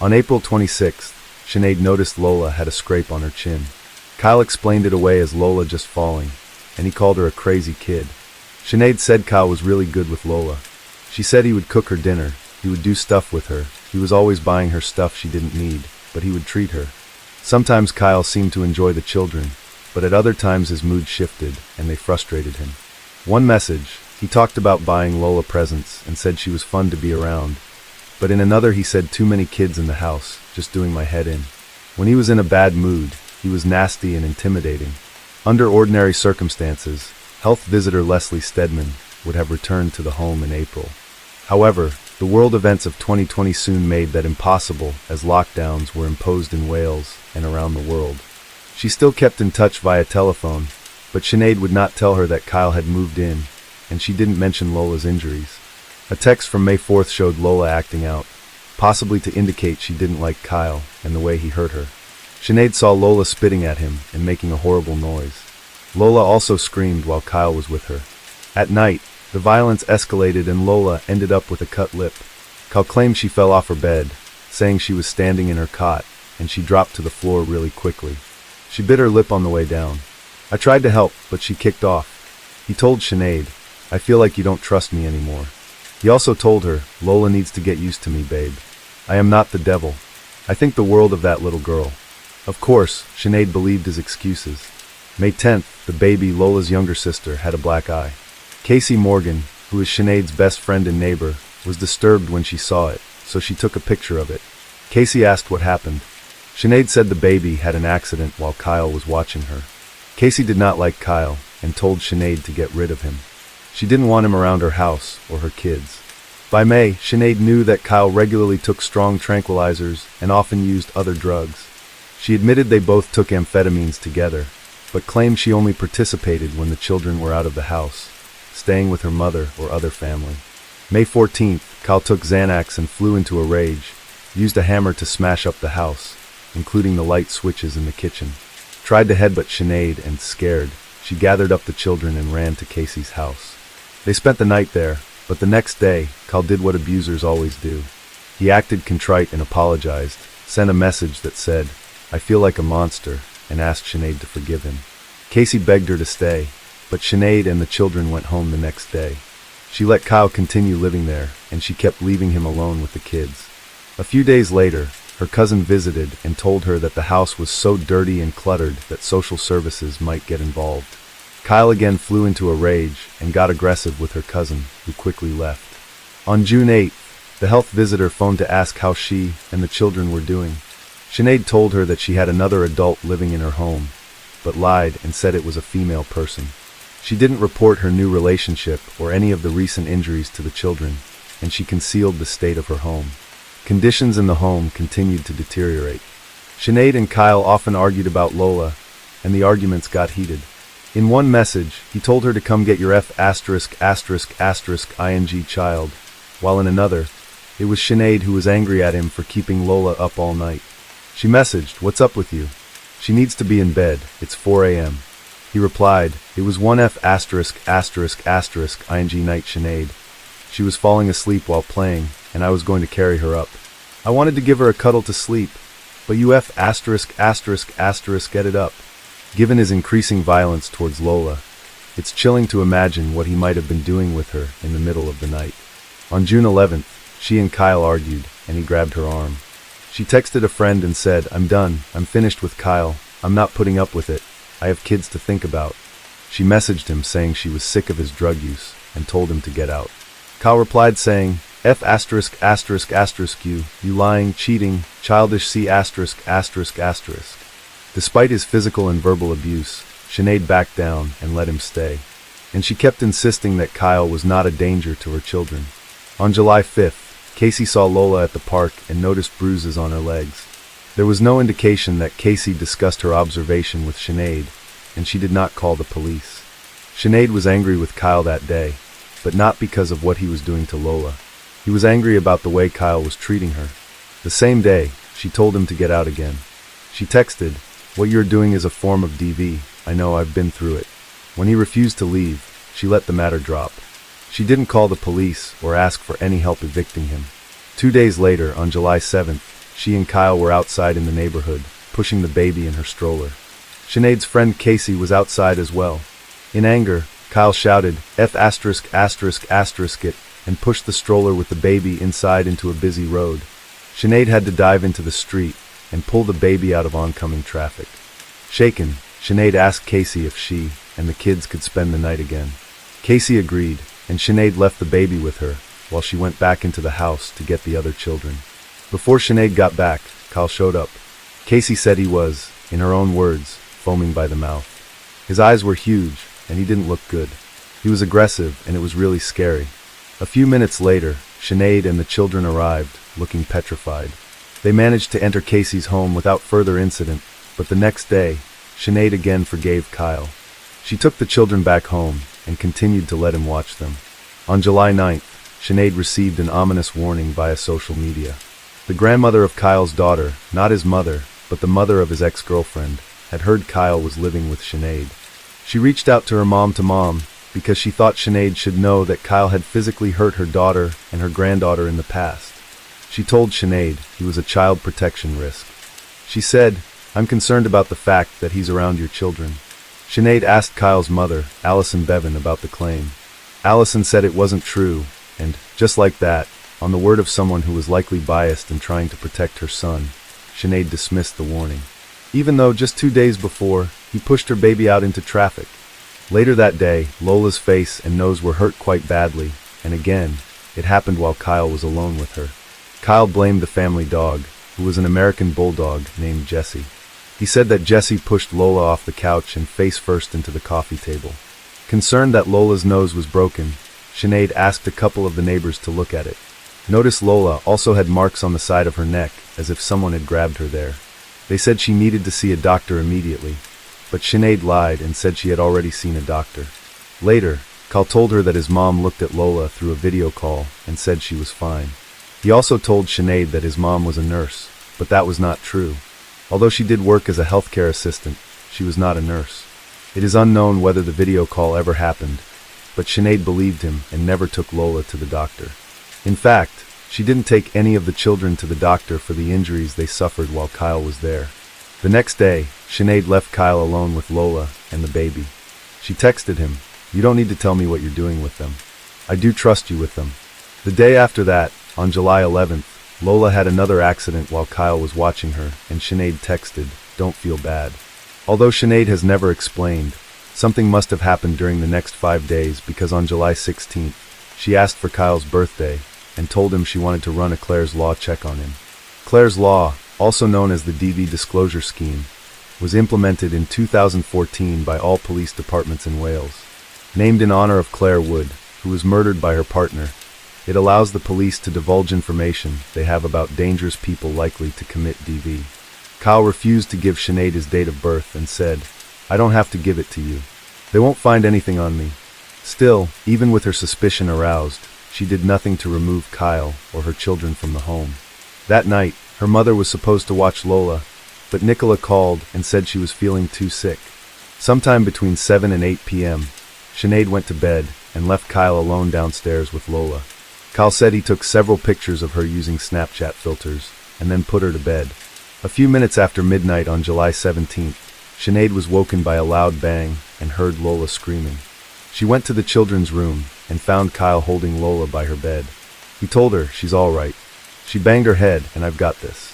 On April 26th, Sinead noticed Lola had a scrape on her chin. Kyle explained it away as Lola just falling, and he called her a crazy kid. Sinead said Kyle was really good with Lola. She said he would cook her dinner, he would do stuff with her, he was always buying her stuff she didn't need, but he would treat her. Sometimes Kyle seemed to enjoy the children, but at other times his mood shifted, and they frustrated him. One message, he talked about buying Lola presents and said she was fun to be around, but in another he said too many kids in the house, just doing my head in. When he was in a bad mood, he was nasty and intimidating. Under ordinary circumstances, health visitor Leslie Stedman would have returned to the home in April. However, the world events of 2020 soon made that impossible as lockdowns were imposed in Wales and around the world. She still kept in touch via telephone, but Sinead would not tell her that Kyle had moved in, and she didn't mention Lola's injuries. A text from May 4th showed Lola acting out, possibly to indicate she didn't like Kyle and the way he hurt her. Sinead saw Lola spitting at him and making a horrible noise. Lola also screamed while Kyle was with her. At night, the violence escalated and Lola ended up with a cut lip. Kyle claimed she fell off her bed, saying she was standing in her cot, and she dropped to the floor really quickly. She bit her lip on the way down. I tried to help, but she kicked off. He told Sinead, "I feel like you don't trust me anymore." He also told her, "Lola needs to get used to me, babe. I am not the devil. I think the world of that little girl." Of course, Sinead believed his excuses. May 10th, the baby, Lola's younger sister, had a black eye. Casey Morgan, who is Sinead's best friend and neighbor, was disturbed when she saw it, so she took a picture of it. Casey asked what happened. Sinead said the baby had an accident while Kyle was watching her. Casey did not like Kyle and told Sinead to get rid of him. She didn't want him around her house or her kids. By May, Sinead knew that Kyle regularly took strong tranquilizers and often used other drugs. She admitted they both took amphetamines together, but claimed she only participated when the children were out of the house, staying with her mother or other family. May 14th, Kyle took Xanax and flew into a rage, used a hammer to smash up the house, including the light switches in the kitchen. Tried to headbutt Sinead and, scared, she gathered up the children and ran to Casey's house. They spent the night there, but the next day, Kyle did what abusers always do. He acted contrite and apologized, sent a message that said, "I feel like a monster," and asked Sinead to forgive him. Casey begged her to stay, but Sinead and the children went home the next day. She let Kyle continue living there, and she kept leaving him alone with the kids. A few days later, her cousin visited and told her that the house was so dirty and cluttered that social services might get involved. Kyle again flew into a rage and got aggressive with her cousin, who quickly left. On June 8th, the health visitor phoned to ask how she and the children were doing. Sinead told her that she had another adult living in her home, but lied and said it was a female person. She didn't report her new relationship or any of the recent injuries to the children, and she concealed the state of her home. Conditions in the home continued to deteriorate. Sinead and Kyle often argued about Lola, and the arguments got heated. In one message, he told her to come get your ing child, while in another, it was Sinead who was angry at him for keeping Lola up all night. She messaged, "What's up with you? She needs to be in bed, it's 4 a.m. He replied, "It was one ing night, Sinead. She was falling asleep while playing, and I was going to carry her up. I wanted to give her a cuddle to sleep, but you get it up." Given his increasing violence towards Lola, it's chilling to imagine what he might have been doing with her in the middle of the night. On June 11th, she and Kyle argued, and he grabbed her arm. She texted a friend and said, "I'm done, I'm finished with Kyle, I'm not putting up with it, I have kids to think about." She messaged him saying she was sick of his drug use, and told him to get out. Kyle replied saying, you lying, cheating, childish C***. Despite his physical and verbal abuse, Sinead backed down and let him stay. And she kept insisting that Kyle was not a danger to her children. On July 5th, Casey saw Lola at the park and noticed bruises on her legs. There was no indication that Casey discussed her observation with Sinead, and she did not call the police. Sinead was angry with Kyle that day, but not because of what he was doing to Lola. He was angry about the way Kyle was treating her. The same day, she told him to get out again. She texted, "What you're doing is a form of DV, I know, I've been through it." When he refused to leave, she let the matter drop. She didn't call the police or ask for any help evicting him. 2 days later, on July 7th, she and Kyle were outside in the neighborhood, pushing the baby in her stroller. Sinead's friend Casey was outside as well. In anger, Kyle shouted, it, and pushed the stroller with the baby inside into a busy road. Sinead had to dive into the street and pull the baby out of oncoming traffic. Shaken, Sinead asked Casey if she and the kids could spend the night again. Casey agreed, and Sinead left the baby with her while she went back into the house to get the other children. Before Sinead got back, Kyle showed up. Casey said he was, in her own words, foaming by the mouth. His eyes were huge, and he didn't look good. He was aggressive, and it was really scary. A few minutes later, Sinead and the children arrived, looking petrified. They managed to enter Casey's home without further incident, but the next day, Sinead again forgave Kyle. She took the children back home and continued to let him watch them. On July 9th, Sinead received an ominous warning via social media. The grandmother of Kyle's daughter, not his mother, but the mother of his ex-girlfriend, had heard Kyle was living with Sinead. She reached out to her mom because she thought Sinead should know that Kyle had physically hurt her daughter and her granddaughter in the past. She told Sinead he was a child protection risk. She said, "I'm concerned about the fact that he's around your children." Sinead asked Kyle's mother, Allison Bevan, about the claim. Allison said it wasn't true, and, just like that, on the word of someone who was likely biased and trying to protect her son, Sinead dismissed the warning. Even though just 2 days before, he pushed her baby out into traffic. Later that day, Lola's face and nose were hurt quite badly, and again, it happened while Kyle was alone with her. Kyle blamed the family dog, who was an American bulldog named Jessie. He said that Jessie pushed Lola off the couch and face first into the coffee table. Concerned that Lola's nose was broken, Sinead asked a couple of the neighbors to look at it. Notice Lola also had marks on the side of her neck, as if someone had grabbed her there. They said she needed to see a doctor immediately, but Sinead lied and said she had already seen a doctor. Later, Kyle told her that his mom looked at Lola through a video call and said she was fine. He also told Sinead that his mom was a nurse, but that was not true. Although she did work as a healthcare assistant, she was not a nurse. It is unknown whether the video call ever happened, but Sinead believed him and never took Lola to the doctor. In fact, she didn't take any of the children to the doctor for the injuries they suffered while Kyle was there. The next day, Sinead left Kyle alone with Lola and the baby. She texted him, "You don't need to tell me what you're doing with them. I do trust you with them." The day after that, on July 11th, Lola had another accident while Kyle was watching her, and Sinead texted, "Don't feel bad." Although Sinead has never explained, something must have happened during the next 5 days because on July 16th, she asked for Kyle's birthday and told him she wanted to run a Clare's Law check on him. Clare's Law, also known as the DV Disclosure Scheme, was implemented in 2014 by all police departments in Wales. named in honor of Claire Wood, who was murdered by her partner. It allows the police to divulge information they have about dangerous people likely to commit DV. Kyle refused to give Sinead his date of birth and said, "I don't have to give it to you. They won't find anything on me." Still, even with her suspicion aroused, she did nothing to remove Kyle or her children from the home. That night, her mother was supposed to watch Lola, but Nicola called and said she was feeling too sick. Sometime between 7 and 8 p.m., Sinead went to bed and left Kyle alone downstairs with Lola. Kyle said he took several pictures of her using Snapchat filters and then put her to bed. A few minutes after midnight on July 17th, Sinead was woken by a loud bang and heard Lola screaming. She went to the children's room and found Kyle holding Lola by her bed. He told her she's all right. She banged her head and "I've got this."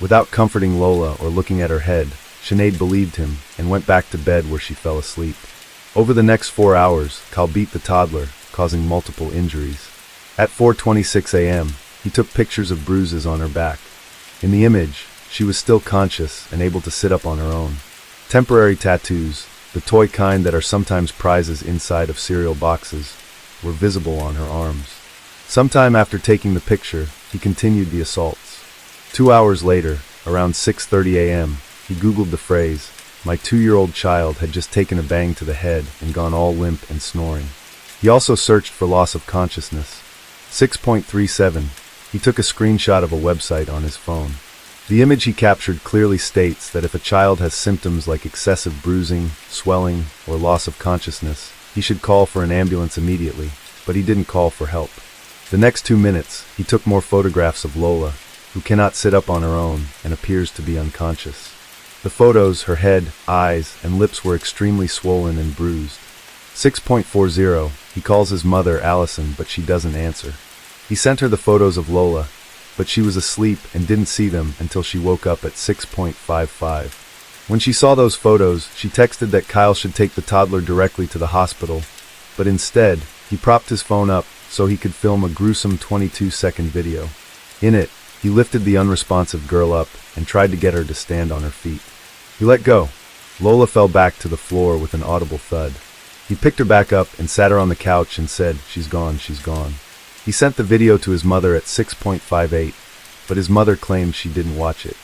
Without comforting Lola or looking at her head, Sinead believed him and went back to bed where she fell asleep. Over the next 4 hours, Kyle beat the toddler, causing multiple injuries. At 4:26 a.m., he took pictures of bruises on her back. In the image, she was still conscious and able to sit up on her own. Temporary tattoos, the toy kind that are sometimes prizes inside of cereal boxes, were visible on her arms. Sometime after taking the picture, he continued the assaults. 2 hours later, around 6:30 a.m., he Googled the phrase, "My 2-year-old child had just taken a bang to the head and gone all limp and snoring." He also searched for loss of consciousness. 6.37, he took a screenshot of a website on his phone. The image he captured clearly states that if a child has symptoms like excessive bruising, swelling, or loss of consciousness, he should call for an ambulance immediately, but he didn't call for help. The next 2 minutes, he took more photographs of Lola, who cannot sit up on her own and appears to be unconscious. The photos, her head, eyes, and lips were extremely swollen and bruised. 6.40, he calls his mother, Allison, but she doesn't answer. He sent her the photos of Lola, but she was asleep and didn't see them until she woke up at 6.55. When she saw those photos, she texted that Kyle should take the toddler directly to the hospital, but instead, he propped his phone up so he could film a gruesome 22-second video. In it, he lifted the unresponsive girl up and tried to get her to stand on her feet. He let go. Lola fell back to the floor with an audible thud. He picked her back up and sat her on the couch and said, "She's gone, she's gone." He sent the video to his mother at 6.58, but his mother claimed she didn't watch it.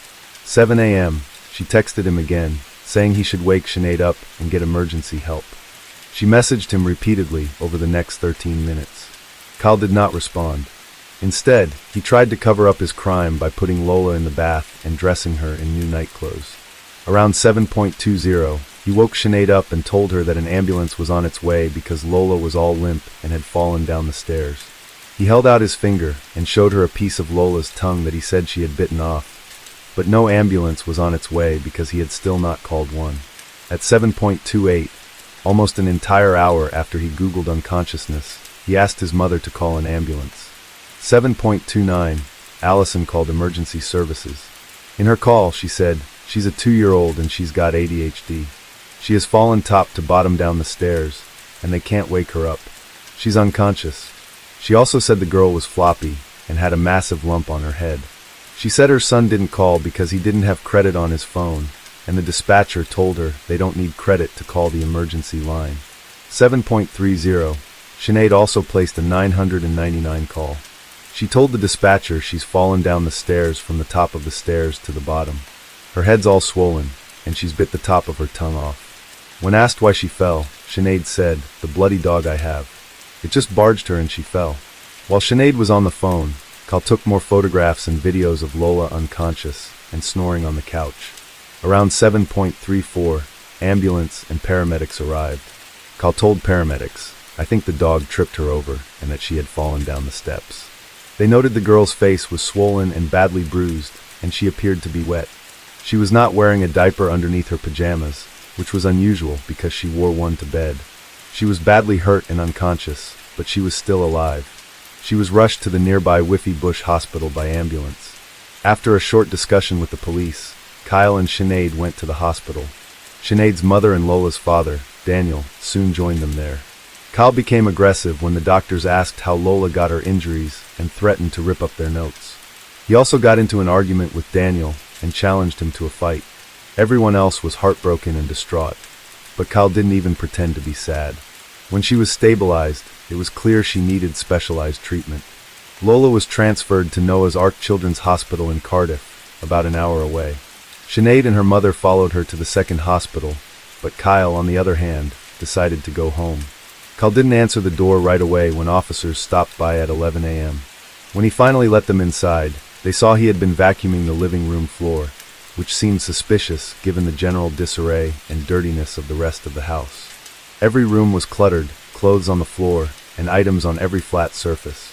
7 a.m., she texted him again, saying he should wake Sinead up and get emergency help. She messaged him repeatedly over the next 13 minutes. Kyle did not respond. Instead, he tried to cover up his crime by putting Lola in the bath and dressing her in new night clothes. Around 7.20, he woke Sinead up and told her that an ambulance was on its way because Lola was all limp and had fallen down the stairs. He held out his finger and showed her a piece of Lola's tongue that he said she had bitten off, but no ambulance was on its way because he had still not called one. At 7.28, almost an entire hour after he Googled unconsciousness, he asked his mother to call an ambulance. 7.29, Allison called emergency services. In her call, she said, "She's a 2-year-old and she's got ADHD. She has fallen top to bottom down the stairs, and they can't wake her up. She's unconscious." She also said the girl was floppy and had a massive lump on her head. She said her son didn't call because he didn't have credit on his phone, and the dispatcher told her they don't need credit to call the emergency line. 7.30, Sinead also placed a 999 call. She told the dispatcher she's fallen down the stairs from the top of the stairs to the bottom. Her head's all swollen, and she's bit the top of her tongue off. When asked why she fell, Sinead said, "The bloody dog I have. It just barged her and she fell." While Sinead was on the phone, Kyle took more photographs and videos of Lola unconscious and snoring on the couch. Around 7.34, ambulance and paramedics arrived. Kyle told paramedics, "I think the dog tripped her over and that she had fallen down the steps." They noted the girl's face was swollen and badly bruised, and she appeared to be wet. She was not wearing a diaper underneath her pajamas, which was unusual because she wore one to bed. She was badly hurt and unconscious, but she was still alive. She was rushed to the nearby Whiffy Bush Hospital by ambulance. After a short discussion with the police, Kyle and Sinead went to the hospital. Sinead's mother and Lola's father, Daniel, soon joined them there. Kyle became aggressive when the doctors asked how Lola got her injuries and threatened to rip up their notes. He also got into an argument with Daniel and challenged him to a fight. Everyone else was heartbroken and distraught, but Kyle didn't even pretend to be sad. When she was stabilized, it was clear she needed specialized treatment. Lola was transferred to Noah's Ark Children's Hospital in Cardiff, about an hour away. Sinead and her mother followed her to the second hospital, but Kyle, on the other hand, decided to go home. Kyle didn't answer the door right away when officers stopped by at 11 a.m. When he finally let them inside, they saw he had been vacuuming the living room floor, which seemed suspicious given the general disarray and dirtiness of the rest of the house. Every room was cluttered, clothes on the floor, and items on every flat surface.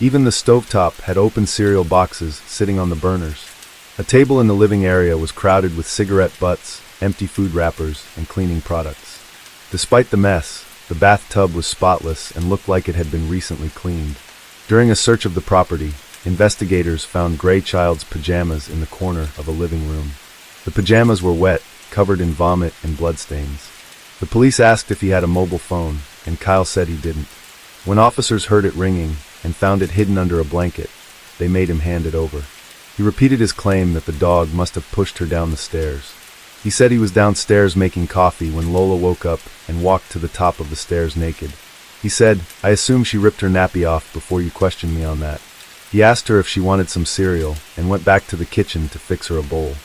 Even the stovetop had open cereal boxes sitting on the burners. A table in the living area was crowded with cigarette butts, empty food wrappers, and cleaning products. Despite the mess, the bathtub was spotless and looked like it had been recently cleaned. During a search of the property, investigators found Gray Child's pajamas in the corner of a living room. The pajamas were wet, covered in vomit and bloodstains. The police asked if he had a mobile phone, and Kyle said he didn't. When officers heard it ringing and found it hidden under a blanket, they made him hand it over. He repeated his claim that the dog must have pushed her down the stairs. He said he was downstairs making coffee when Lola woke up and walked to the top of the stairs naked. He said, "I assume she ripped her nappy off before you questioned me on that." He asked her if she wanted some cereal and went back to the kitchen to fix her a bowl.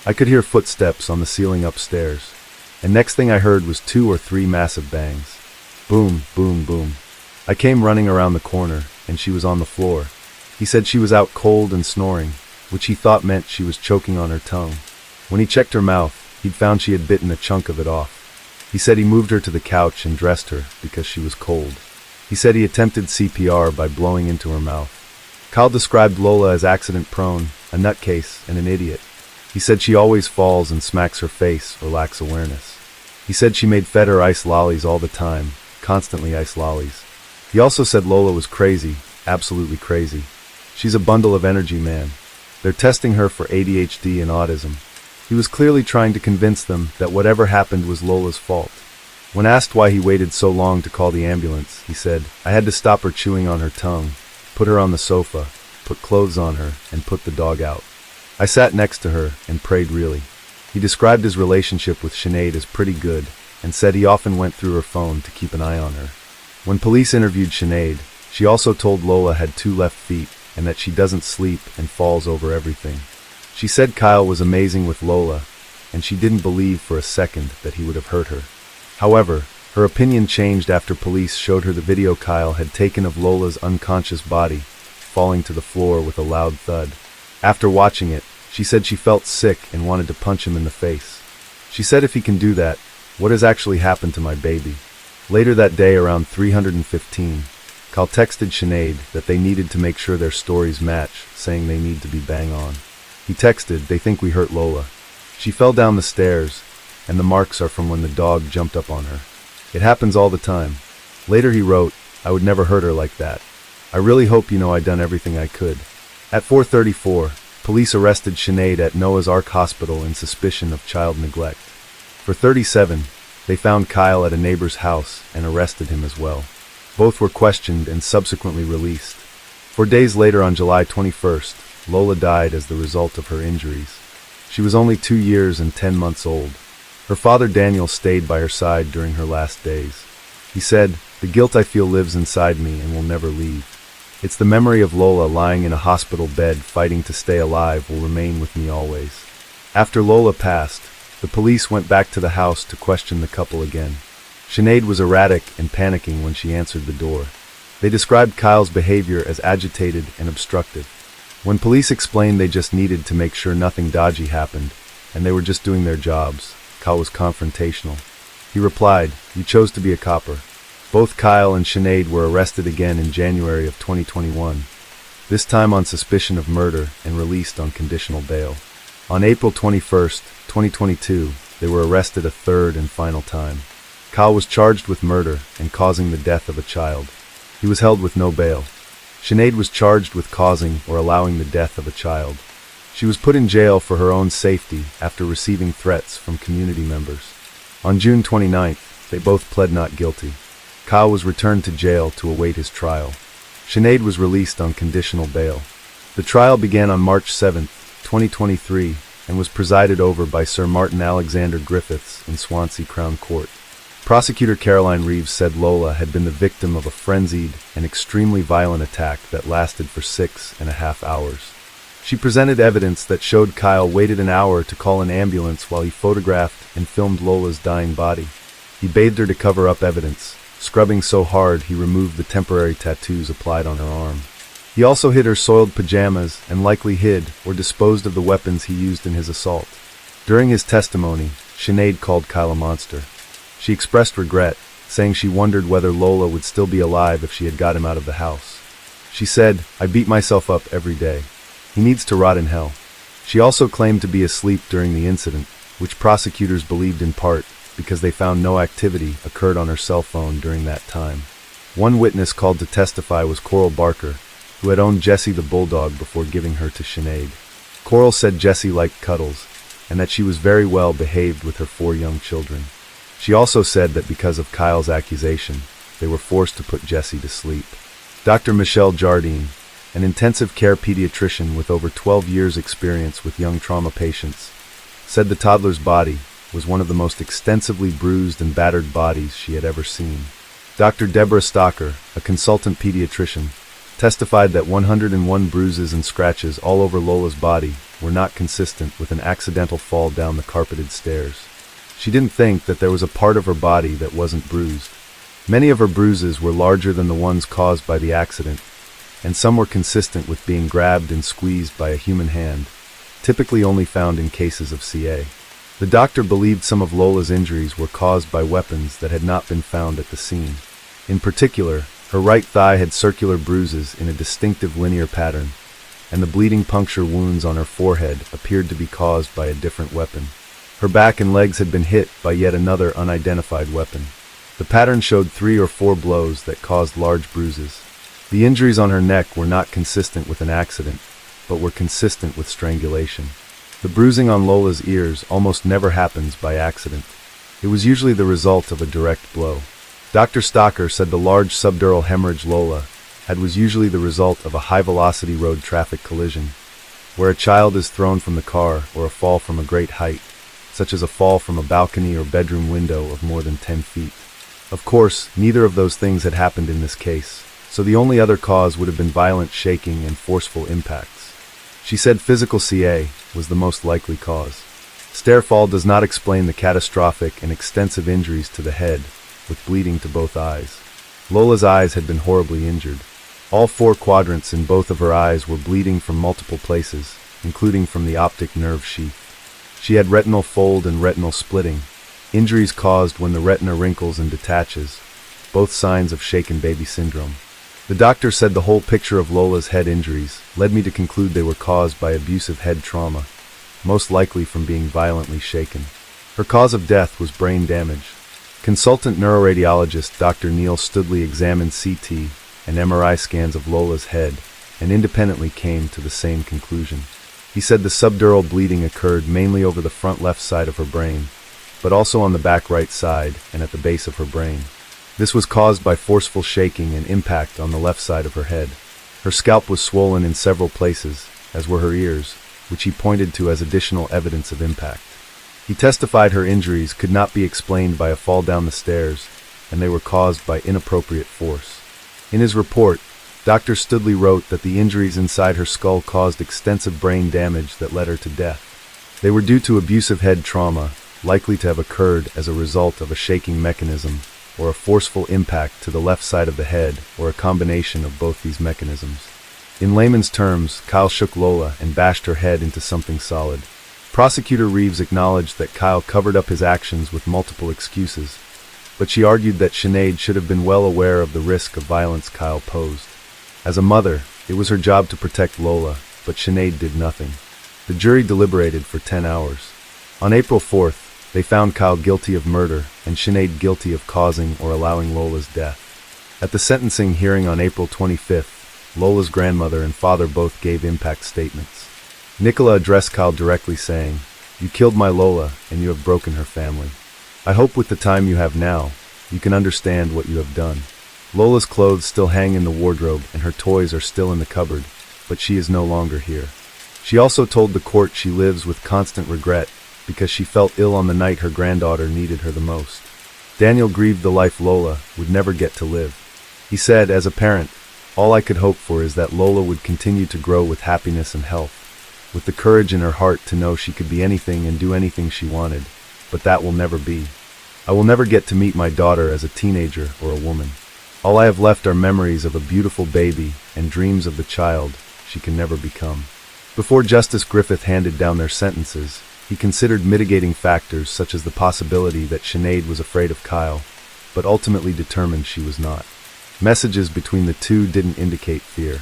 I could hear footsteps on the ceiling upstairs, and next thing I heard was 2 or 3 massive bangs. Boom, boom, boom. I came running around the corner, and she was on the floor. He said she was out cold and snoring, which he thought meant she was choking on her tongue. When he checked her mouth, he'd found she had bitten a chunk of it off. He said he moved her to the couch and dressed her because she was cold. He said he attempted CPR by blowing into her mouth. Kyle described Lola as accident-prone, a nutcase, and an idiot. He said she always falls and smacks her face or lacks awareness. He said she made fed her ice lollies all the time, constantly ice lollies. He also said Lola was crazy, absolutely crazy. She's a bundle of energy, man. They're testing her for ADHD and autism. He was clearly trying to convince them that whatever happened was Lola's fault. When asked why he waited so long to call the ambulance, he said, "I had to stop her chewing on her tongue, put her on the sofa, put clothes on her, and put the dog out. I sat next to her and prayed really." He described his relationship with Sinead as pretty good and said he often went through her phone to keep an eye on her. When police interviewed Sinead, she also told Lola had 2 left feet and that she doesn't sleep and falls over everything. She said Kyle was amazing with Lola, and she didn't believe for a second that he would have hurt her. However, her opinion changed after police showed her the video Kyle had taken of Lola's unconscious body, falling to the floor with a loud thud. After watching it, she said she felt sick and wanted to punch him in the face. She said if he can do that, what has actually happened to my baby? Later that day around 3:15, Kyle texted Sinead that they needed to make sure their stories match, saying they need to be bang on. He texted, "They think we hurt Lola. She fell down the stairs, and the marks are from when the dog jumped up on her. It happens all the time." Later he wrote, "I would never hurt her like that. I really hope you know I done everything I could." At 4:34, police arrested Sinead at Noah's Ark Hospital in suspicion of child neglect. For 37, they found Kyle at a neighbor's house and arrested him as well. Both were questioned and subsequently released. 4 days later on July 21st, Lola died as the result of her injuries. She was only 2 years and 10 months old. Her father Daniel stayed by her side during her last days. He said, "The guilt I feel lives inside me and will never leave. It's the memory of Lola lying in a hospital bed fighting to stay alive will remain with me always." After Lola passed, the police went back to the house to question the couple again. Sinead was erratic and panicking when she answered the door. They described Kyle's behavior as agitated and obstructive. When police explained they just needed to make sure nothing dodgy happened, and they were just doing their jobs, Kyle was confrontational. He replied, "You chose to be a copper." Both Kyle and Sinead were arrested again in January of 2021, this time on suspicion of murder and released on conditional bail. On April 21st, 2022, they were arrested a third and final time. Kyle was charged with murder and causing the death of a child. He was held with no bail. Sinead was charged with causing or allowing the death of a child. She was put in jail for her own safety after receiving threats from community members. On June 29th, they both pled not guilty. Kyle was returned to jail to await his trial. Sinead was released on conditional bail. The trial began on March 7th, 2023, and was presided over by Sir Martin Alexander Griffiths in Swansea Crown Court. Prosecutor Caroline Reeves said Lola had been the victim of a frenzied and extremely violent attack that lasted for 6.5 hours. She presented evidence that showed Kyle waited an hour to call an ambulance while he photographed and filmed Lola's dying body. He bathed her to cover up evidence, scrubbing so hard he removed the temporary tattoos applied on her arm. He also hid her soiled pajamas and likely hid or disposed of the weapons he used in his assault. During his testimony, Sinead called Kyle a monster. She expressed regret, saying she wondered whether Lola would still be alive if she had got him out of the house. She said, "I beat myself up every day. He needs to rot in hell." She also claimed to be asleep during the incident, which prosecutors believed in part because they found no activity occurred on her cell phone during that time. One witness called to testify was Coral Barker, who had owned Jessie the bulldog before giving her to Sinead. Coral said Jessie liked cuddles, and that she was very well behaved with her 4 young children. She also said that because of Kyle's accusation, they were forced to put Jessie to sleep. Dr. Michelle Jardine, an intensive care pediatrician with over 12 years' experience with young trauma patients, said the toddler's body was one of the most extensively bruised and battered bodies she had ever seen. Dr. Deborah Stocker, a consultant pediatrician, testified that 101 bruises and scratches all over Lola's body were not consistent with an accidental fall down the carpeted stairs. She didn't think that there was a part of her body that wasn't bruised. Many of her bruises were larger than the ones caused by the accident, and some were consistent with being grabbed and squeezed by a human hand, typically only found in cases of CA. The doctor believed some of Lola's injuries were caused by weapons that had not been found at the scene. In particular, her right thigh had circular bruises in a distinctive linear pattern, and the bleeding puncture wounds on her forehead appeared to be caused by a different weapon. Her back and legs had been hit by yet another unidentified weapon. The pattern showed 3 or 4 blows that caused large bruises. The injuries on her neck were not consistent with an accident, but were consistent with strangulation. The bruising on Lola's ears almost never happens by accident. It was usually the result of a direct blow. Dr. Stocker said the large subdural hemorrhage Lola had was usually the result of a high-velocity road traffic collision, where a child is thrown from the car or a fall from a great height, such as a fall from a balcony or bedroom window of more than 10 feet. Of course, neither of those things had happened in this case, so the only other cause would have been violent shaking and forceful impacts. She said physical CA was the most likely cause. Stairfall does not explain the catastrophic and extensive injuries to the head, with bleeding to both eyes. Lola's eyes had been horribly injured. All 4 quadrants in both of her eyes were bleeding from multiple places, including from the optic nerve sheath. She had retinal fold and retinal splitting, injuries caused when the retina wrinkles and detaches, both signs of shaken baby syndrome. The doctor said the whole picture of Lola's head injuries led me to conclude they were caused by abusive head trauma, most likely from being violently shaken. Her cause of death was brain damage. Consultant neuroradiologist Dr. Neil Studley examined CT and MRI scans of Lola's head and independently came to the same conclusion. He said the subdural bleeding occurred mainly over the front left side of her brain, but also on the back right side and at the base of her brain. This was caused by forceful shaking and impact on the left side of her head. Her scalp was swollen in several places, as were her ears, which he pointed to as additional evidence of impact. He testified her injuries could not be explained by a fall down the stairs, and they were caused by inappropriate force. In his report, Dr. Studley wrote that the injuries inside her skull caused extensive brain damage that led her to death. They were due to abusive head trauma, likely to have occurred as a result of a shaking mechanism or a forceful impact to the left side of the head or a combination of both these mechanisms. In layman's terms, Kyle shook Lola and bashed her head into something solid. Prosecutor Reeves acknowledged that Kyle covered up his actions with multiple excuses, but she argued that Sinead should have been well aware of the risk of violence Kyle posed. As a mother, it was her job to protect Lola, but Sinead did nothing. The jury deliberated for 10 hours. On April 4th, they found Kyle guilty of murder and Sinead guilty of causing or allowing Lola's death. At the sentencing hearing on April 25th, Lola's grandmother and father both gave impact statements. Nicola addressed Kyle directly saying, "You killed my Lola and you have broken her family. I hope with the time you have now, you can understand what you have done. Lola's clothes still hang in the wardrobe and her toys are still in the cupboard, but she is no longer here." She also told the court she lives with constant regret because she felt ill on the night her granddaughter needed her the most. Daniel grieved the life Lola would never get to live. He said, as a parent, all I could hope for is that Lola would continue to grow with happiness and health, with the courage in her heart to know she could be anything and do anything she wanted, but that will never be. I will never get to meet my daughter as a teenager or a woman. All I have left are memories of a beautiful baby and dreams of the child she can never become. Before Justice Griffith handed down their sentences, he considered mitigating factors such as the possibility that Sinead was afraid of Kyle, but ultimately determined she was not. Messages between the two didn't indicate fear.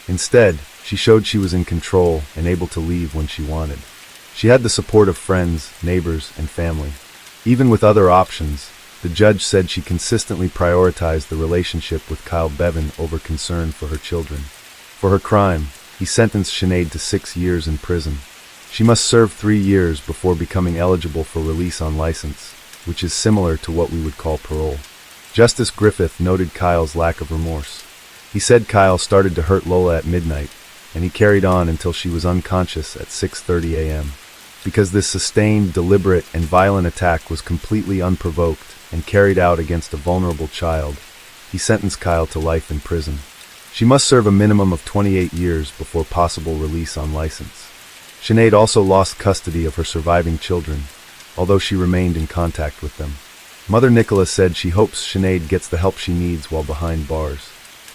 Instead, she showed she was in control and able to leave when she wanted. She had the support of friends, neighbors, and family. Even with other options, the judge said she consistently prioritized the relationship with Kyle Bevan over concern for her children. For her crime, he sentenced Sinead to 6 years in prison. She must serve 3 years before becoming eligible for release on license, which is similar to what we would call parole. Justice Griffith noted Kyle's lack of remorse. He said Kyle started to hurt Lola at midnight, and he carried on until she was unconscious at 6:30 a.m. Because this sustained, deliberate, and violent attack was completely unprovoked and carried out against a vulnerable child, he sentenced Kyle to life in prison. She must serve a minimum of 28 years before possible release on license. Sinead also lost custody of her surviving children, although she remained in contact with them. Mother Nicola said she hopes Sinead gets the help she needs while behind bars.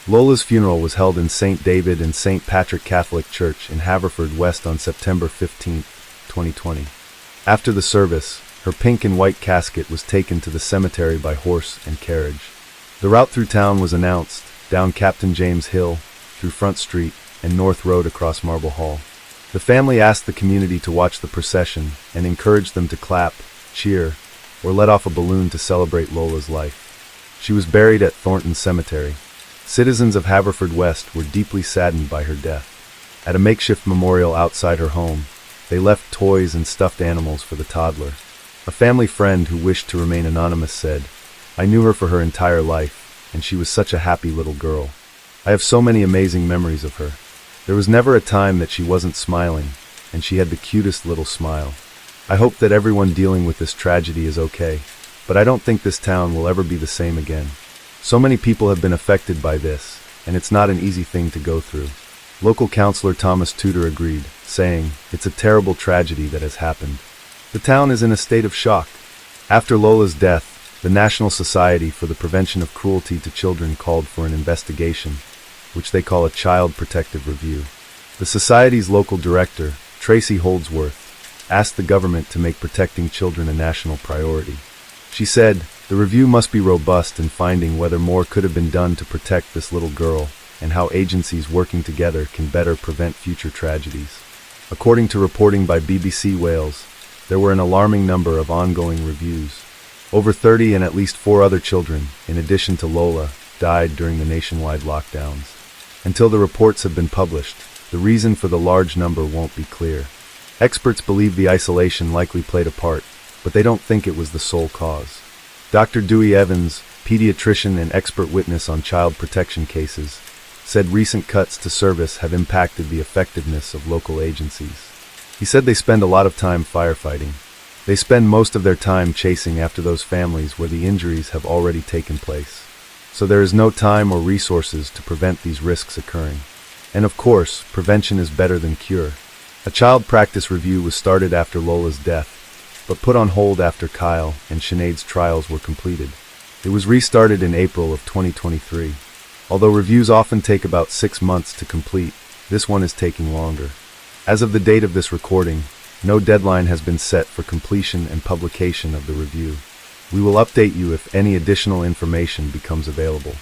Lola's funeral was held in St. David and St. Patrick Catholic Church in Haverfordwest on September 15, 2020. After the service, her pink and white casket was taken to the cemetery by horse and carriage. The route through town was announced, down Captain James Hill, through Front Street, and North Road across Marble Hall. The family asked the community to watch the procession and encouraged them to clap, cheer, or let off a balloon to celebrate Lola's life. She was buried at Thornton Cemetery. Citizens of Haverfordwest were deeply saddened by her death. At a makeshift memorial outside her home, they left toys and stuffed animals for the toddler. A family friend who wished to remain anonymous said, "I knew her for her entire life, and she was such a happy little girl. I have so many amazing memories of her. There was never a time that she wasn't smiling, and she had the cutest little smile. I hope that everyone dealing with this tragedy is okay, but I don't think this town will ever be the same again. So many people have been affected by this, and it's not an easy thing to go through." Local councillor Thomas Tudor agreed, saying, "It's a terrible tragedy that has happened. The town is in a state of shock." After Lola's death, the National Society for the Prevention of Cruelty to Children called for an investigation, which they call a Child Protective Review. The Society's local director, Tracy Holdsworth, asked the government to make protecting children a national priority. She said, "The review must be robust in finding whether more could have been done to protect this little girl, and how agencies working together can better prevent future tragedies." According to reporting by BBC Wales, there were an alarming number of ongoing reviews. Over 30 and at least 4 other children, in addition to Lola, died during the nationwide lockdowns. Until the reports have been published, the reason for the large number won't be clear. Experts believe the isolation likely played a part, but they don't think it was the sole cause. Dr. Dewey Evans, pediatrician and expert witness on child protection cases, said recent cuts to service have impacted the effectiveness of local agencies. He said they spend a lot of time firefighting. They spend most of their time chasing after those families where the injuries have already taken place. So there is no time or resources to prevent these risks occurring. And of course, prevention is better than cure. A child practice review was started after Lola's death, but put on hold after Kyle and Sinead's trials were completed. It was restarted in April of 2023. Although reviews often take about 6 months to complete, this one is taking longer. As of the date of this recording, no deadline has been set for completion and publication of the review. We will update you if any additional information becomes available.